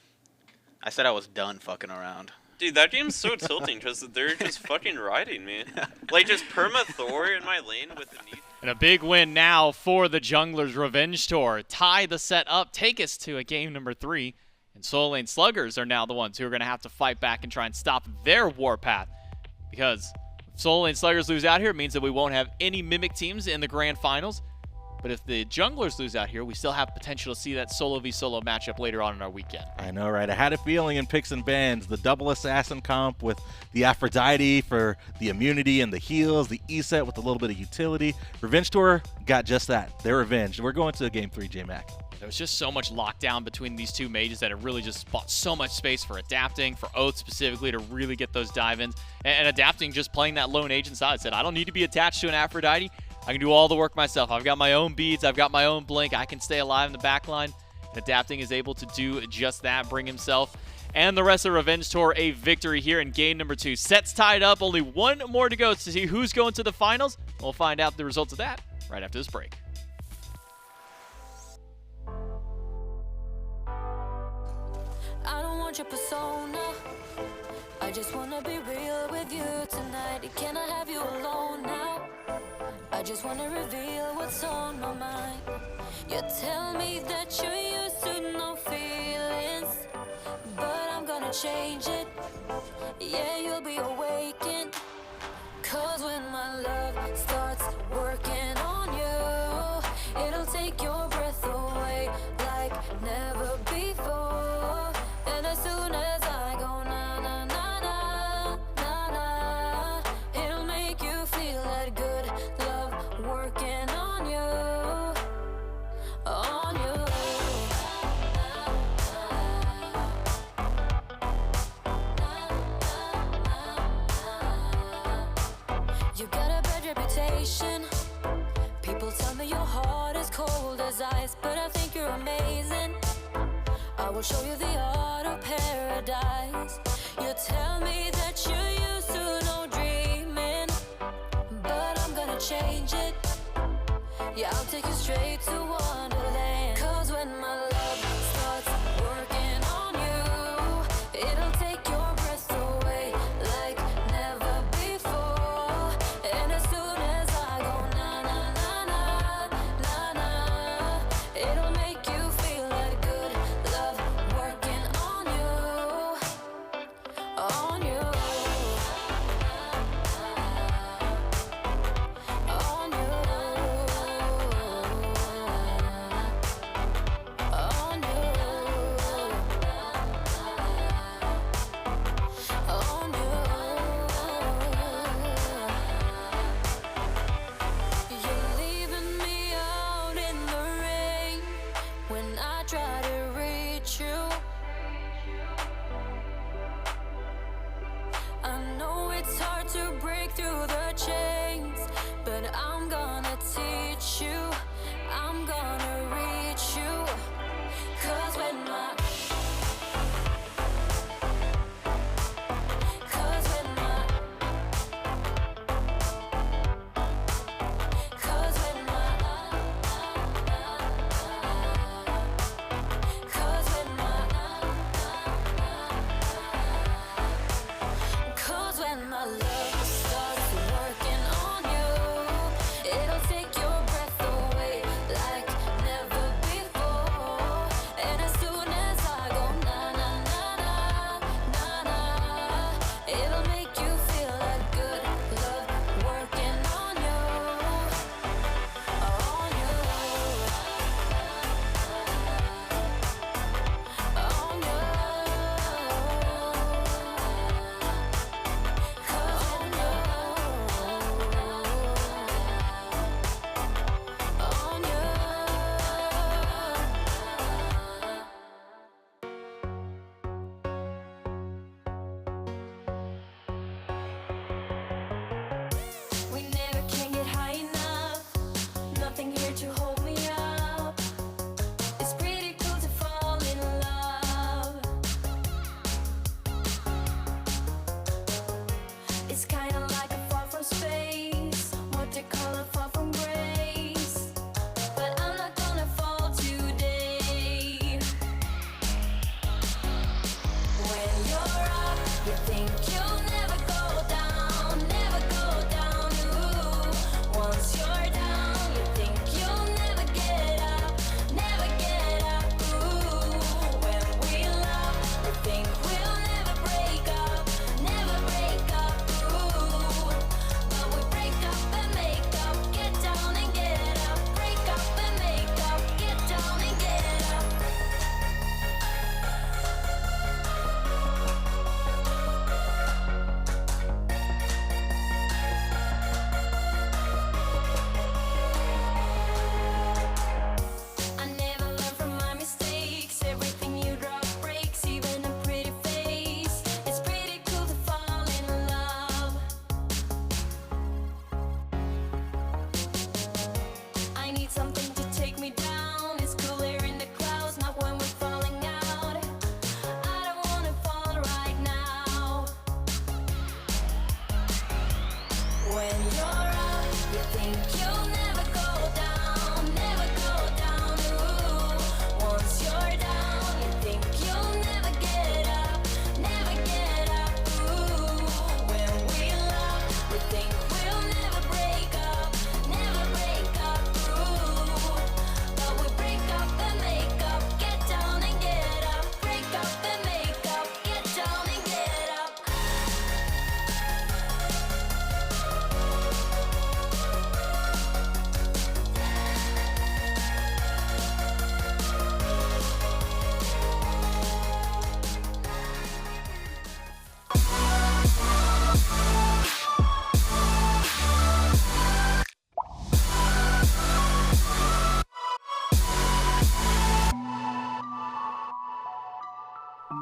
I said I was done fucking around. Dude, that game's so tilting because they're just fucking riding me. Like just perma Thor in my lane with the Neith. And a big win now for the Junglers. Revenge Tour tie the set up, take us to a game number 3. And Sololane Sluggers are now the ones who are going to have to fight back and try and stop their warpath. Because if Sololane Sluggers lose out here, it means that we won't have any Mimic teams in the Grand Finals. But if the Junglers lose out here, we still have potential to see that solo v solo matchup later on in our weekend. I know, right? I had a feeling in picks and bans, the double assassin comp with the Aphrodite for the immunity and the heals, the Eset with a little bit of utility. Revenge Tour got just that. Their revenge. We're going to game 3, J-Mac. There was just so much lockdown between these two mages that it really just bought so much space for Adapting, for Oathhh specifically, to really get those dive-ins. And Adapting just playing that lone agent side said, I don't need to be attached to an Aphrodite. I can do all the work myself. I've got my own beads. I've got my own blink. I can stay alive in the back line. Adapting is able to do just that, bring himself and the rest of Revenge Tour a victory here in game number 2. Sets tied up. Only one more to go to see who's going to the finals. We'll find out the results of that right after this break. I don't want your persona. I just wanna be real with you tonight. Can I have you alone now? I just wanna reveal what's on my mind. You tell me that you're used to no feelings, but I'm gonna change it. Yeah, you'll be awakened. Cause when my love starts working on you, it'll take your breath away like never before. And as soon as I go na na na na na na, it'll make you feel that good love working on you, on you. You got a bad reputation. People tell me your heart is cold as ice, but I think you're amazing. I will show you the art of paradise. You tell me that you're used to no dreaming, but I'm gonna change it. Yeah, I'll take you straight to Wonderland. Cause when my love starts working on you, it'll take your breath away like never before. And as soon as I go na na na na na na, it'll make you feel that good love working on you, on you, on you.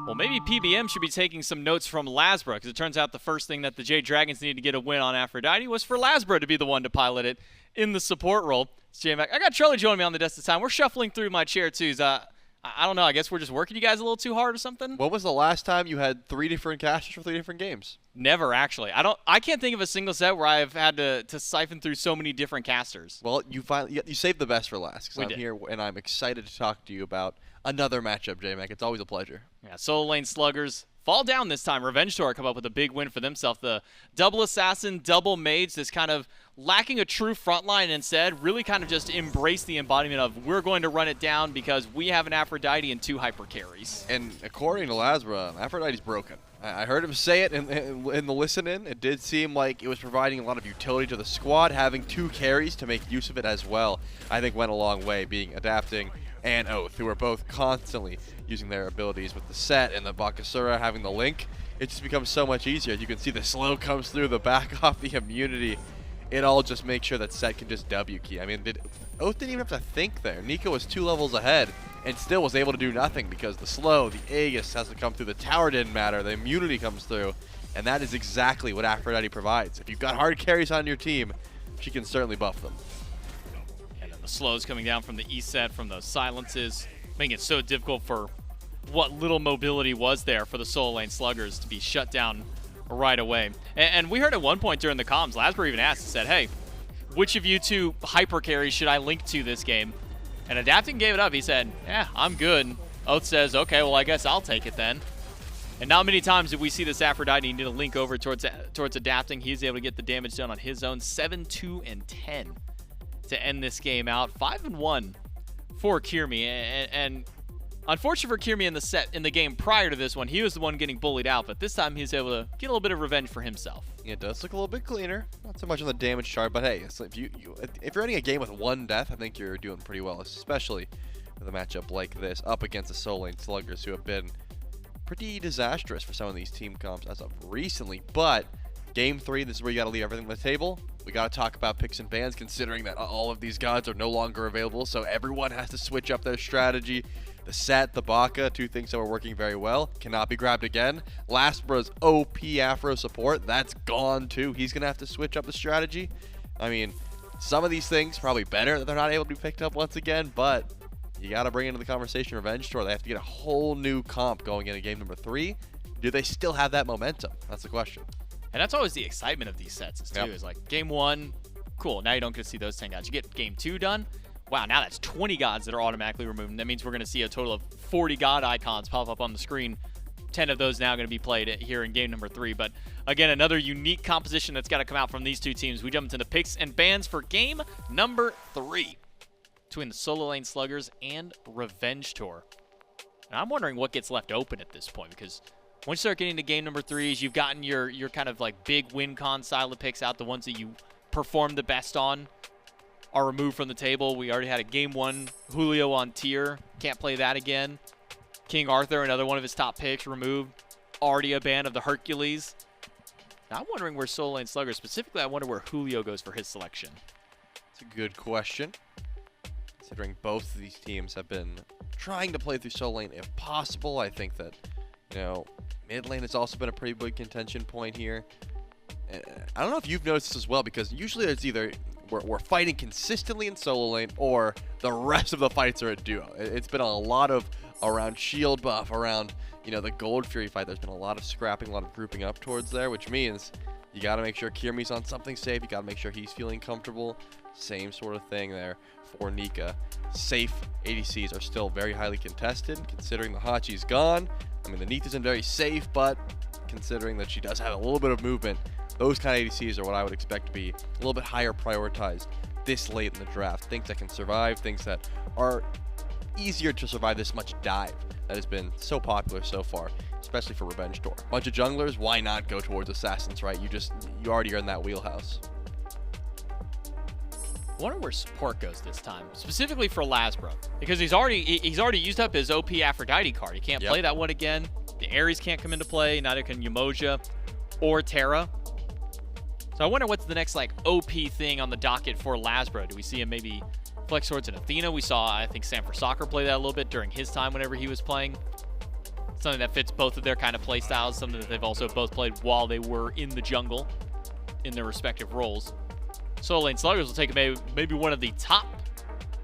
Well, maybe PBM should be taking some notes from LASBRA, because it turns out the first thing that the Jade Dragons needed to get a win on Aphrodite was for LASBRA to be the one to pilot it in the support role. It's J-Mac. I got Charlie joining me on the desk this time. We're shuffling through my chair twos. I don't know. I guess we're just working you guys a little too hard or something. When was the last time you had 3 different casters for 3 different games? Never, actually. I can't think of a single set where I've had to siphon through so many different casters. Well, you saved the best for last, because I'm here and I'm excited to talk to you about another matchup, J-Mac. It's always a pleasure. Yeah, Sololane Sluggers fall down this time. Revenge Tour come up with a big win for themselves. The double assassin, double mage, this kind of lacking a true front line, and instead really kind of just embrace the embodiment of we're going to run it down because we have an Aphrodite and 2 hyper carries. And according to LASBRA, Aphrodite's broken. I heard him say it in the listen-in. It did seem like it was providing a lot of utility to the squad. Having 2 carries to make use of it as well, I think went a long way, being Adapting and Oathhh, who are both constantly using their abilities with the set and the Bakasura having the link. It just becomes so much easier. You can see the slow comes through, the back off the immunity. It all just makes sure that set can just W key. I mean, Oathhh didn't even have to think there. Nika was 2 levels ahead and still was able to do nothing because the slow, the Aegis has to come through. The tower didn't matter. The immunity comes through. And that is exactly what Aphrodite provides. If you've got hard carries on your team, she can certainly buff them. And then the slows coming down from the Eset, from those silences, making it so difficult for what little mobility was there for the Sololane Sluggers to be shut down right away. And we heard at one point during the comms, LASBRA even asked and said, hey, which of you 2 hyper carries should I link to this game? And Adapting gave it up. He said, yeah, I'm good. Oathhh says, okay, well, I guess I'll take it then. And not many times did we see this Aphrodite need to link over towards Adapting. He's able to get the damage done on his own. 7-2-10 to end this game out. 5-1 for Kyrmi. And unfortunate for Kyrmi in the game prior to this one, he was the one getting bullied out, but this time he's able to get a little bit of revenge for himself. Yeah, it does look a little bit cleaner. Not so much on the damage chart, but hey, if you're ending a game with 1 death, I think you're doing pretty well, especially with a matchup like this up against the Sololane Sluggers, who have been pretty disastrous for some of these team comps as of recently. But Game 3, this is where you got to leave everything on the table. We got to talk about picks and bans, considering that all of these gods are no longer available, so everyone has to switch up their strategy. The set, the Baka, 2 things that were working very well, cannot be grabbed again. LASBRA's OP Afro support, that's gone too. He's going to have to switch up the strategy. I mean, some of these things probably better that they're not able to be picked up once again, but you got to bring into the conversation Revenge Tour. They have to get a whole new comp going into game number 3. Do they still have that momentum? That's the question. And that's always the excitement of these sets, too. Yep. Is like, game 1, cool, now you don't get to see those 10 gods. You get game 2 done. Wow, now that's 20 gods that are automatically removed. And that means we're going to see a total of 40 god icons pop up on the screen. 10 of those now going to be played here in game number 3. But again, another unique composition that's got to come out from these 2 teams. We jump into the picks and bans for game number 3 between the Sololane Sluggers and Revenge Tour. And I'm wondering what gets left open at this point, because once you start getting to game number 3s, you've gotten your kind of like big win con style of picks out, the ones that you perform the best on are removed from the table. We already had a game 1 Julio on tier. Can't play that again. King Arthur, another one of his top picks, removed. Already a ban of the Hercules. Now I'm wondering where Sololane Sluggers, specifically I wonder where Julio goes for his selection. It's a good question, considering both of these teams have been trying to play through Sololane if possible. I think that, you know, mid lane has also been a pretty big contention point here. I don't know if you've noticed this as well, because usually it's either we're fighting consistently in solo lane, or the rest of the fights are a duo. It's been a lot of around shield buff, around, you know, the Gold Fury fight. There's been a lot of scrapping, a lot of grouping up towards there, which means you got to make sure Kyrmi's on something safe. You got to make sure he's feeling comfortable. Same sort of thing there for Nika. Safe ADCs are still very highly contested, considering the Hachi's gone. I mean, the Neith isn't very safe, but considering that she does have a little bit of movement, those kind of ADCs are what I would expect to be a little bit higher prioritized this late in the draft. Things that can survive, things that are easier to survive this much dive that has been so popular so far, especially for Revenge Tour. Bunch of junglers, why not go towards assassins, right? You already are in that wheelhouse. I wonder where support goes this time, specifically for LASBRA, because he's already used up his OP Aphrodite card. He can't play that one again. The Ares can't come into play. Neither can Yemoja or Terra. So I wonder what's the next like OP thing on the docket for LASBRA. Do we see him maybe flex towards an Athena? We saw, I think, Sam for Soccer play that a little bit during his time whenever he was playing. something that fits both of their kind of play styles, something that they've also both played while they were in the jungle in their respective roles. Sololane Sluggers will take maybe one of the top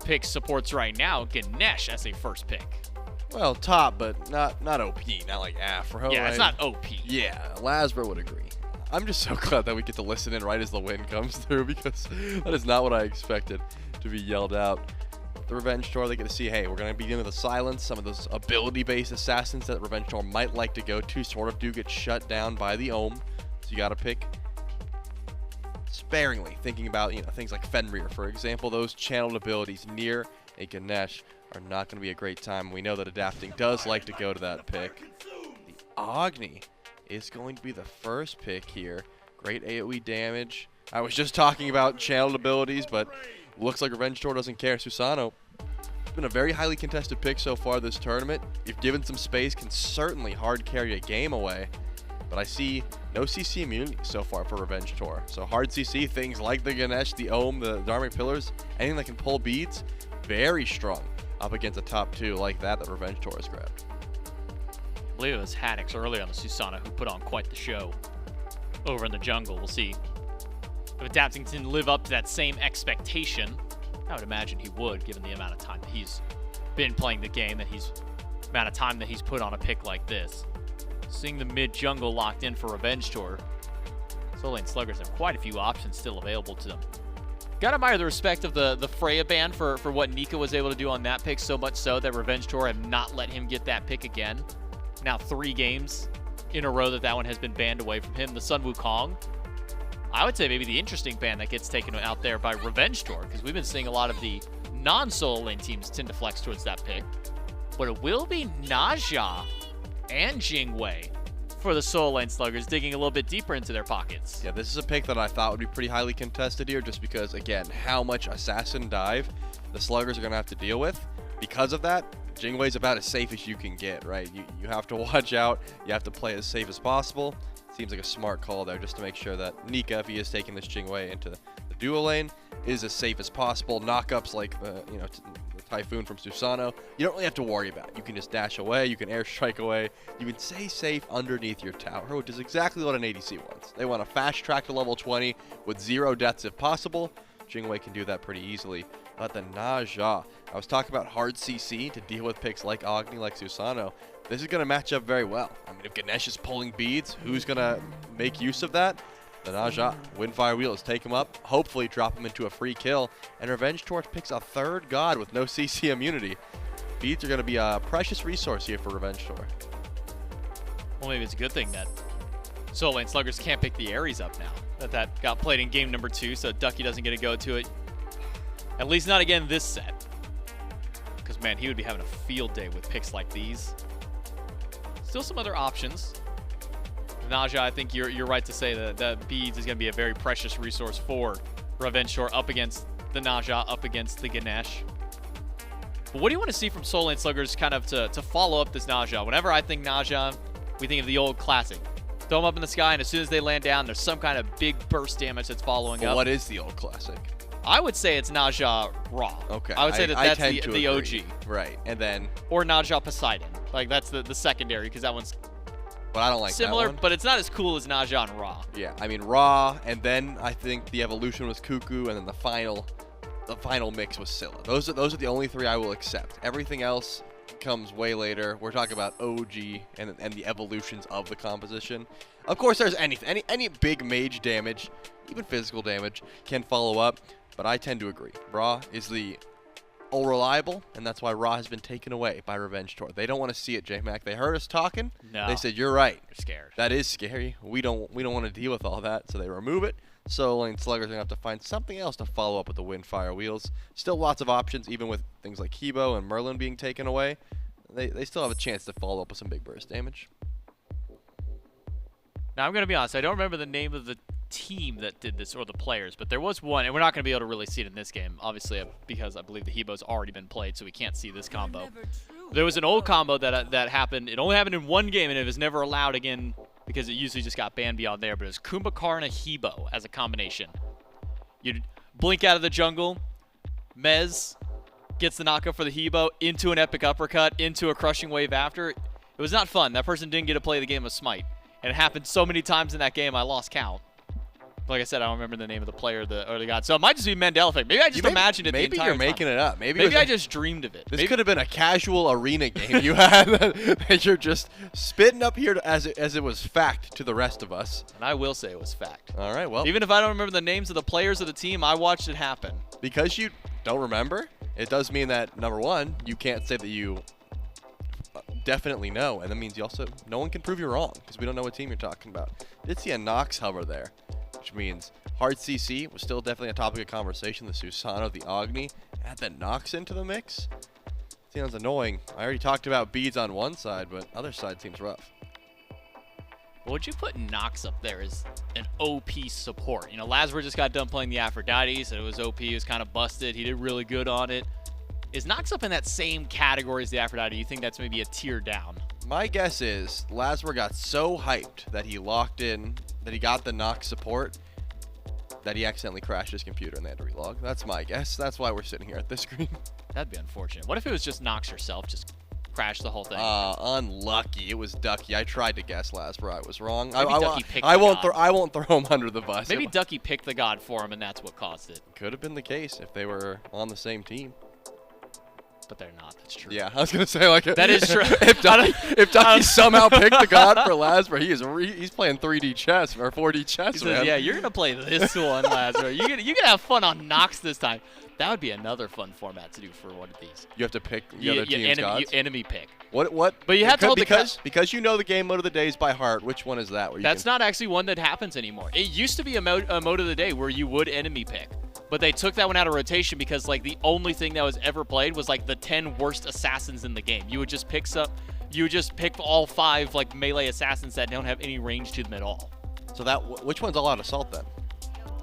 pick supports right now, Ganesh as a first pick. Well, top, but not OP, not like Afro. Yeah, right? it's not OP. Yeah, LASBRA would agree. I'm just so glad that we get to listen in right as the win comes through, because that is not what I expected to be yelled out. The Revenge Tour, they get to see, hey, we're going to begin with the silence. Some of those ability-based assassins that Revenge Tour might like to go to sort of do get shut down by the Ohm. So you got to pick sparingly, thinking about, things like Fenrir, for example. Those channeled abilities near a Ganesh are not going to be a great time. We know that Adapting does like to go to that pick. The Agni is going to be the first pick here. Great AoE damage. I was just talking about channeled abilities, but looks like Revenge Tour doesn't care. Susano, it's been a very highly contested pick so far this tournament. If given some space, can certainly hard carry a game away. But I see no CC immunity so far for Revenge Tour. So hard CC, things like the Ganesh, the Ohm, the Dharmic Pillars, anything that can pull beads, very strong up against a top 2 like that Revenge Tour has grabbed. I believe it was Haddix early on the Susano who put on quite the show over in the jungle. We'll see if Adapting can live up to that same expectation. I would imagine he would, given the amount of time that he's been playing the game, amount of time that he's put on a pick like this. Seeing the mid jungle locked in for Revenge Tour, Sololane Sluggers have quite a few options still available to them. Gotta admire the respect of the Freya ban for what Nika was able to do on that pick, so much so that Revenge Tour have not let him get that pick again. Now 3 games in a row that one has been banned away from him. The Sun Wukong, I would say maybe the interesting ban that gets taken out there by Revenge Tour, because we've been seeing a lot of the non-solo lane teams tend to flex towards that pick. But it will be Naja and Jing for the Sololane Sluggers, digging a little bit deeper into their pockets. Yeah, this is a pick that I thought would be pretty highly contested here, just because, again, how much assassin dive the Sluggers are going to have to deal with. Because of that, Jingwei's about as safe as you can get, right? You have to watch out. You have to play as safe as possible. Seems like a smart call there, just to make sure that Nika, if he is taking this Jingwei into the duo lane, is as safe as possible. Knockups like the Typhoon from Susano, you don't really have to worry about. You can just dash away, you can airstrike away, you can stay safe underneath your tower, which is exactly what an ADC wants. They want to fast track to level 20 with 0 deaths if possible. Jingwei can do that pretty easily. But the Naja, I was talking about hard CC to deal with picks like Agni, like Susano. This is going to match up very well. I mean, if Ganesh is pulling beads, who's going to make use of that? The Naja, Windfire Wheels, take him up, hopefully drop him into a free kill, and Revenge Torch picks a 3rd god with no CC immunity. Beads are going to be a precious resource here for Revenge Torch. Well, maybe it's a good thing that Sololane Sluggers can't pick the Ares up now. That got played in game number 2, so Ducky doesn't get to go to it. At least not again this set. Because, man, he would be having a field day with picks like these. Still some other options. Naja, I think you're right to say that Beads is going to be a very precious resource for Revenge Tour up against the Naja, up against the Ganesh. But what do you want to see from Sololane Sluggers kind of to follow up this Naja? Whenever I think Naja, we think of the old classic. Throw them up in the sky, and as soon as they land down, there's some kind of big burst damage that's following up. What is the old classic? I would say it's Naja Raw. Okay. I would say that's the OG. Right, and then... Or Naja Poseidon. Like, that's the secondary, because that one's... But I don't like similar, that one. But it's not as cool as Naja and Raw. Yeah, I mean Raw, and then I think the evolution was Cuckoo, and then the final mix was Scylla. Those are the only 3 I will accept. Everything else comes way later. We're talking about OG and the evolutions of the composition. Of course, there's any big mage damage, even physical damage, can follow up. But I tend to agree. Raw is the reliable, and that's why Raw has been taken away by Revenge Tour. They don't want to see it, J-Mac. They heard us talking. No. They said, you're right. They're scared. That is scary. We don't want to deal with all that, so they remove it. Sololane Sluggers are going to have to find something else to follow up with the Windfire Wheels. Still lots of options, even with things like Hebo and Merlin being taken away. They still have a chance to follow up with some big burst damage. Now, I'm going to be honest. I don't remember the name of the team that did this, or the players, but there was one, and we're not going to be able to really see it in this game, obviously, because I believe the Hebo's already been played, so we can't see this combo. There was an old combo that happened. It only happened in one game, and it was never allowed again because it usually just got banned beyond there, but it was Kumbhakarna Hebo as a combination. You'd blink out of the jungle, Mez gets the knockup for the Hebo into an epic uppercut, into a crushing wave after. It was not fun. That person didn't get to play the game of SMITE. And it happened so many times in that game, I lost count. Like I said, I don't remember the name of the player or the god. So it might just be Mandela effect. Maybe I just imagined it the entire time. Maybe you're making it up. Maybe I just dreamed of it. This could have been a casual arena game you had that you're just spitting up here as it was fact to the rest of us. And I will say it was fact. All right, well. Even if I don't remember the names of the players of the team, I watched it happen. Because you don't remember, it does mean that, number one, you can't say that you definitely know. And that means you also, no one can prove you wrong because we don't know what team you're talking about. I did see a Nox hover there, which means hard CC was still definitely a topic of conversation. The Susano, the Agni, add that Nox into the mix. Sounds annoying. I already talked about beads on one side, but other side seems rough. Would you put Nox up there as an OP support? You know, LASBRA just got done playing the Aphrodite, so it was OP. It was kind of busted. He did really good on it. Is Nox up in that same category as the Aphrodite? You think that's maybe a tier down? My guess is LASBRA got so hyped that he locked in, that he got the Nox support, that he accidentally crashed his computer and they had to relog. That's my guess. That's why we're sitting here at this screen. That'd be unfortunate. What if it was just Nox herself, just crashed the whole thing? Unlucky. It was Ducky. I tried to guess LASBRA. I was wrong. I won't throw him under the bus. Maybe Ducky picked the god for him and that's what caused it. Could have been the case if they were on the same team. But they're not. That's true. Yeah, I was gonna say like that is true. if Ducky somehow picked the god for LASBRA, he's playing 3D chess or 4D chess. He says, yeah, you're gonna play this one, LASBRA. You can have fun on Nox this time. That would be another fun format to do for one of these. You have to pick the other team's gods? You enemy pick. What? But you have to hold because you know the game mode of the days by heart. Which one is that? That's not actually one that happens anymore. It used to be a mode of the day where you would enemy pick. But they took that one out of rotation because like the only thing that was ever played was like the 10 worst assassins in the game. You would just pick all 5 like melee assassins that don't have any range to them at all. So which one's All Out Assault then?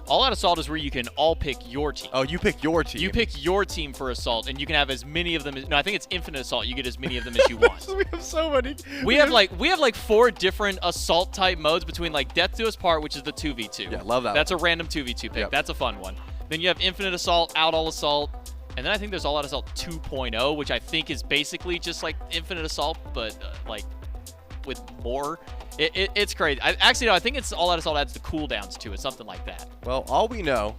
All Out Assault is where you can all pick your team. Oh, you pick your team. You pick your team for Assault, and you can have as many of them as... No, I think it's Infinite Assault. You get as many of them as you want. We have so many. We have like 4 different Assault-type modes between like Death Do Us Part, which is the 2v2. Yeah, love that That's a random 2v2 pick. Yep. That's a fun one. Then you have Infinite Assault, Out All Assault, and then I think there's All Out Assault 2.0, which I think is basically just like Infinite Assault, but like with more. It's crazy. I think it's All Out Assault adds the cooldowns to it, something like that. Well, all we know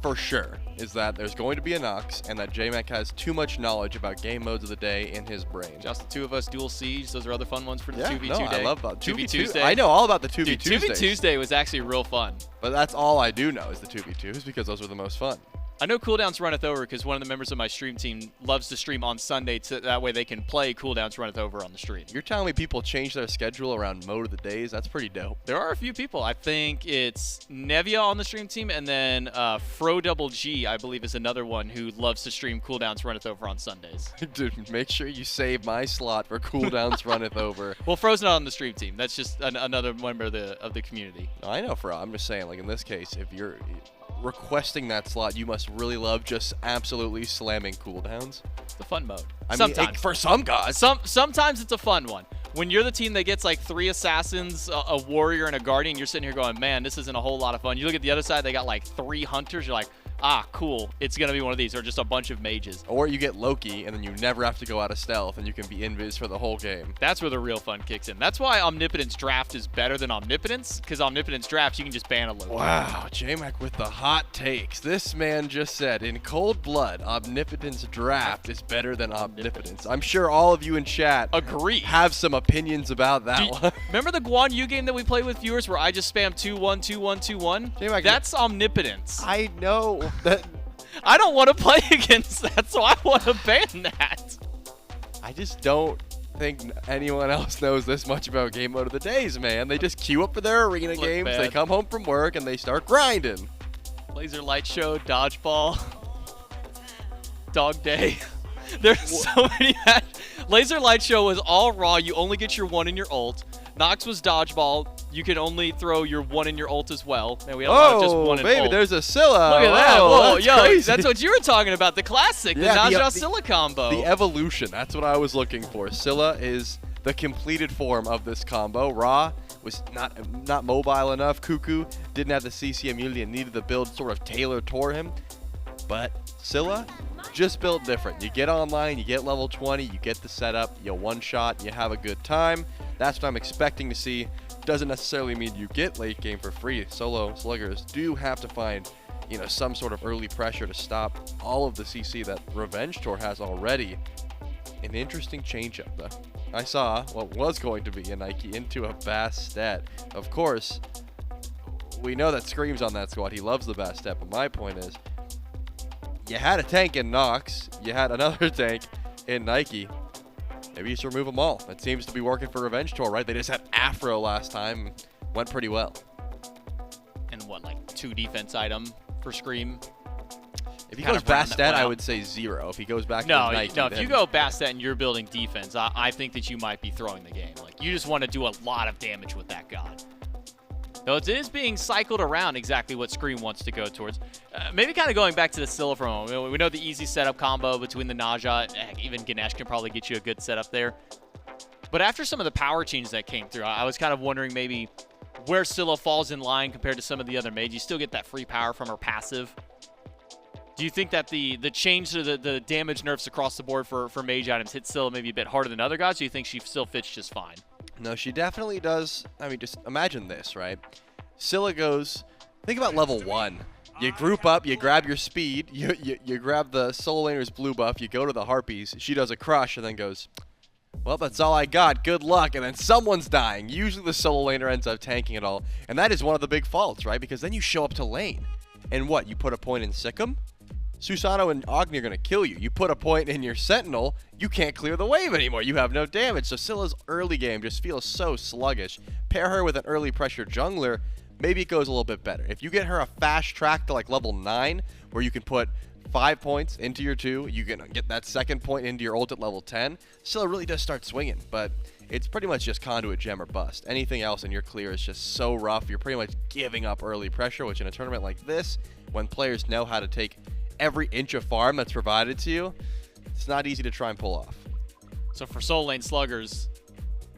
for sure is that there's going to be a Nox and that JMac has too much knowledge about game modes of the day in his brain. Just the two of us dual siege. Those are other fun ones for the 2v2 day. I love that. 2v Tuesday. I know all about the 2v Dude, Tuesdays. 2v Tuesday was actually real fun. But that's all I do know is the 2v2s because those are the most fun. I know cooldowns runneth over because one of the members of my stream team loves to stream on Sunday, that way they can play cooldowns runneth over on the stream. You're telling me people change their schedule around mode of the days? That's pretty dope. There are a few people. I think it's Nevia on the stream team, and then Fro Double G, I believe, is another one who loves to stream cooldowns runneth over on Sundays. Dude, make sure you save my slot for cooldowns runneth over. Well, Fro's not on the stream team. That's just another member of the community. No, I know Fro. I'm just saying, like in this case, if you're requesting that slot, you must really love just absolutely slamming cooldowns. It's the fun mode. Sometimes. For some guys. Sometimes it's a fun one. When you're the team that gets like 3 assassins, a warrior, and a guardian, you're sitting here going, man, this isn't a whole lot of fun. You look at the other side, they got like 3 hunters. You're like, ah, cool. It's going to be one of these, or just a bunch of mages. Or you get Loki, and then you never have to go out of stealth, and you can be invis for the whole game. That's where the real fun kicks in. That's why Omnipotence Draft is better than Omnipotence, because Omnipotence Draft, you can just ban a Loki. Wow, JMac with the hot takes. This man just said, in cold blood, Omnipotence Draft is better than Omnipotence. I'm sure all of you in chat agree. Have some opinions about that one. Remember the Guan Yu game that we played with viewers where I just spammed 2-1, 2-1, 2-1? JMac, that's Omnipotence. I know. I don't want to play against that, so I want to ban that. I just don't think anyone else knows this much about game mode of the days, man. They just queue up for their arena games, bad. They come home from work, and they start grinding. Laser Light Show, Dodgeball, Dog Day. There's so many. Laser Light Show was all raw. You only get your 1 in your ult. Nox was Dodgeball. You can only throw your 1 in your ult as well. And we had just 1 in baby, ult. there's a Scylla. Look at that. Whoa, that's yo, crazy. that's what you were talking about. The classic, the Naja Scylla combo. The evolution, that's what I was looking for. Scylla is the completed form of this combo. Ra was not mobile enough. Cuckoo didn't have the CC immunity and needed the build sort of tailored toward him. But Scylla, just built different. You get online, you get level 20, you get the setup, you one-shot, you have a good time. That's what I'm expecting to see. Doesn't necessarily mean you get late game for free. Solo Sluggers do have to find, you know, some sort of early pressure to stop all of the CC that Revenge Tour has already. An interesting changeup, though. I saw what was going to be a Nike into a Bastet. Of course, we know that Scream's on that squad. He loves the Bastet, but my point is, you had a tank in Nox, you had another tank in Nike. Maybe you just remove them all. It seems to be working for Revenge Tour, right? They just had Afro last time, went pretty well. And what, like 2 defense item for Scream? If he goes Bastet, I would say 0. If he goes back to Nike, no. If you go Bastet and you're building defense, I think that you might be throwing the game. Like, you just want to do a lot of damage with that god. Though it is being cycled around exactly what Scream wants to go towards. Maybe kind of going back to the Scylla for a moment. We know the easy setup combo between the Naja. Even Ganesh can probably get you a good setup there. But after some of the power changes that came through, I was kind of wondering maybe where Scylla falls in line compared to some of the other mages. You still get that free power from her passive. Do you think that the change to the damage nerfs across the board for mage items hit Scylla maybe a bit harder than other gods? Or do you think she still fits just fine? No, she definitely does. I mean, just imagine this, right? Scylla goes, think about level 1. You group up, you grab your speed, you grab the Soul Laner's blue buff, you go to the Harpies, she does a crush and then goes, well, that's all I got, good luck, and then someone's dying. Usually the Soul Laner ends up tanking it all, and that is one of the big faults, right? Because then you show up to lane, and what, you put a point in Sikkim? Susano and Agni are going to kill you. You put a point in your Sentinel, you can't clear the wave anymore. You have no damage. So Scylla's early game just feels so sluggish. Pair her with an early pressure jungler, maybe it goes a little bit better. If you get her a fast track to like level 9, where you can put 5 points into your 2, you can get that second point into your ult at level 10, Scylla really does start swinging. But it's pretty much just conduit, gem, or bust. Anything else in your clear is just so rough. You're pretty much giving up early pressure, which in a tournament like this, when players know how to take every inch of farm that's provided to you, it's not easy to try and pull off. So for Sololane Sluggers,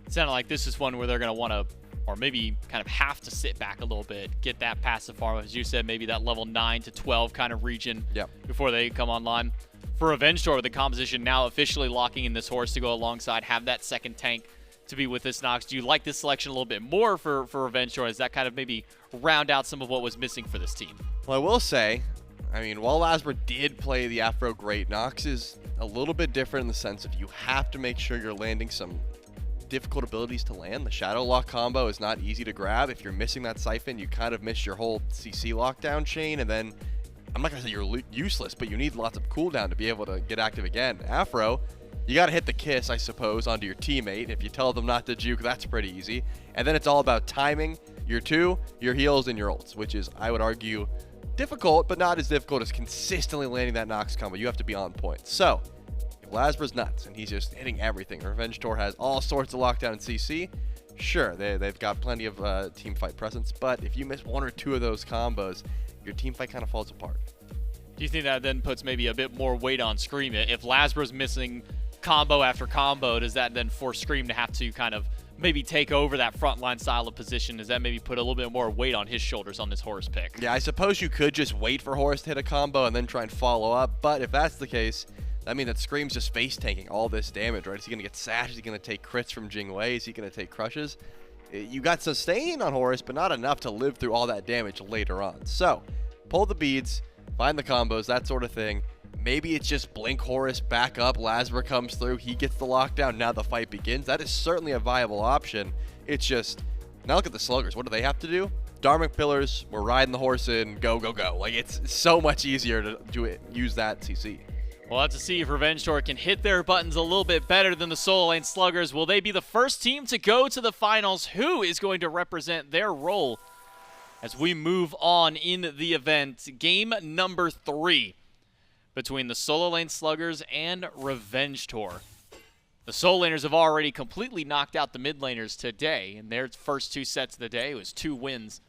it sounded like this is one where they're going to want to, or maybe kind of have to sit back a little bit, get that passive farm, as you said, maybe that level 9 to 12 kind of region before they come online. For Revenge Tour, the composition now officially locking in this horse to go alongside, have that second tank to be with this Nox. Do you like this selection a little bit more for Revenge Tour? Does that kind of maybe round out some of what was missing for this team? Well, I will say, I mean, while LASBRA did play the Afro great, Nox is a little bit different in the sense of you have to make sure you're landing some difficult abilities to land. The Shadow Lock combo is not easy to grab. If you're missing that Siphon, you kind of miss your whole CC lockdown chain, and then, I'm not going to say you're useless, but you need lots of cooldown to be able to get active again. Afro, you got to hit the kiss, I suppose, onto your teammate. If you tell them not to juke, that's pretty easy. And then it's all about timing your 2, your heals, and your ults, which is, I would argue, difficult, but not as difficult as consistently landing that Nox combo. You have to be on point. So, if LASBRA's nuts and he's just hitting everything, Revenge Tour has all sorts of lockdown and CC, sure, they've got plenty of team fight presence, but if you miss 1 or 2 of those combos, your team fight kind of falls apart. Do you think that then puts maybe a bit more weight on Scream? If LASBRA's missing combo after combo, does that then force Scream to have to kind of maybe take over that frontline style of position? Does that maybe put a little bit more weight on his shoulders on this Horus pick? Yeah, I suppose you could just wait for Horus to hit a combo and then try and follow up, but if that's the case, that means that Scream's just face tanking all this damage, right? Is he going to get sash? Is he going to take crits from Jing Wei? Is he going to take crushes? You got sustain on Horus, but not enough to live through all that damage later on. So, pull the beads, find the combos, that sort of thing. Maybe it's just blink Horus back up, LASBRA comes through, he gets the lockdown, now the fight begins. That is certainly a viable option. It's just, now look at the Sluggers. What do they have to do? Dharmic Pillars, we're riding the horse in, go, go, go. Like, it's so much easier to do it, use that CC. We'll have to see if Revenge Tour can hit their buttons a little bit better than the Sololane Sluggers. Will they be the first team to go to the finals? Who is going to represent their role as we move on in the event? Game number 3 between the Sololane Sluggers and Revenge Tour. The Soul Laners have already completely knocked out the mid laners today. In their first 2 sets of the day, it was 2 wins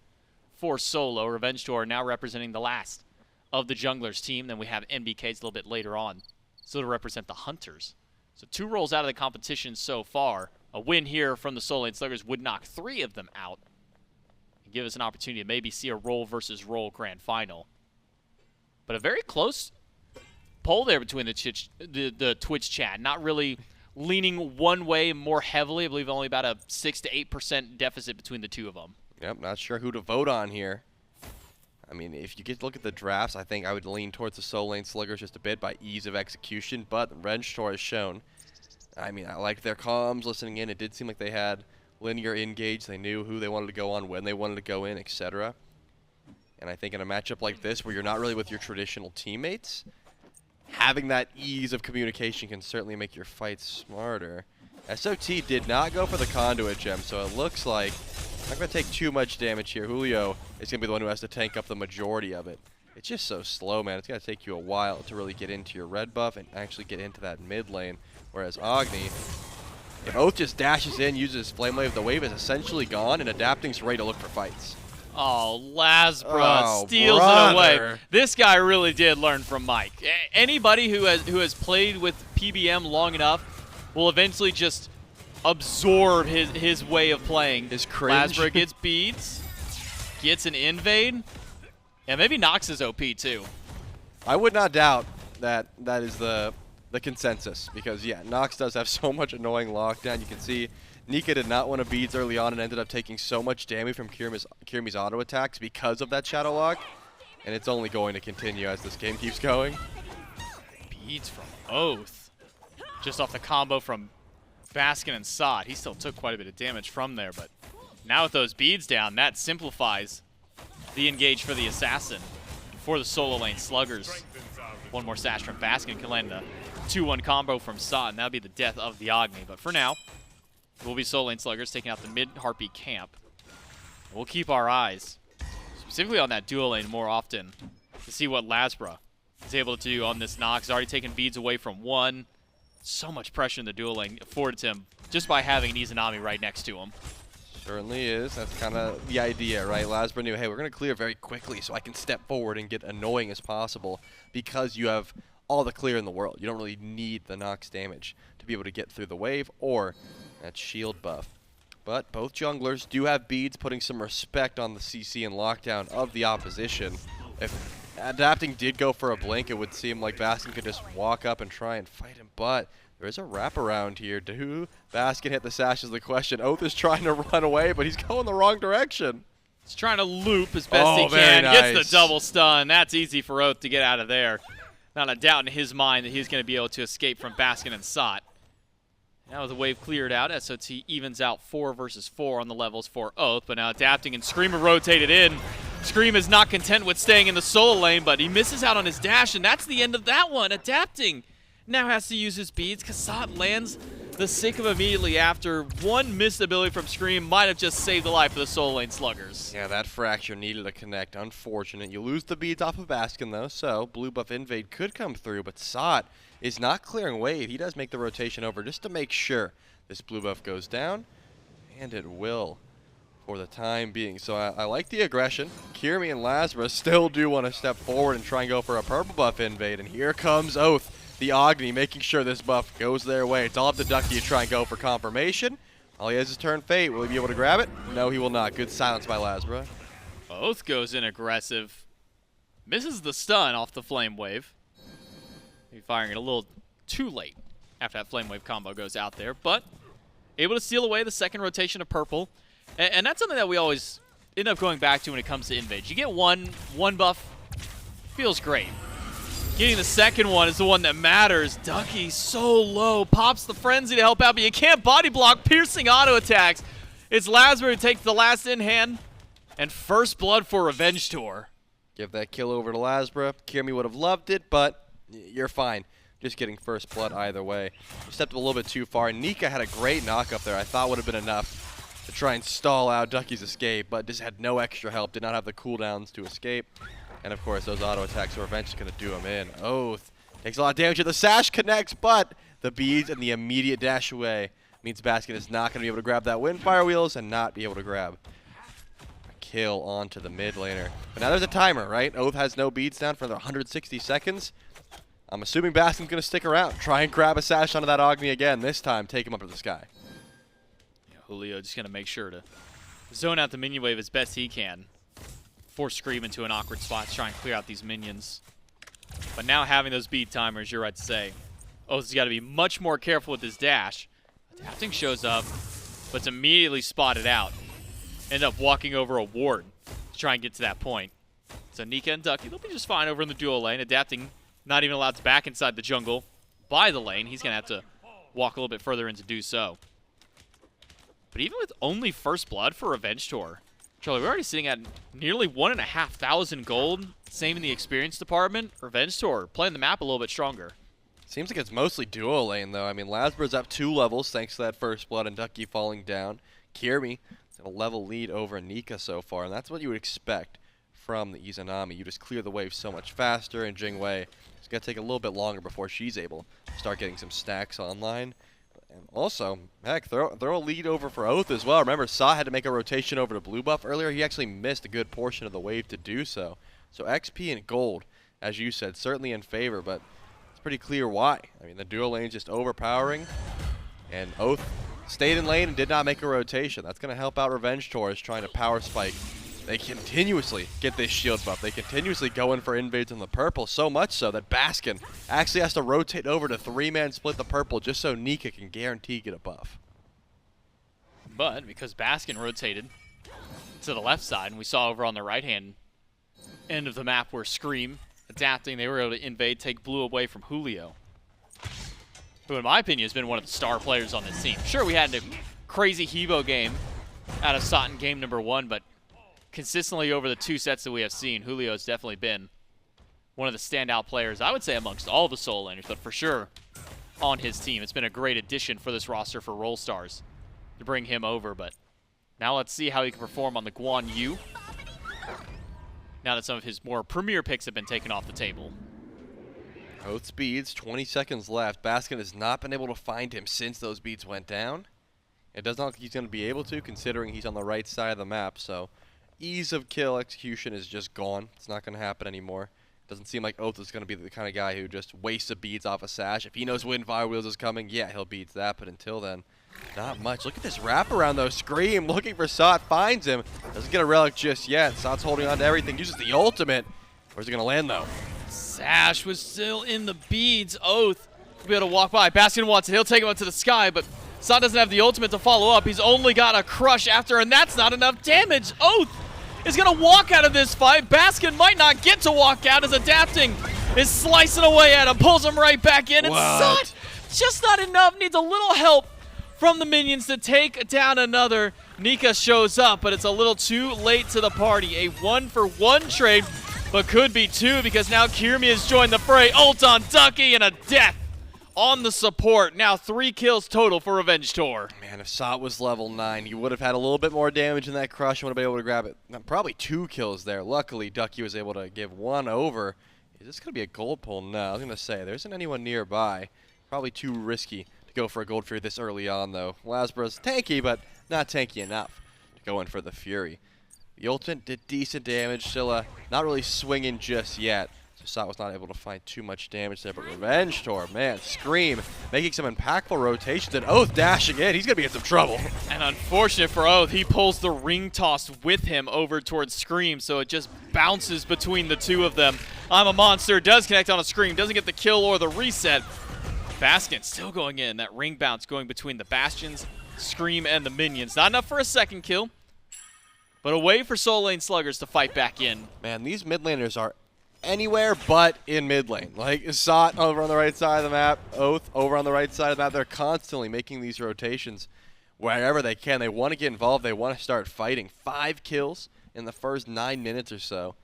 for Solo. Revenge Tour now representing the last of the junglers team. Then we have NBKs a little bit later on, so to represent the Hunters. So 2 rolls out of the competition so far. A win here from the Sololane Sluggers would knock 3 of them out and give us an opportunity to maybe see a roll versus roll grand final. But a very close poll there between the Twitch chat. Not really leaning one way more heavily. I believe only about a 6 to 8% deficit between the two of them. Yep, not sure who to vote on here. I mean, if you get to look at the drafts, I think I would lean towards the Sololane Sluggers just a bit by ease of execution, but the Tour has shown. I mean, I liked their comms listening in. It did seem like they had linear engage. They knew who they wanted to go on, when they wanted to go in, etc. And I think in a matchup like this, where you're not really with your traditional teammates, having that ease of communication can certainly make your fights smarter. SOT did not go for the conduit gem, so it looks like not going to take too much damage here. Julio is going to be the one who has to tank up the majority of it. It's just so slow, man. It's going to take you a while to really get into your red buff and actually get into that mid lane. Whereas Agni, if Oathhh just dashes in, uses Flame Wave, the wave is essentially gone, and Adapting's ready to look for fights. Oh, LASBRA steals it away. This guy really did learn from Mike. Anybody who has played with PBM long enough will eventually just absorb his way of playing. His cringe. LASBRA gets beads, gets an invade, and maybe Nox is OP too. I would not doubt that is the consensus, because yeah, Nox does have so much annoying lockdown. You can see Nika did not want to beads early on and ended up taking so much damage from Kyrmi's auto attacks because of that shadow lock, and it's only going to continue as this game keeps going. Beads from Oathhh, just off the combo from Baskin and Sot. He still took quite a bit of damage from there, but now with those beads down, that simplifies the engage for the assassin. For the Sololane Sluggers, one more sash from Baskin can land a 2-1 combo from Sot, and that'll be the death of the Agni. But for now, it will be Sololane Sluggers taking out the mid-Heartbeat camp. We'll keep our eyes specifically on that dual lane more often to see what LASBRA is able to do on this Nox. He's already taken beads away from one. So much pressure in the dual lane afforded to him just by having an Izanami right next to him. Certainly is. That's kind of the idea, right? LASBRA knew, hey, we're going to clear very quickly so I can step forward and get annoying as possible, because you have all the clear in the world. You don't really need the Nox damage to be able to get through the wave or that shield buff. But both junglers do have beads, putting some respect on the CC and lockdown of the opposition. If Adapting did go for a blink, it would seem like Baskin could just walk up and try and fight him, but there is a wraparound here. Do Baskin hit the sash is the question. Oathhh is trying to run away, but he's going the wrong direction. He's trying to loop as best he can. Nice. Gets the double stun. That's easy for Oathhh to get out of there. Not a doubt in his mind that he's going to be able to escape from Baskin and Sot. Now with the wave cleared out, SOT evens out 4 versus 4 on the levels for Oathhh, but now Adapting and Scream are rotated in. Scream is not content with staying in the solo lane, but he misses out on his dash, and that's the end of that one. Adapting now has to use his beads. Sot lands the sick of immediately after. One missed ability from Scream might have just saved the life of the Sololane Sluggers. Yeah, that fracture needed to connect. Unfortunate. You lose the beads off of Baskin, though, so blue buff invade could come through, but Sot is not clearing wave. He does make the rotation over just to make sure this blue buff goes down, and it will for the time being. So I like the aggression. Kyrmi and LASBRA still do want to step forward and try and go for a purple buff invade, and here comes Oathhh, the Agni, making sure this buff goes their way. It's all up to Ducky to try and go for confirmation. All he has is turn fate. Will he be able to grab it? No, he will not. Good silence by LASBRA. Oathhh goes in aggressive. Misses the stun off the Flame Wave. Maybe firing it a little too late after that Flame Wave combo goes out there, but able to steal away the second rotation of purple. And that's something that we always end up going back to when it comes to invades. You get one buff, feels great. Getting the second one is the one that matters. Ducky so low, pops the frenzy to help out, but you can't body block piercing auto attacks. It's LASBRA who takes the last in hand, and first blood for Revenge Tour. Give that kill over to LASBRA. Kyrmi would have loved it, but you're fine. Just getting first blood either way. You stepped a little bit too far. Nika had a great knock up there. I thought would have been enough to try and stall out Ducky's escape, but just had no extra help. Did not have the cooldowns to escape. And of course, those auto attacks are eventually going to do him in. Oathhh takes a lot of damage. The sash connects, but the beads and the immediate dash away means Baskin is not going to be able to grab that Windfire Wheels and not be able to grab a kill onto the mid laner. But now there's a timer, right? Oathhh has no beads down for another 160 seconds. I'm assuming Baskin's going to stick around. Try and grab a sash onto that Agni again. This time, take him up to the sky. Yeah, Julio just going to make sure to zone out the minion wave as best he can. Force Scream into an awkward spot to try and clear out these minions. But now having those beat timers, you're right to say, Oathh's got to be much more careful with his dash. Adapting shows up, but it's immediately spotted out. End up walking over a ward to try and get to that point. So Nika and Ducky, they'll be just fine over in the duo lane. Adapting, not even allowed to back inside the jungle by the lane. He's going to have to walk a little bit further in to do so. But even with only first blood for Revenge Tour, Charlie, we're already sitting at nearly 1,500 gold. Same in the experience department. Revenge Tour playing the map a little bit stronger. Seems like it's mostly duo lane, though. I mean, LASBRA's up 2 levels thanks to that first blood and Ducky falling down. Kyrmi has a level lead over Nika so far, and that's what you would expect from the Izanami. You just clear the wave so much faster, and Jing it's going to take a little bit longer before she's able to start getting some stacks online. And also, heck, throw a lead over for Oathhh as well. Remember, Sa had to make a rotation over to blue buff earlier. He actually missed a good portion of the wave to do so. So XP and gold, as you said, certainly in favor, but it's pretty clear why. I mean, the duo lane's just overpowering, and Oathhh stayed in lane and did not make a rotation. That's going to help out Revenge Tour is trying to power spike. They continuously get this shield buff. They continuously go in for invades on the purple, so much so that Baskin actually has to rotate over to 3-man split the purple just so Nika can guarantee get a buff. But because Baskin rotated to the left side, and we saw over on the right-hand end of the map where Screammmmm adapting, they were able to invade, take blue away from Julio, who in my opinion has been one of the star players on this team. Sure, we had a crazy Hebo game out of Sot in game number 1, but consistently over the 2 sets that we have seen, Julio has definitely been one of the standout players, I would say, amongst all the solo laners, but for sure on his team. It's been a great addition for this roster for Roll Stars to bring him over, but now let's see how he can perform on the Guan Yu now that some of his more premier picks have been taken off the table. Oathhh beads, 20 seconds left. Baskin has not been able to find him since those beads went down. It does not look like he's going to be able to, considering he's on the right side of the map, so ease of kill execution is just gone. It's not going to happen anymore. Doesn't seem like Oathhh is going to be the kind of guy who just wastes the beads off a sash. If he knows when Fire Wheels is coming, yeah, he'll beat that, but until then, not much. Look at this wraparound, though. Screammmmm looking for Sot, finds him. Doesn't get a relic just yet. Sot's holding on to everything, uses the ultimate. Where's it going to land, though? Sash was still in the beads. Oathhh will be able to walk by. Baskin wants it. He'll take him up to the sky, but Sot doesn't have the ultimate to follow up. He's only got a crush after, and that's not enough damage. Oathhh is going to walk out of this fight. Baskin might not get to walk out as adapting is slicing away at him, pulls him right back in, and Sot just not enough, needs a little help from the minions to take down another. Nika shows up, but it's a little too late to the party. A 1-for-1 trade, but could be 2 because now Kyrmi has joined the fray. Ult on Ducky and a death on the support. Now 3 kills total for Revenge Tour. Man, if Sot was level 9, he would have had a little bit more damage in that crush and would have been able to grab it. Probably 2 kills there. Luckily, Ducky was able to give 1 over. Is this going to be a gold pull? No, I was going to say, there isn't anyone nearby. Probably too risky to go for a gold Fury this early on, though. LASBRA's tanky, but not tanky enough to go in for the Fury. The ultimate did decent damage. Still not really swinging just yet. Sot was not able to find too much damage there, but Revenge Tour, man, Screammmmm making some impactful rotations, and Oathhh dashing in. He's going to be in some trouble. And unfortunate for Oathhh, he pulls the ring toss with him over towards Screammmmm, so it just bounces between the two of them. I'm a Monster does connect on a Screammmmm, doesn't get the kill or the reset. Baskin still going in, that ring bounce going between the Bastions, Screammmmm, and the minions. Not enough for a second kill, but a way for Sololane Sluggers to fight back in. Man, these mid laners are anywhere but in mid lane. Like, Sot over on the right side of the map, Oathhh over on the right side of the map. They're constantly making these rotations wherever they can. They want to get involved. They want to start fighting. 5 kills in the first 9 minutes or so.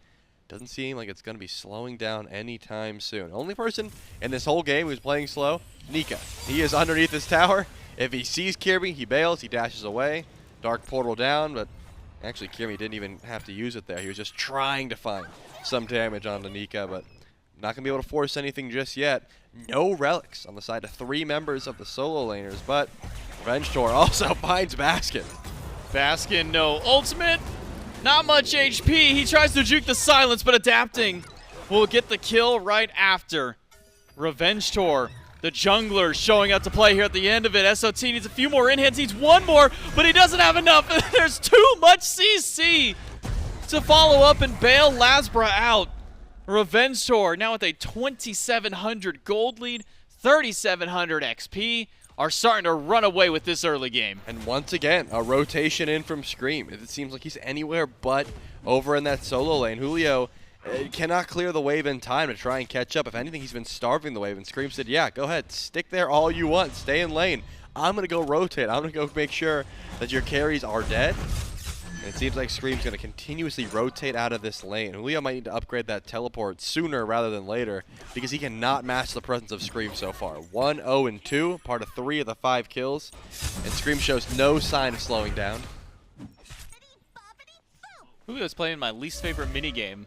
Doesn't seem like it's going to be slowing down anytime soon. Only person in this whole game who's playing slow, Nika. He is underneath this tower. If he sees Kyrmi, he bails, he dashes away. Dark portal down, but actually Kyrmi didn't even have to use it there. He was just trying to find some damage onto Nika, but not going to be able to force anything just yet. No relics on the side of 3 members of the solo laners, but Revenge Tour also finds Baskin. Baskin, no ultimate. Not much HP. He tries to juke the silence, but adapting will get the kill right after. Revenge Tour, the jungler, showing up to play here at the end of it. SOT needs a few more in-hands, needs 1 more, but he doesn't have enough. There's too much CC to follow up and bail LASBRA out. Revenge Tour now with a 2,700 gold lead, 3,700 XP, are starting to run away with this early game. And once again, a rotation in from Scream. It seems like he's anywhere but over in that solo lane. Julio cannot clear the wave in time to try and catch up. If anything, he's been starving the wave, and Scream said, yeah, go ahead, stick there all you want, stay in lane. I'm going to go rotate. I'm going to go make sure that your carries are dead. And it seems like Scream's going to continuously rotate out of this lane. Julio might need to upgrade that teleport sooner rather than later because he cannot match the presence of Scream so far. 1, 0, and 2, part of 3 of the 5 kills. And Scream shows no sign of slowing down. Julio's playing my least favorite minigame.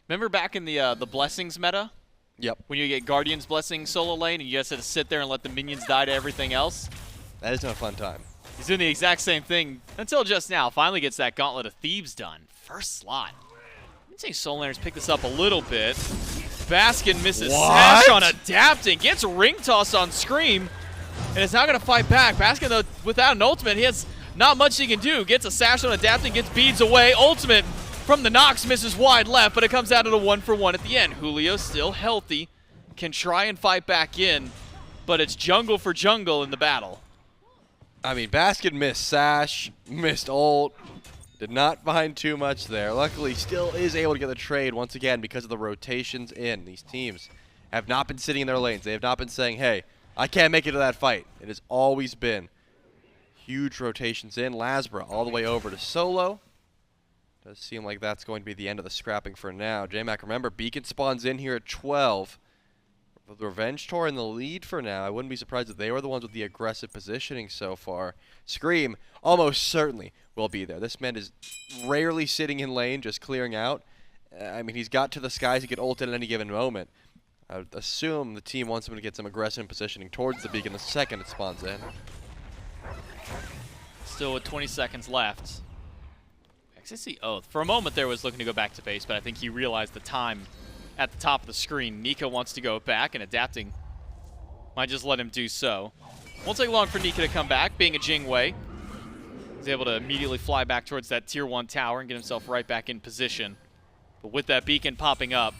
Remember back in the Blessings meta? Yep. When you get Guardian's Blessing solo lane and you just had to sit there and let the minions die to everything else? That is not a fun time. He's doing the exact same thing until just now. Finally gets that Gauntlet of Thieves done. First slot. I'd say Soul Laners pick this up a little bit. Baskin misses Sash on adapting. Gets ring toss on Scream. And is now going to fight back. Baskin, though, without an ultimate, he has not much he can do. Gets a Sash on adapting, gets beads away. Ultimate from the Nox misses wide left, but it comes out to the 1-for-1 at the end. Julio still healthy. Can try and fight back in, but it's jungle for jungle in the battle. I mean, Baskin missed Sash, missed ult, did not find too much there. Luckily, still is able to get the trade once again because of the rotations in. These teams have not been sitting in their lanes. They have not been saying, hey, I can't make it to that fight. It has always been huge rotations in. LASBRA all the way over to solo. Does seem like that's going to be the end of the scrapping for now. JMac, remember, Beacon spawns in here at 12. With Revenge Tour in the lead for now, I wouldn't be surprised if they were the ones with the aggressive positioning so far. Scream almost certainly will be there. This man is rarely sitting in lane, just clearing out. I mean, he's got to the skies. He could ult at any given moment. I would assume the team wants him to get some aggressive positioning towards the beacon the second it spawns in. Still with 20 seconds left. I see Oathhh. For a moment there was looking to go back to base, but I think he realized the time at the top of the screen. Nika wants to go back, and adapting might just let him do so. Won't take long for Nika to come back, being a Jing way. He's able to immediately fly back towards that tier 1 tower and get himself right back in position. But with that beacon popping up,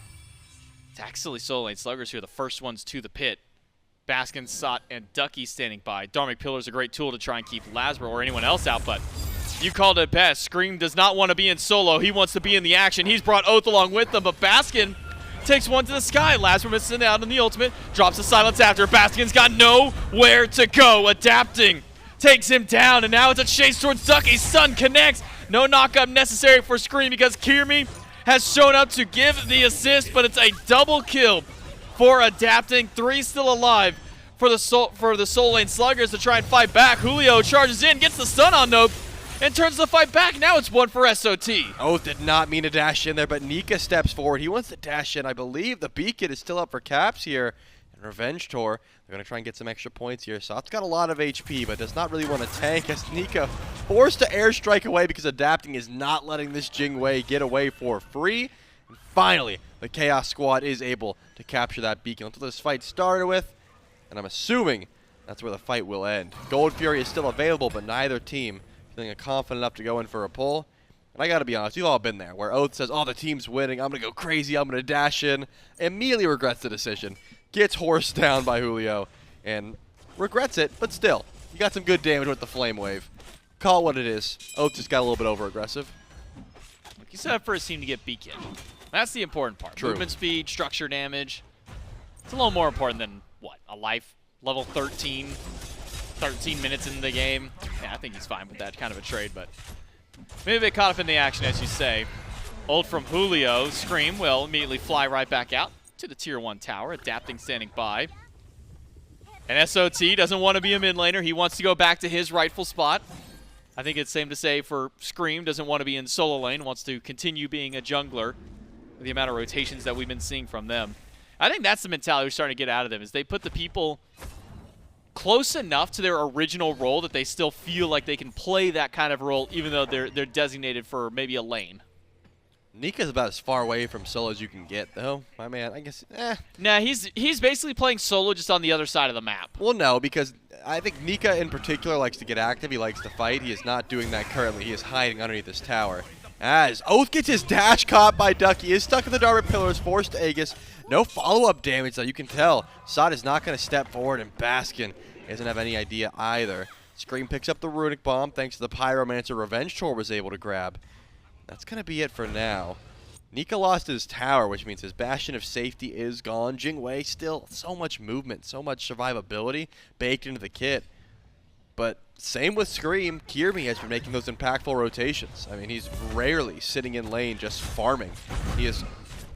it's actually Sololane Sluggers who are the first ones to the pit. Baskin, Sot, and Ducky standing by. Dharmic Pillar is a great tool to try and keep LASBRA or anyone else out, but you called it best. Scream does not want to be in solo. He wants to be in the action. He's brought Oathhh along with him, but Baskin takes one to the sky. LASBRA misses out on the ultimate. Drops the silence after. Baskin's got nowhere to go. Adapting takes him down, and now it's a chase towards Ducky. Sun connects. No knockup necessary for Scream because Kyrmi has shown up to give the assist, but it's a double kill for Adapting. 3 still alive for the Sololane Sluggers to try and fight back. Julio charges in, gets the stun on Nope, and turns the fight back. Now it's 1 for SOT. Oathhh did not mean to dash in there, but Nika steps forward. He wants to dash in. I believe the beacon is still up for caps here. And Revenge Tour, they're going to try and get some extra points here. Sot's got a lot of HP, but does not really want to tank as Nika forced to airstrike away because Adapting is not letting this Jing Wei get away for free. And finally, the Chaos Squad is able to capture that beacon. That's what this fight started with, and I'm assuming that's where the fight will end. Gold Fury is still available, but neither team feeling confident enough to go in for a pull. And I got to be honest, we've all been there, where Oathhh says, oh, the team's winning, I'm going to go crazy, I'm going to dash in, immediately regrets the decision, gets horsed down by Julio, and regrets it, but still, you got some good damage with the Flame Wave. Call it what it is. Oathhh just got a little bit over-aggressive. He set up for his team to get beacon. That's the important part. True. Movement speed, structure damage. It's a little more important than, what, a life? Level 13 minutes in the game. Yeah, I think he's fine with that kind of a trade, but maybe they caught up in the action, as you say. Ult from Julio. Scream will immediately fly right back out to the tier 1 tower. Adapting standing by. And SOT doesn't want to be a mid laner. He wants to go back to his rightful spot. I think it's same to say for Scream, doesn't want to be in solo lane, wants to continue being a jungler with the amount of rotations that we've been seeing from them. I think that's the mentality we're starting to get out of them, is they put the people close enough to their original role that they still feel like they can play that kind of role even though they're designated for maybe a lane. Nika's about as far away from solo as you can get, though. My man, I guess, Nah, he's basically playing solo just on the other side of the map. Well, no, because I think Nika in particular likes to get active. He likes to fight. He is not doing that currently. He is hiding underneath this tower. As Oathhh gets his dash caught by Ducky, is stuck in the Darwin pillars, forced to Aegis. No follow-up damage, though. You can tell Sod is not going to step forward, and Baskin doesn't have any idea either. Scream picks up the Runic Bomb thanks to the Pyromancer Revenge Tour was able to grab. That's going to be it for now. Nika lost his tower, which means his bastion of safety is gone. Jing still so much movement, so much survivability baked into the kit. But same with Scream, Kyrmi has been making those impactful rotations. I mean, he's rarely sitting in lane just farming. He is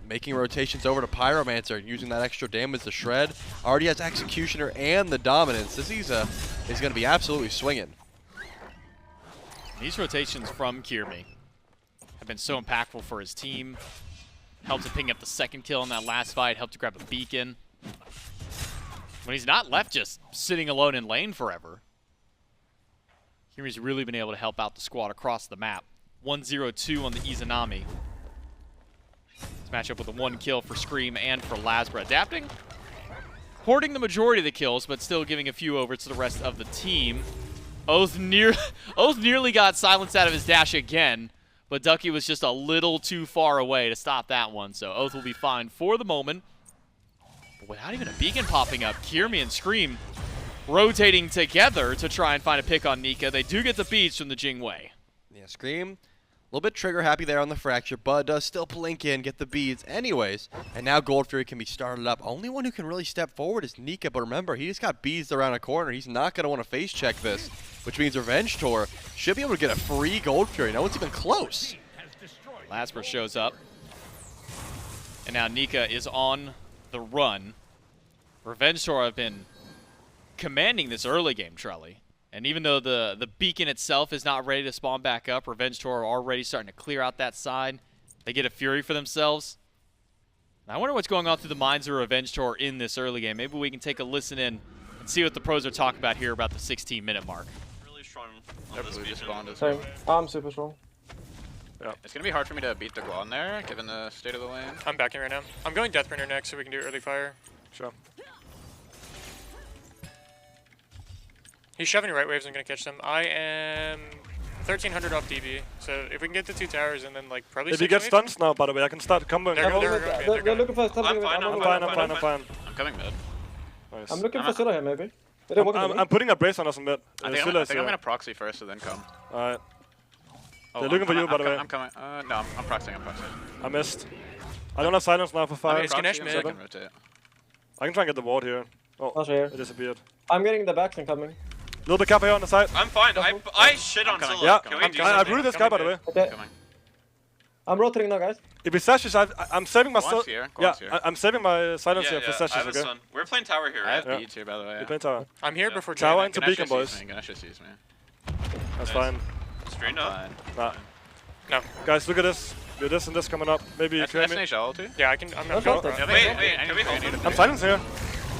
making rotations over to Pyromancer, using that extra damage to shred. Already has Executioner and the Dominance. This is going to be absolutely swinging. These rotations from Kyrmi have been so impactful for his team. Helped to ping up the second kill in that last fight, helped to grab a beacon. When he's not left just sitting alone in lane forever, Kyrmi's really been able to help out the squad across the map. 1-0-2 on the Izanami. This matchup with a 1 kill for Scream and for LASBRA. Adapting, hoarding the majority of the kills, but still giving a few over to the rest of the team. Oathhh nearly got silenced out of his dash again, but Ducky was just a little too far away to stop that one, so Oathhh will be fine for the moment. But without even a beacon popping up, Kyrmi and Scream rotating together to try and find a pick on Nika. They do get the beats from the Jing Wei. Yeah, Scream, a little bit trigger happy there on the Fracture, but does still blink in, get the beads anyways. And now Gold Fury can be started up. Only one who can really step forward is Nika, but remember, he just got beads around a corner. He's not going to want to face check this, which means Revenge Tour should be able to get a free Gold Fury. No one's even close. LASBRA shows up. And now Nika is on the run. Revenge Tour have been commanding this early game, Trelly. And even though the beacon itself is not ready to spawn back up, Revenge Tour are already starting to clear out that side. They get a Fury for themselves. And I wonder what's going on through the minds of Revenge Tour in this early game. Maybe we can take a listen in and see what the pros are talking about here about the 16-minute mark. Really strong on They're this blue just beacon. spawned as Same. well. I'm super strong. Yeah. It's going to be hard for me to beat the Guan there, given the state of the lane. I'm backing right now. I'm going Deathbringer next so we can do early fire. Sure. He's shoving right waves. I'm going to catch them. I am 1300 off DB. So if we can get the 2 towers and then like probably If you get stuns now, by the way, I can start comboing. They're looking for something. I'm fine. I'm coming mid. Nice. I'm looking for Scylla here, maybe. I'm putting a brace on us in mid. I think I'm going to proxy first and then come. Alright. Oh, They're looking for you, by the way. I'm coming. No, I'm proxying. I missed. I don't have silence now for 5. Is Ganesh mid? I can try and get the ward here. Oh, here. it disappeared. I'm getting the backs incoming. Little bit cap here on the side. I'm fine. I shit on Solo. Yeah, Can we do I something? rooted this guy, by the way. Okay. I'm rotating now, guys. If he sashes, I'm saving my Guan's here. I'm saving my silence here for I sashes, have a okay? stun. We're playing tower here, I right? have beads here, by the way. We're playing tower. I'm here before Tower Jing. into beacon, boys. Ganesha sees me. That's Nice. fine. Straight up. Nah. No. Guys, look at this. We have this and this coming up. Maybe you That's me. Nisha ulti. Yeah, I'm gonna go. go. Wait, can we hold him? I'm silence here.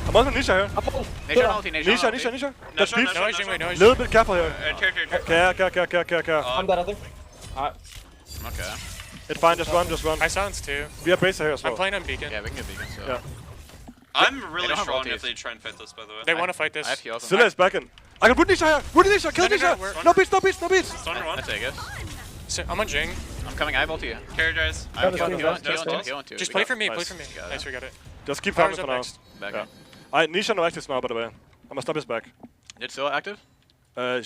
I'm also Nisha here. Nisha ulti, Nisha. That's peeps. No, Jing Wei, no. Little bit careful here. Okay. I'm dead, I think. Alright. Okay. It's fine, just run. I silence too. We have Bracer here as well. I'm playing on beacon. Yeah, we can get beacon. So. Yeah. I'm really don't have strong ultis. if they try and fight this, by the way. They want to fight this. I have heals. Scylla is back in. I can put Nisha here. Put Nisha. Kill No, Nisha. No beats. Stun one. That's Aegis. So, I'm on Jing. I'm coming. I have ulti. Carry guys. I have Just- heal. Just play for me, Nice. play for me. Got it. Nice, we got it. Just keep Power's farming up for now. next. Back Yeah. Nisha no actives now, by the way. I'm gonna stop his back. Did Scylla active?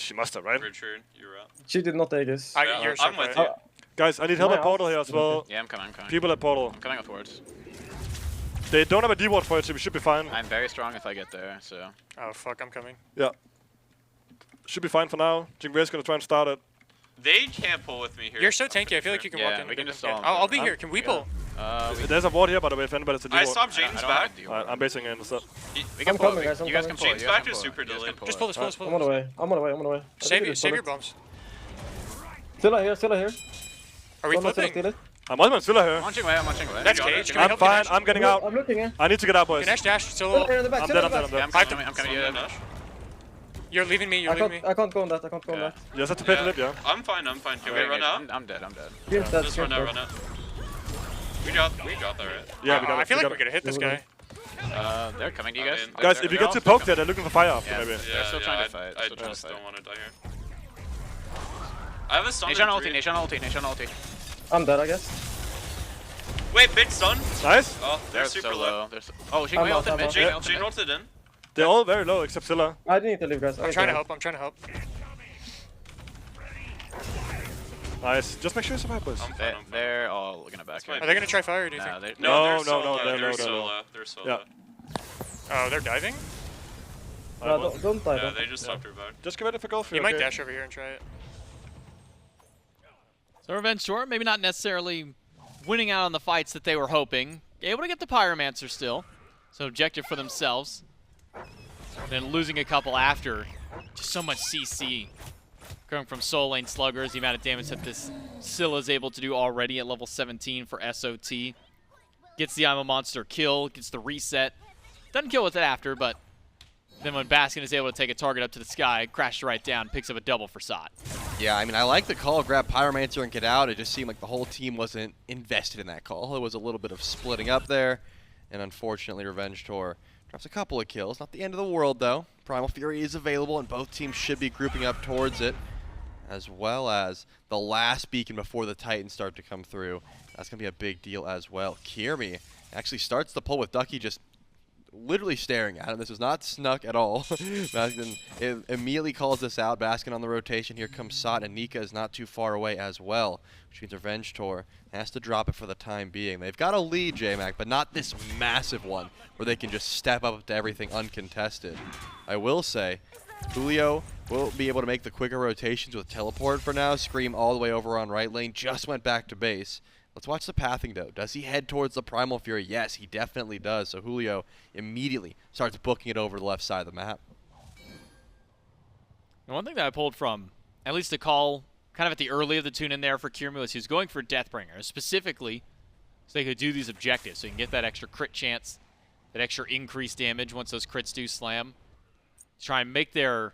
She must have, right? Richard, you're up. She did not Aegis. Yeah, I'm with you. Guys, I need help at portal here as well. Yeah, I'm coming. People at portal. I'm coming with wards. They don't have a D-ward for it, so we should be fine. I'm very strong if I get there, so. Oh, fuck, I'm coming. Yeah. Should be fine for now. Jingwei's gonna try and start it. They can't pull with me here. You're so tanky, I feel like you can walk in. we can just Yeah. stall him. I'll be here. Can we pull? There's a ward here, by the way, if anybody's a D-ward. I stopped James back. I'm basing in. So. We can I'm pull coming, it. guys, I'm You guys coming. can pull it. James You guys back can is pull it. super You guys delayed. can pull Just it. pull this, pull this, I'm pull on the this. way. I'm on the way. Save your bombs. Scylla here. Are we flipping? Steal it. I'm on Scylla here. I'm watching away. That's cage. Can we I'm help fine. Ganesh? I'm getting out. I'm looking here. I need to get out, boys. Ganesh dash, Scylla solo. here in the back. I'm Scylla dead. in the I'm back. dead. Yeah, I'm coming. Yeah. You're leaving me, you're leaving me. I can't go on that. Yeah. You just have to pay the lip, yeah? I'm fine. Can we run out? I'm dead. Here's that. Just run out. We got that, right? Yeah, we got it. I feel like we're gonna hit this guy. They're coming to you guys. Guys, if you get too poked here, they're looking for fire after, Yeah. maybe. They're still trying to fight. I just don't want to die here. I have a stun. Nation ulti. I'm dead, I guess. Wait, big stun. Nice. Oh, they're super low. Oh, Jing I'm out, ulted I'm mid. out. Jing ulted in. They're all very low except Scylla. I need to leave, guys. I'm trying to help. I'm trying to help. Nice. Just make sure you survive, boys. They're all gonna back. Are they gonna try fire? Or do you Nah, think? No, they're solo. they're They're low. solo. They're solo. Yeah. Oh, they're diving. No, don't die. Yeah, don't. they just stopped her back. Just get ready for golf. You might dash over here and try it. So Revenge Tour, maybe not necessarily winning out on the fights that they were hoping. Able to get the Pyromancer still. So objective for themselves. Then losing a couple after. Just so much CC. Going from Sololane Sluggers, the amount of damage that this Scylla is able to do already at level 17 for SOT. Gets the I'm a Monster kill, gets the reset. Doesn't kill with it after, but then when Baskin is able to take a target up to the sky, crashes right down, picks up a double for Sot. Yeah, I mean, I like the call, grab Pyromancer and get out. It just seemed like the whole team wasn't invested in that call. There was a little bit of splitting up there, and unfortunately, Revenge Tour drops a couple of kills. Not the end of the world, though. Primal Fury is available, and both teams should be grouping up towards it, as well as the last beacon before the Titans start to come through. That's going to be a big deal as well. Kyrmi actually starts the pull with Ducky just literally staring at him. This was not snuck at all. Baskin immediately calls this out. Baskin on the rotation. Here comes Sot, and Nika is not too far away as well, which means Revenge Tour has to drop it for the time being. They've got a lead, J-Mac, but not this massive one where they can just step up to everything uncontested. I will say, Julio will be able to make the quicker rotations with teleport for now. Scream all the way over on right lane. Just went back to base. Let's watch the pathing, though. Does he head towards the Primal Fury? Yes, he definitely does. So Julio immediately starts booking it over the left side of the map. And one thing that I pulled from, at least the call kind of at the early of the tune in there for Kyrmi, was he was going for Deathbringer, specifically so they could do these objectives. So you can get that extra crit chance, that extra increased damage once those crits do slam. Try and make their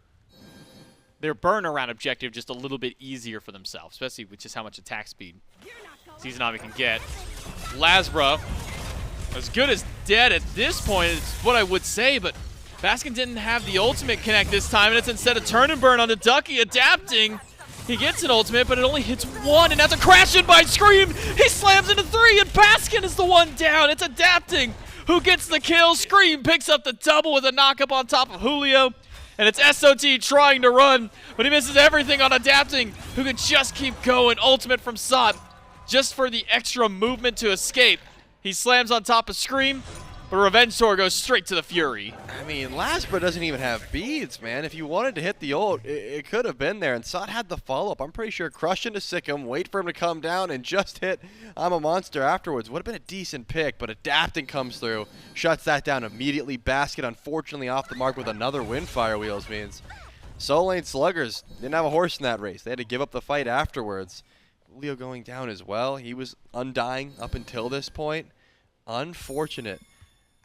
burn around objective just a little bit easier for themselves, especially with just how much attack speed Izanami can get. LASBRA, as good as dead at this point, is what I would say, but Baskin didn't have the ultimate connect this time, and it's instead of turn and burn onto Ducky, adapting. He gets an ultimate, but it only hits one, and that's a crash in by Scream. He slams into three, and Baskin is the one down. It's adapting who gets the kill. Scream picks up the double with a knock-up on top of Julio. And it's SOT trying to run, but he misses everything on adapting, who can just keep going. Ultimate from Sot, just for the extra movement to escape. He slams on top of Scream, but Revenge Tour goes straight to the Fury. I mean, LASBRA doesn't even have beads, man. If you wanted to hit the ult, it could have been there. And Sot had the follow-up. I'm pretty sure crush into Sikkim, wait for him to come down, and just hit I'm a Monster afterwards. Would have been a decent pick, but adapting comes through, shuts that down immediately. Basket, unfortunately, off the mark with another Windfire Wheels means Sololane Sluggers didn't have a horse in that race. They had to give up the fight afterwards. Julio going down as well. He was undying up until this point. Unfortunate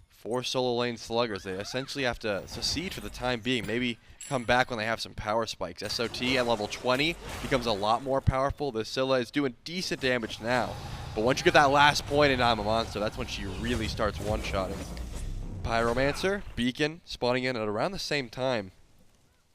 for Sololane Sluggers. They essentially have to secede for the time being. Maybe come back when they have some power spikes. SOT at level 20 becomes a lot more powerful. The Scylla is doing decent damage now. But once you get that last point in I'm a Monster, that's when she really starts one-shotting. Pyromancer, Beacon, spawning in at around the same time.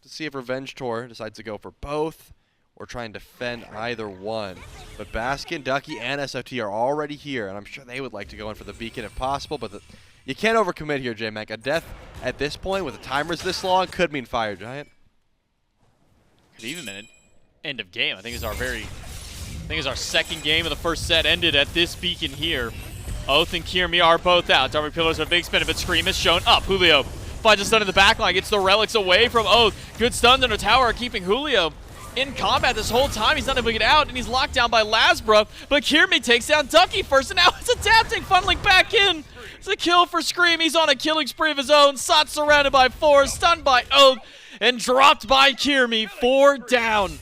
To see if Revenge Tour decides to go for both or try and defend either one. But Baskin, Ducky, and SOT are already here, and I'm sure they would like to go in for the Beacon if possible, but you can't overcommit here, J-Mac. A death at this point with the timers this long could mean Fire Giant. Could even mean end of game. I think it's our second game of the first set ended at this beacon here. Oathhh and Kyrmi are both out. Dark Pillars are a big spin, but Scream is shown up. Julio finds a stun in the backline, gets the relics away from Oathhh. Good stuns under tower, keeping Julio in combat this whole time. He's not able to get out, and he's locked down by LASBRA, but Kyrmi takes down Ducky first, and now it's adapting, funneling back in. It's a kill for Scream. He's on a killing spree of his own. Sot surrounded by 4, stunned by Oathhh, and dropped by Kyrmi. 4 down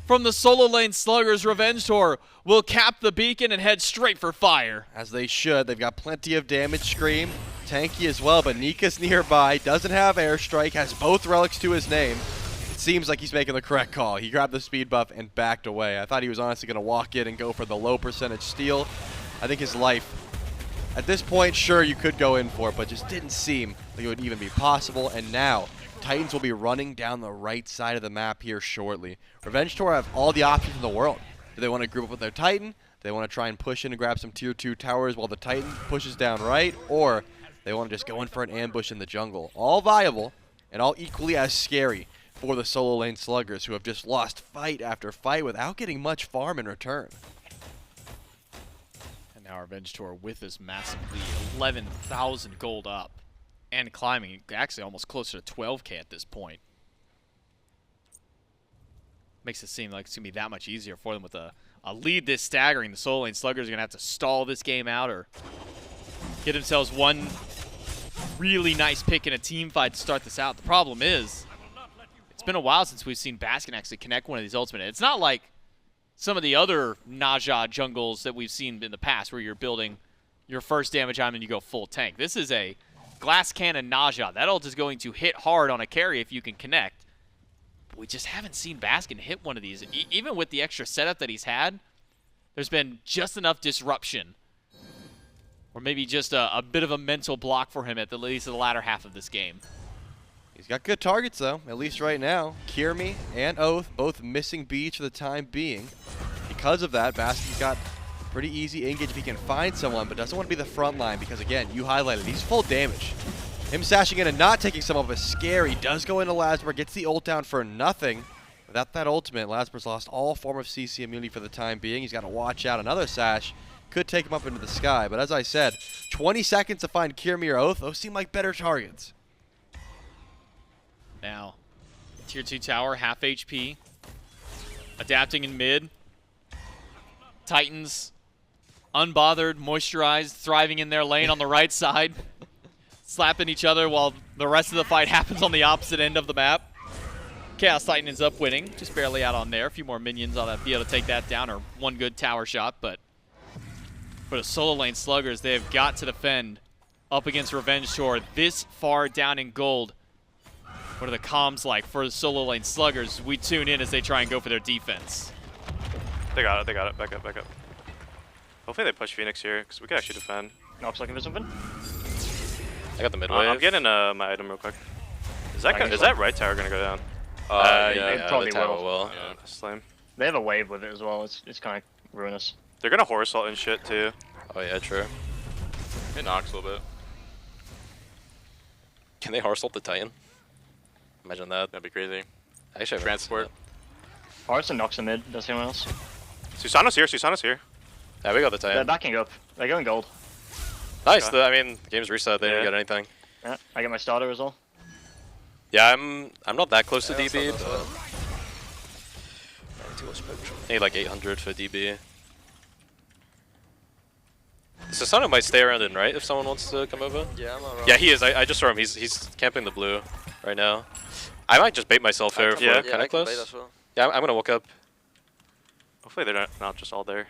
from the Sololane Sluggers. Revenge Tour will cap the beacon and head straight for fire. As they should. They've got plenty of damage. Scream, tanky as well, but Nika's nearby. Doesn't have airstrike, has both relics to his name. It seems like he's making the correct call. He grabbed the speed buff and backed away. I thought he was honestly going to walk in and go for the low percentage steal. I think his life, at this point, sure, you could go in for it, but just didn't seem like it would even be possible. And now, Titans will be running down the right side of the map here shortly. Revenge Tour have all the options in the world. Do they want to group up with their Titan? They want to try and push in and grab some tier 2 towers while the Titan pushes down right, or they want to just go in for an ambush in the jungle. All viable and all equally as scary for the Sololane Sluggers, who have just lost fight after fight without getting much farm in return. And now Revenge Tour with this massive lead, 11,000 gold up, and climbing, actually almost closer to 12k at this point. Makes it seem like it's going to be that much easier for them with a lead this staggering. The Sololane Sluggers are going to have to stall this game out or get themselves one really nice pick in a team fight to start this out. The problem is, it's been a while since we've seen Baskin actually connect one of these ultimate. It's not like some of the other Naja jungles that we've seen in the past where you're building your first damage item and you go full tank. This is a glass cannon Naja. That ult is going to hit hard on a carry if you can connect. We just haven't seen Baskin hit one of these. Even with the extra setup that he's had, there's been just enough disruption. Or maybe just a bit of a mental block for him at the least in the latter half of this game. He's got good targets, though, at least right now. Kyrmi and Oathhh both missing beats for the time being. Because of that, Baskin's got pretty easy engage if he can find someone, but doesn't want to be the front line because, again, you highlighted, he's full damage. Him sashing in and not taking some of us scary. Does go into LASBRA, gets the ult down for nothing. Without that ultimate, LASBRA's lost all form of CC immunity for the time being. He's got to watch out. Another sash could take him up into the sky. But as I said, 20 seconds to find Kyrmi or Oathhh. Those seem like better targets. Now, tier 2 tower, half HP. Adapting in mid. Titans, unbothered, moisturized, thriving in their lane on the right side. Slapping each other while the rest of the fight happens on the opposite end of the map. Chaos Titan ends up winning, just barely out on there. A few more minions on that, be able to take that down, or one good tower shot. But for the Sololane Sluggers, they have got to defend up against Revenge Tour this far down in gold. What are the comms like for the Sololane Sluggers? We tune in as they try and go for their defense. They got it, they got it. Back up, back up. Hopefully they push Phoenix here, because we can actually defend. Nox looking for something. I got the mid wave. I'm getting my item real quick. Is that right tower gonna go down? Yeah, probably the tower will. Yeah, that's lame. They have a wave with it as well. It's kind of ruinous. They're gonna horse ult and shit too. Oh yeah, true. It knocks a little bit. Can they horse ult the Titan? Imagine that. That'd be crazy. Actually, Transport. Horse and Nox in mid. Does anyone else? Susano's here. Susano's here. Yeah, we got the Titan. They're backing up. They're going gold. Nice. I mean, game's reset. They didn't get anything. Yeah, I get my starter as well. Yeah, I'm not that close to DB, but I need like 800 for DB. Susano might stay around in right if someone wants to come over. Yeah, I'm around. Yeah, he is. I just saw him. He's camping the blue right now. I might just bait myself here if we're kind of close. Well. Yeah, I'm gonna walk up. Hopefully they're not just all there.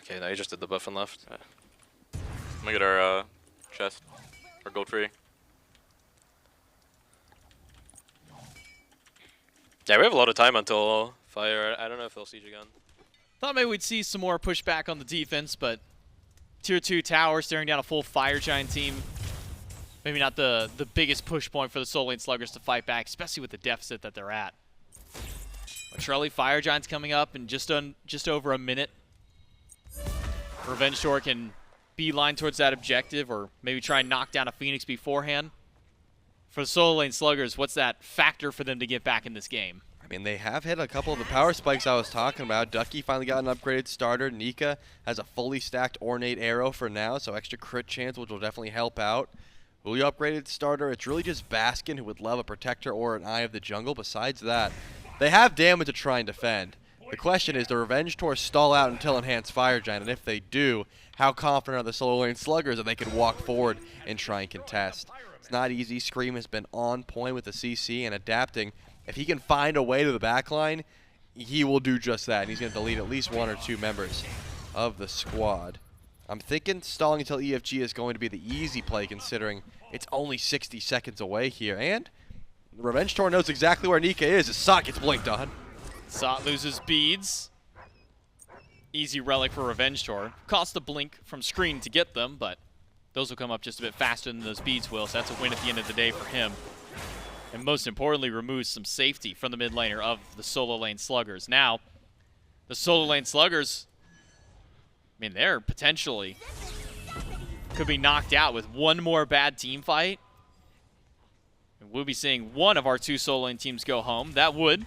Okay, now you just did the buff and left. I'm gonna get our chest, our gold free. Yeah, we have a lot of time until fire. I don't know if they'll siege again. Thought maybe we'd see some more pushback on the defense, but tier 2 tower staring down a full Fire Giant team. Maybe not the biggest push point for the Sololane Sluggers to fight back, especially with the deficit that they're at. But Trelly, Fire Giant's coming up in just over a minute. Revenge Tour can beeline towards that objective, or maybe try and knock down a Phoenix beforehand. For the Sololane Sluggers, what's that factor for them to get back in this game? I mean, they have hit a couple of the power spikes I was talking about. Ducky finally got an upgraded starter. Nika has a fully stacked Ornate Arrow for now, so extra crit chance, which will definitely help out. Julio upgraded starter. It's really just Baskin, who would love a Protector or an Eye of the Jungle. Besides that, they have damage to try and defend. The question is, do Revenge Tour stall out until Enhanced Fire Giant? And if they do, how confident are the Sololane Sluggers that they can walk forward and try and contest? It's not easy. Scream has been on point with the CC and adapting. If he can find a way to the backline, he will do just that. And he's going to delete at least one or two members of the squad. I'm thinking stalling until EFG is going to be the easy play, considering it's only 60 seconds away here. And Revenge Tour knows exactly where Nika is. His sock gets blinked on. Sot loses beads. Easy relic for Revenge Tour. Cost a blink from Screen to get them, but those will come up just a bit faster than those beads will, so that's a win at the end of the day for him. And most importantly, removes some safety from the mid laner of the Sololane Sluggers. Now, the Sololane Sluggers mean, they're potentially could be knocked out with one more bad team fight. And we'll be seeing one of our two solo lane teams go home. That would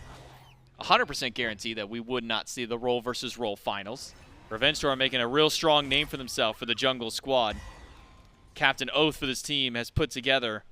100% guarantee that we would not see the role versus role finals. Revenge Tour making a real strong name for themselves for the jungle squad. Captain Oathhh for this team has put together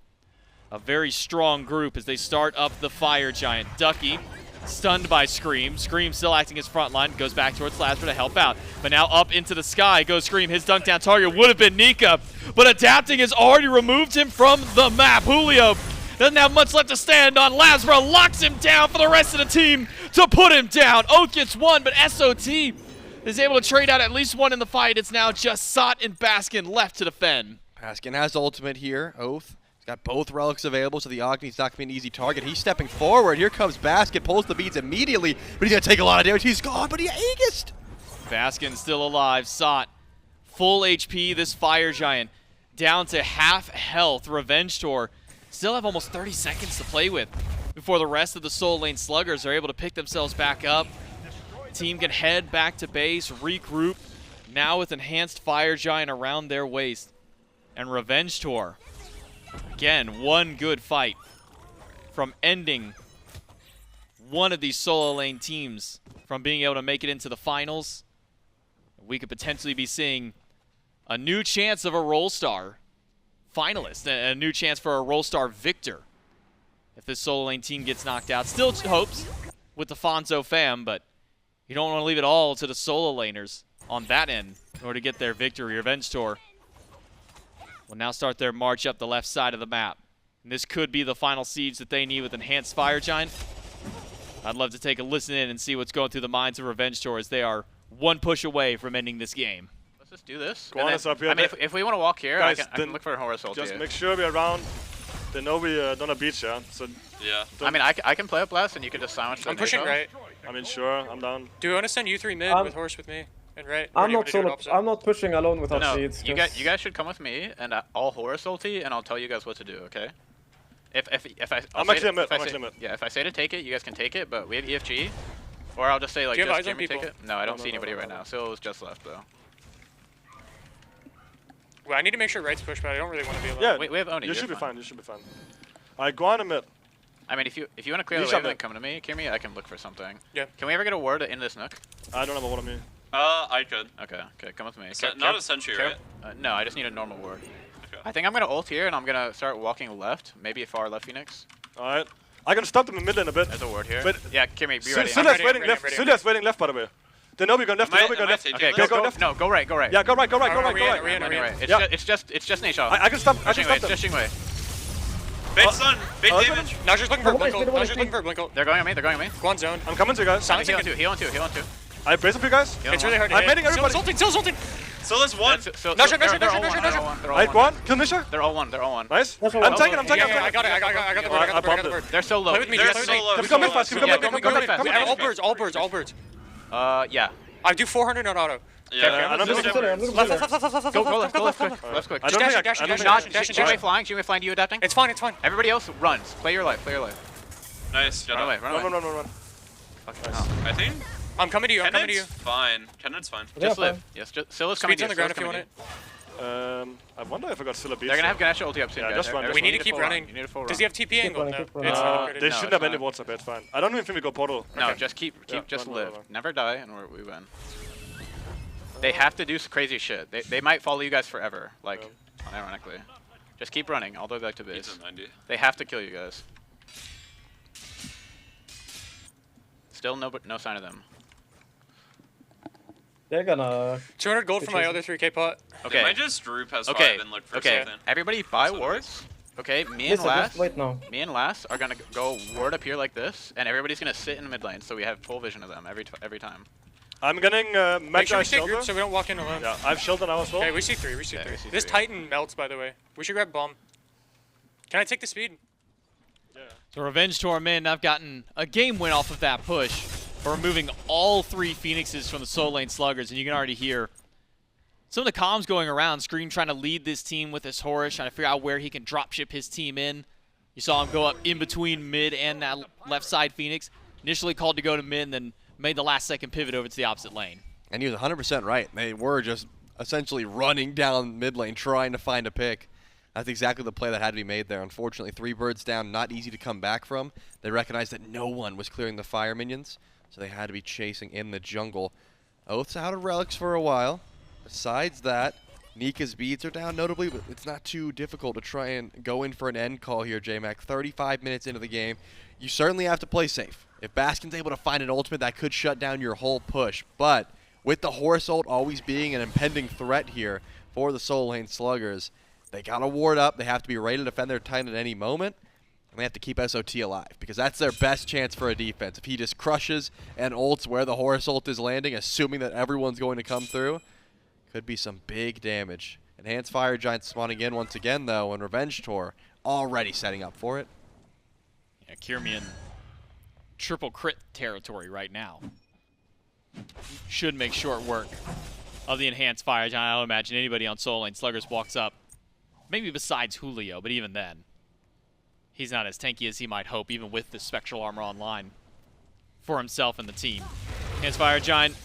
a very strong group as they start up the Fire Giant. Ducky stunned by Screammmmm. Screammmmm still acting as front line, goes back towards LASBRA to help out. But now up into the sky goes Screammmmm. His dunk down target would have been Nika, but adapting has already removed him from the map. Julio doesn't have much left to stand on. LASBRA locks him down for the rest of the team to put him down. Oathhh gets one, but SOT is able to trade out at least one in the fight. It's now just Sot and Baskin left to defend. Baskin has ultimate here. Oathhh. He's got both relics available, so the Agni's not going to be an easy target. He's stepping forward. Here comes Baskin. Pulls the beads immediately, but he's going to take a lot of damage. He's gone, but he Aegis. Baskin still alive. Sot, full HP. This Fire Giant down to half health. Revenge Tour still have almost 30 seconds to play with before the rest of the Sololane Sluggers are able to pick themselves back up. Team can head back to base, regroup, now with enhanced Fire Giant around their waist. And Revenge Tour, again, one good fight from ending one of these solo lane teams from being able to make it into the finals. We could potentially be seeing a new chance of a Roll Star finalist, a new chance for a Roll Star victor if this solo lane team gets knocked out. Still hopes with the Fonzo fam, but you don't want to leave it all to the solo laners on that end in order to get their victory. Revenge Tour will now start their march up the left side of the map. And this could be the final siege that they need with enhanced Fire Giant. I'd love to take a listen in and see what's going through the minds of Revenge Tour as they are one push away from ending this game. Let's just do this. Guan is up here. I mean, if we want to walk here, Guys, I can look for a horse ult. Just make sure we're around. They know we don't have beach, yeah? So yeah. I mean, I can play up blast and you can just silence the I'm pushing right. I mean, sure, I'm down. Do you want to send you 3 mid with horse with me? And right? I'm not pushing alone without no, seeds. You guys should come with me, and I'll horse ulti, and I'll tell you guys what to do. Okay? If I say to take it, you guys can take it. But we have EFG, or I'll just say like just Kyrmi take it. No, I don't see anybody right now. Sil's just left though. Well, I need to make sure right's pushed, but I don't really want to be alone. Yeah, we have Oni. You should be fine. You should be fine. Alright, Guan in mid. I mean, if you want to clear the wave, then come to me, Kyrmi. I can look for something. Yeah. Can we ever get a ward in this nook? I don't have a ward on me. I could. Okay, come with me. Not a sentry, right? No, I just need a normal ward. Okay. I think I'm gonna ult here, and I'm gonna start walking left, maybe far left Phoenix. Alright. I'm gonna stop them in mid lane a bit. There's a ward here. But yeah, Kyrmi, be ready. Sylia's waiting left. Sylia's waiting left, by the way. They know we're going left. They know we're going left. Okay, go left. No, go right. Yeah, go right. It's just Nation. I can stop. I can stop them. Just Jing way. Bait stun. Bait damage. Now just looking for a Blinkle. Now just looking for a Blinkle. They're going on me. Guan zone. I'm coming to you guys. Heal on two. I brace up you guys. It's really hard to I'm hit. mating everybody. Sil's ulting. Sil's one. They're all one. Alright, Guan, kill Nisha. They're all one. Nice. I'm taking. I got the bird. They're so low. Play with me. They're so low. Can we go mid fast? Can we go mid fast? All birds. Yeah. I do 400 on auto. Yeah. I'm left. Go left quick. I don't think I don't think Jing way flying. You adapting? It's fine. Everybody else runs. Play your life. Nice. Run away. Run. I think. I'm coming to you. Fine. Kenned's fine. Just live. Yes, Silla's coming to you. on the ground if you want it. I wonder if I got Scylla beats. They're gonna have Ganesha ulti up soon, Yeah, guys. just run. We need to keep running. Does he have TP angle? No. They shouldn't have any wards up. It's fine. I don't even think we go portal. No, just live. Never die, and we win. They have to do some crazy shit. They might follow you guys forever, like, unironically. Just keep running all the way back to base. They have to kill you guys. Still no sign of them. They're gonna... 200 gold for my other 3k pot. Okay. They might just droop as 5 and look for something. Everybody buy wards. Okay, me and Las are gonna go ward up here like this, and everybody's gonna sit in the mid lane, so we have full vision of them every time. I'm getting make sure we stay grouped so we don't walk in alone. Yeah, I've shielded now as well. Okay, we see 3. This Titan melts, by the way. We should grab bomb. Can I take the speed? Yeah. So Revenge Tour men have gotten a game win off of that push for removing all 3 Phoenixes from the Sololane Sluggers, and you can already hear some of the comms going around. Scream trying to lead this team with his Horus, trying to figure out where he can dropship his team in. You saw him go up in between mid and that left side Phoenix. Initially called to go to mid, then made the last second pivot over to the opposite lane. And he was 100% right. They were just essentially running down mid lane trying to find a pick. That's exactly the play that had to be made there. Unfortunately, 3 birds down, not easy to come back from. They recognized that no one was clearing the fire minions, so they had to be chasing in the jungle. Oathh's out of relics for a while. Besides that, Nika's beads are down notably, but it's not too difficult to try and go in for an end call here, J-Mac. 35 minutes into the game. You certainly have to play safe. If Baskin's able to find an ultimate, that could shut down your whole push. But with the Horus ult always being an impending threat here for the Sololane Sluggers, they got to ward up. They have to be ready to defend their Titan at any moment. And they have to keep SOT alive because that's their best chance for a defense. If he just crushes and ults where the Horus ult is landing, assuming that everyone's going to come through, could be some big damage. Enhanced Fire Giant spawning in once again, though, and Revenge Tour already setting up for it. Yeah, Kyrmi in triple crit territory right now. Should make short work of the Enhanced Fire Giant. I don't imagine anybody on Sololane Sluggers walks up. Maybe besides Julio, but even then, he's not as tanky as he might hope, even with the Spectral Armor online for himself and the team. Enhanced Fire Giant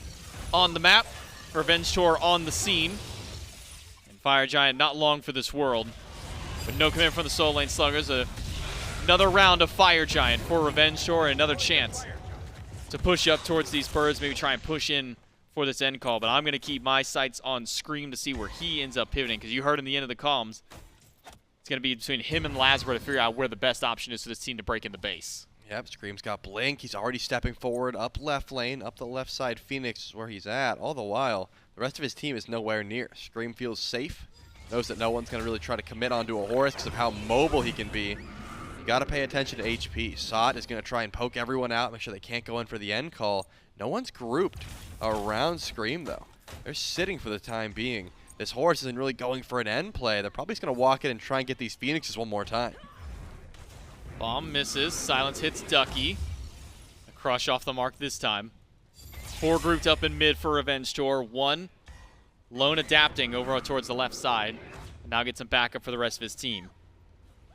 on the map. Revenge Tour on the scene. And Fire Giant not long for this world. But no command from the Sololane Sluggers. Another round of Fire Giant for Revenge Tour and another chance to push up towards these birds, maybe try and push in for this end call. But I'm going to keep my sights on Scream to see where he ends up pivoting, because you heard in the end of the comms, it's going to be between him and LASBRA to figure out where the best option is for this team to break in the base. Yep, Scream's got Blink. He's already stepping forward up left lane, up the left side. Phoenix is where he's at. All the while, the rest of his team is nowhere near. Scream feels safe. Knows that no one's going to really try to commit onto a Horus because of how mobile he can be. You got to pay attention to HP. Sot is going to try and poke everyone out, make sure they can't go in for the end call. No one's grouped around Scream, though. They're sitting for the time being. This Horus isn't really going for an end play. They're probably just going to walk in and try and get these Phoenixes one more time. Bomb misses. Silence hits Ducky. A crush off the mark this time. 4 grouped up in mid for Revenge Tour. 1 lone adapting over towards the left side. Now gets some backup for the rest of his team.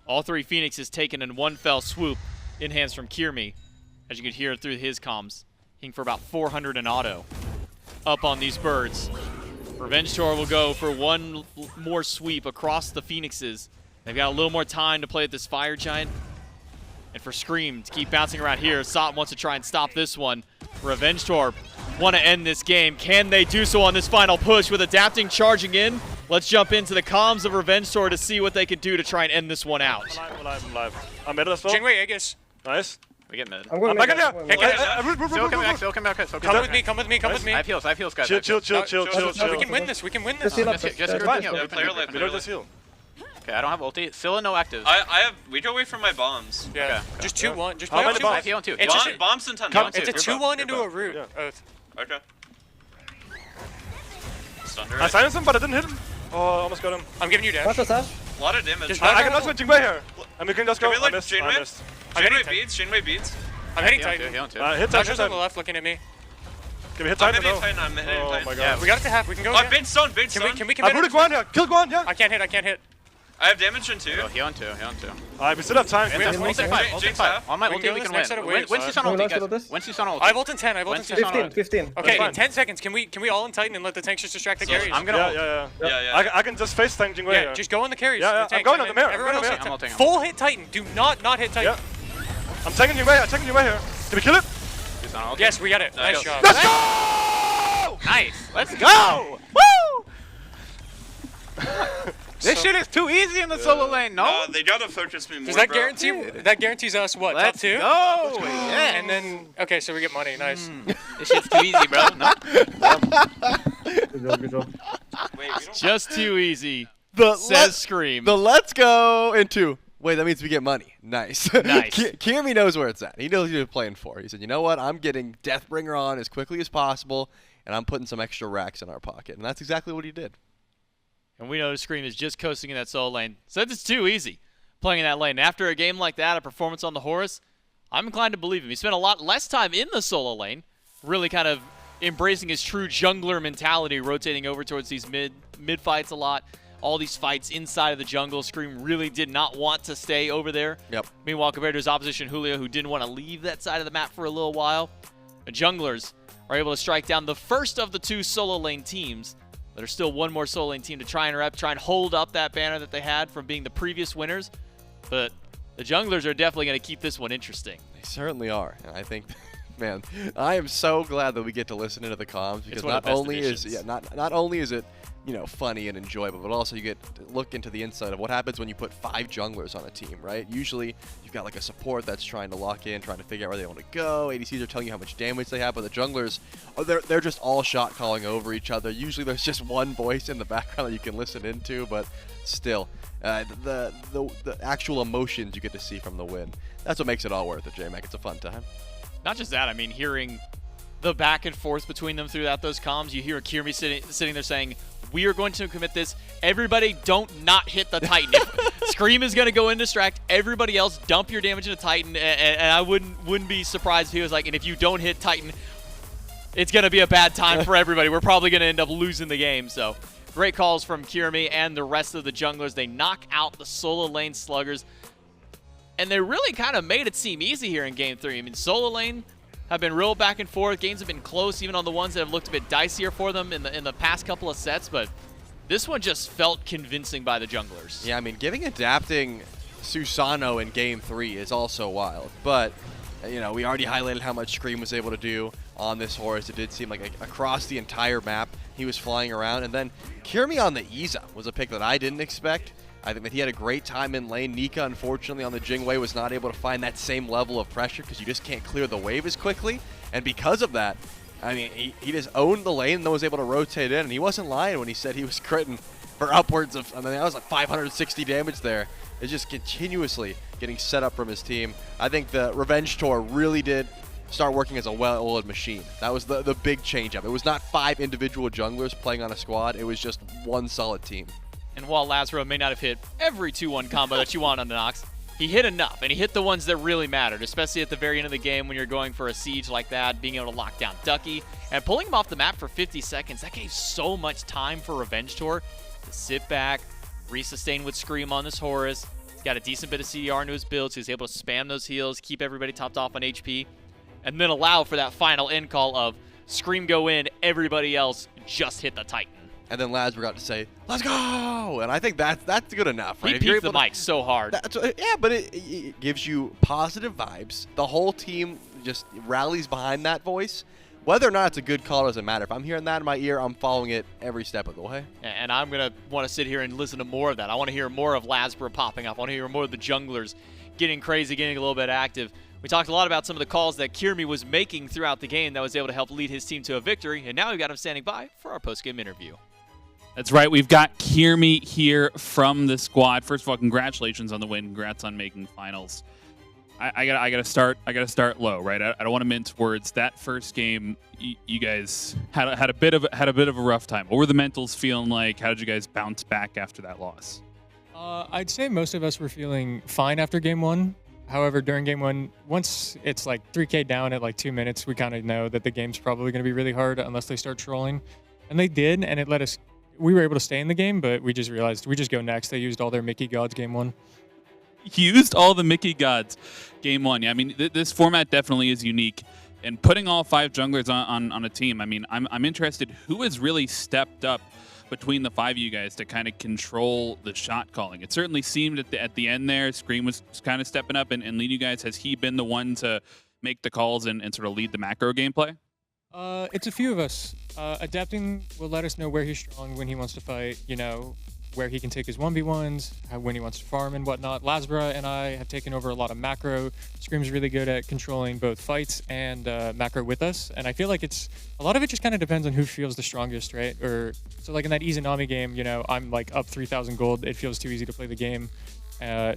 All 3 Phoenixes taken in one fell swoop. In hands from Kyrmi, as you could hear through his comms. Hitting for about 400 in auto. Up on these birds. Revenge Tour will go for 1 more sweep across the Phoenixes. They've got a little more time to play with this Fire Giant. And for Scream to keep bouncing around here, Sot wants to try and stop this one. Revenge Tour want to end this game. Can they do so on this final push with adapting charging in? Let's jump into the comms of Revenge Tour to see what they can do to try and end this one out. I'm alive. I'm mid as well. Jing, wait, Aegis. Nice. We get mid. I'm back in there. Still coming back, still coming back. Come with me, come with me, come with me. I have heals, guys. Chill. We can win this, we can win this. Just Player left. We don't just heal. Okay, I don't have ulti. Still no active. I have. We go away from my bombs. Yeah. Okay. Just 2-1. Just How play many on 2. bombs? I have heal on 2. It's just Bombs and ton. It's a 2-1 into a root. Oath. Okay. Thunder. I silenced him, but I didn't hit him. Oh, almost got him. I'm giving you dash. A lot of damage. I can also Jing here. And we can just go. Can we, like, I missed. Janeway beats. I'm hitting Titan. Hit Tasha's Titan. on the left looking at me. Can we hit Titan? I'm hitting Titan. Oh my god. Yeah, we got it to half. We can go. Oh, bait stone. Can we commit? I put Guan here. Kill Guan, yeah. I can't hit. I have damage in 2. Oh, he on 2. We still have time. We have ulti 5. Jing's half. On my ulti, we can win. When's Susano ulti, guys? When's Susano ulti? I have ult in 10. I have ult in 10. 15. Okay, in 10 seconds, can we all in Titan and let the tanks just distract the carries? I'm gonna ult. Yeah. I can just face tank Jing Yeah, just go on the carries. Yeah, I'm going on the mirror. Everyone else I'm ulting. full hit Titan. Do not hit Titan. Yeah. I'm taking you away. I'm taking you away here. Can we kill it? Yes, we got it. Nice job. Let's go! Nice. Let's go. Woo! This shit is too easy in the solo lane, no? They gotta focus me more, Does that guarantee? That guarantees us what? Let's top 2? Go! Yeah. And then, okay, so we get money. Nice. This shit's too easy, bro. No? Good job. Wait, Just too easy, says Scream. The let's go into. Wait, that means we get money. Nice. Nice. Kyrmi knows where it's at. He knows what he's playing for. He said, you know what? I'm getting Deathbringer on as quickly as possible, and I'm putting some extra racks in our pocket. And that's exactly what he did. And we know Scream is just coasting in that solo lane. Says it's too easy playing in that lane. After a game like that, a performance on the Horus, I'm inclined to believe him. He spent a lot less time in the solo lane, really kind of embracing his true jungler mentality, rotating over towards these mid fights a lot. All these fights inside of the jungle. Scream really did not want to stay over there. Yep. Meanwhile, compared to his opposition, Julio, who didn't want to leave that side of the map for a little while, the junglers are able to strike down the first of the 2 solo lane teams. There's still one more solo lane team to try and hold up that banner that they had from being the previous winners. But the junglers are definitely going to keep this one interesting. They certainly are. And I think, man, I am so glad that we get to listen into the comms, because not only is it, you know, funny and enjoyable, but also you get to look into the inside of what happens when you put 5 junglers on a team, right? Usually you've got like a support that's trying to lock in, trying to figure out where they want to go. ADCs are telling you how much damage they have, but the junglers, they're just all shot calling over each other. Usually there's just one voice in the background that you can listen into, but still, the actual emotions you get to see from the win, that's what makes it all worth it, J-Mac. It's a fun time. Not just that, I mean, hearing the back and forth between them throughout those comms, you hear Kyrmi sitting there saying, we are going to commit this. Everybody don't not hit the Titan. Scream is going to go in distract. Everybody else dump your damage into Titan. And I wouldn't be surprised if he was like, and if you don't hit Titan, it's going to be a bad time for everybody. We're probably going to end up losing the game. So great calls from Kyrmi and the rest of the junglers. They knock out the Sololane Sluggers. And they really kind of made it seem easy here in Game 3. I mean, Sololane have been real back and forth. Games have been close, even on the ones that have looked a bit dicier for them in the past couple of sets. But this one just felt convincing by the junglers. Yeah, I mean, adapting Susano in Game 3 is also wild. But, you know, we already highlighted how much Scream was able to do on this horse. It did seem like across the entire map, he was flying around. And then Kyrmi on the Iza was a pick that I didn't expect. I think that he had a great time in lane. Nika, unfortunately, on the Jing Wei was not able to find that same level of pressure because you just can't clear the wave as quickly. And because of that, I mean, he just owned the lane and then was able to rotate in. And he wasn't lying when he said he was critting for upwards of, I mean, that was like 560 damage there. It's just continuously getting set up from his team. I think the Revenge Tour really did start working as a well-oiled machine. That was the big change-up. It was not 5 individual junglers playing on a squad. It was just one solid team. And while LASBRA may not have hit every 2-1 combo that you want on the Nox, he hit enough, and he hit the ones that really mattered, especially at the very end of the game when you're going for a siege like that, being able to lock down Ducky, and pulling him off the map for 50 seconds. That gave so much time for Revenge Tour to sit back, resustain with Scream on this Horus. He's got a decent bit of CDR into his build, so he's able to spam those heals, keep everybody topped off on HP, and then allow for that final end call of Scream go in, everybody else just hit the Titan. And then LASBRA got to say, let's go! And I think that's good enough, right? He peaked the mic so hard. Yeah, but it gives you positive vibes. The whole team just rallies behind that voice. Whether or not it's a good call doesn't matter. If I'm hearing that in my ear, I'm following it every step of the way. And I'm going to want to sit here and listen to more of that. I want to hear more of LASBRA popping up. I want to hear more of the junglers getting crazy, getting a little bit active. We talked a lot about some of the calls that Kyrmi was making throughout the game that was able to help lead his team to a victory. And now we've got him standing by for our post-game interview. That's right. We've got Kyrmi here from the squad. First of all, congratulations on the win. Congrats on making finals. I gotta start low, right? I don't want to mince words. That first game, you guys had a bit of a rough time. What were the mentals feeling like? How did you guys bounce back after that loss? I'd say most of us were feeling fine after game 1. However, during game 1, once it's like 3K down at like 2 minutes, we kind of know that the game's probably going to be really hard unless they start trolling. And they did, and it let us. We were able to stay in the game, but we just realized we just go next. They used all their Mickey gods game 1. Used all the Mickey gods game 1. Yeah, I mean, this format definitely is unique. And putting all 5 junglers on a team, I mean, I'm interested who has really stepped up between the 5 of you guys to kind of control the shot calling. It certainly seemed at the end there, Scream was kind of stepping up and leading you guys. Has he been the one to make the calls and sort of lead the macro gameplay? It's a few of us. Adapting will let us know where he's strong, when he wants to fight, you know, where he can take his 1v1s, when he wants to farm and whatnot. LASBRA and I have taken over a lot of macro. Scream's really good at controlling both fights and macro with us. And I feel like a lot of it just kind of depends on who feels the strongest, right? So like in that Izanami game, you know, I'm like up 3,000 gold. It feels too easy to play the game.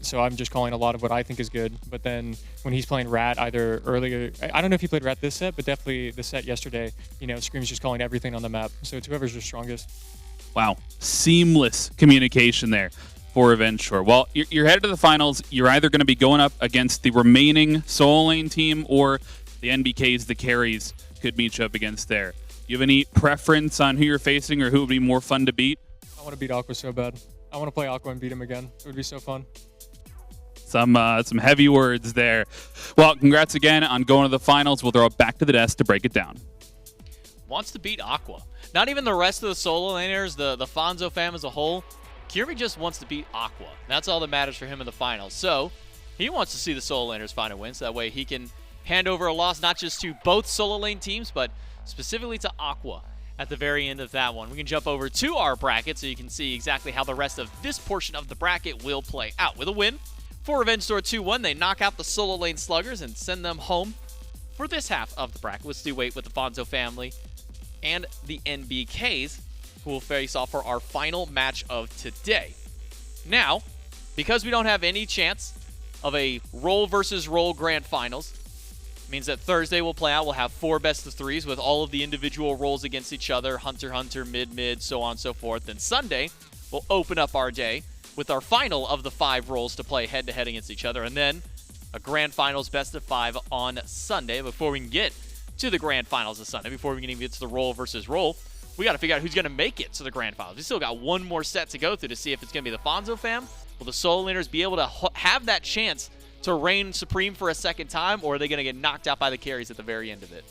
So I'm just calling a lot of what I think is good. But then when he's playing Rat, either earlier, I don't know if he played Rat this set, but definitely the set yesterday, you know, Scream's just calling everything on the map. So it's whoever's the strongest. Wow. Seamless communication there for Revenge Tour. Well, you're headed to the finals. You're either going to be going up against the remaining Soul Lane team or the NBKs, the carries, could meet you up against there. You have any preference on who you're facing or who would be more fun to beat? I want to beat Aqua so bad. I want to play Aqua and beat him again. It would be so fun. Some heavy words there. Well, congrats again on going to the finals. We'll throw it back to the desk to break it down. wants to beat Aqua. Not even the rest of the solo laners, the Fonzo fam as a whole. Kyrmi just wants to beat Aqua. That's all that matters for him in the finals. So he wants to see the solo laners find a win, so that way he can hand over a loss not just to both solo lane teams, but specifically to Aqua at the very end of that one. We can jump over to our bracket so you can see exactly how the rest of this portion of the bracket will play out. With a win for Revenge Tour 2-1, they knock out the Sololane Sluggers and send them home for this half of the bracket. Let's do wait with the Fonzo family and the NBKs, who will face off for our final match of today. Now, because we don't have any chance of a roll versus roll grand finals, means that Thursday will play out. We'll have 4 best of 3s with all of the individual rolls against each other, Hunter, Hunter, Mid, Mid, so on and so forth. Then Sunday, we'll open up our day with our final of the 5 rolls to play head-to-head against each other. And then a grand finals best of 5 on Sunday. Before we can get to the grand finals of Sunday, before we can even get to the roll versus roll, we got to figure out who's going to make it to the grand finals. We still got one more set to go through to see if it's going to be the Fonzo fam. Will the solo laners be able to have that chance to reign supreme for a second time, or are they going to get knocked out by the carries at the very end of it?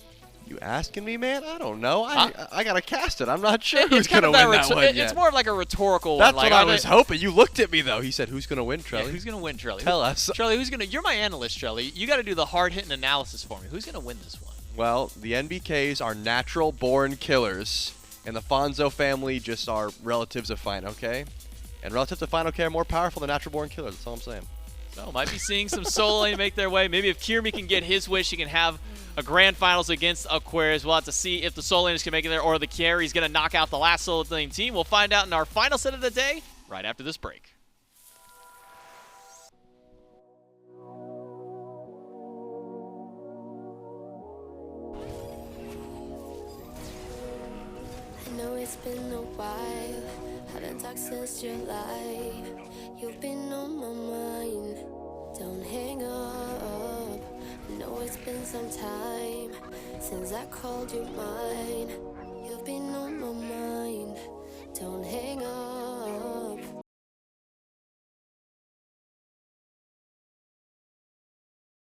You asking me, man? I don't know. I got to cast it. I'm not sure who's going to win that one It's yet. more of like a rhetorical That's one. Like, what I was hoping. You looked at me, though. He said, who's going to win, Trelly? Yeah, who's going to win, Trelly? Tell us. Trelly, who's going to... You're my analyst, Trelly. You got to do the hard-hitting analysis for me. Who's going to win this one? Well, the NBKs are natural-born killers, and the Fonzo family just are relatives of Fine, okay? And relatives of Fine, okay, are more powerful than natural-born killers. That's all I'm saying. So, might be seeing some solo lane make their way. Maybe if Kyrmi can get his wish, he can have a grand finals against Aquarius. We'll have to see if the solo laners can make it there or the carry's going to knock out the last solo lane team. We'll find out in our final set of the day right after this break. I know it's been a while, haven't talked since July. You've been on my mind, don't hang up. I know it's been some time since I called you mine. You've been on my mind.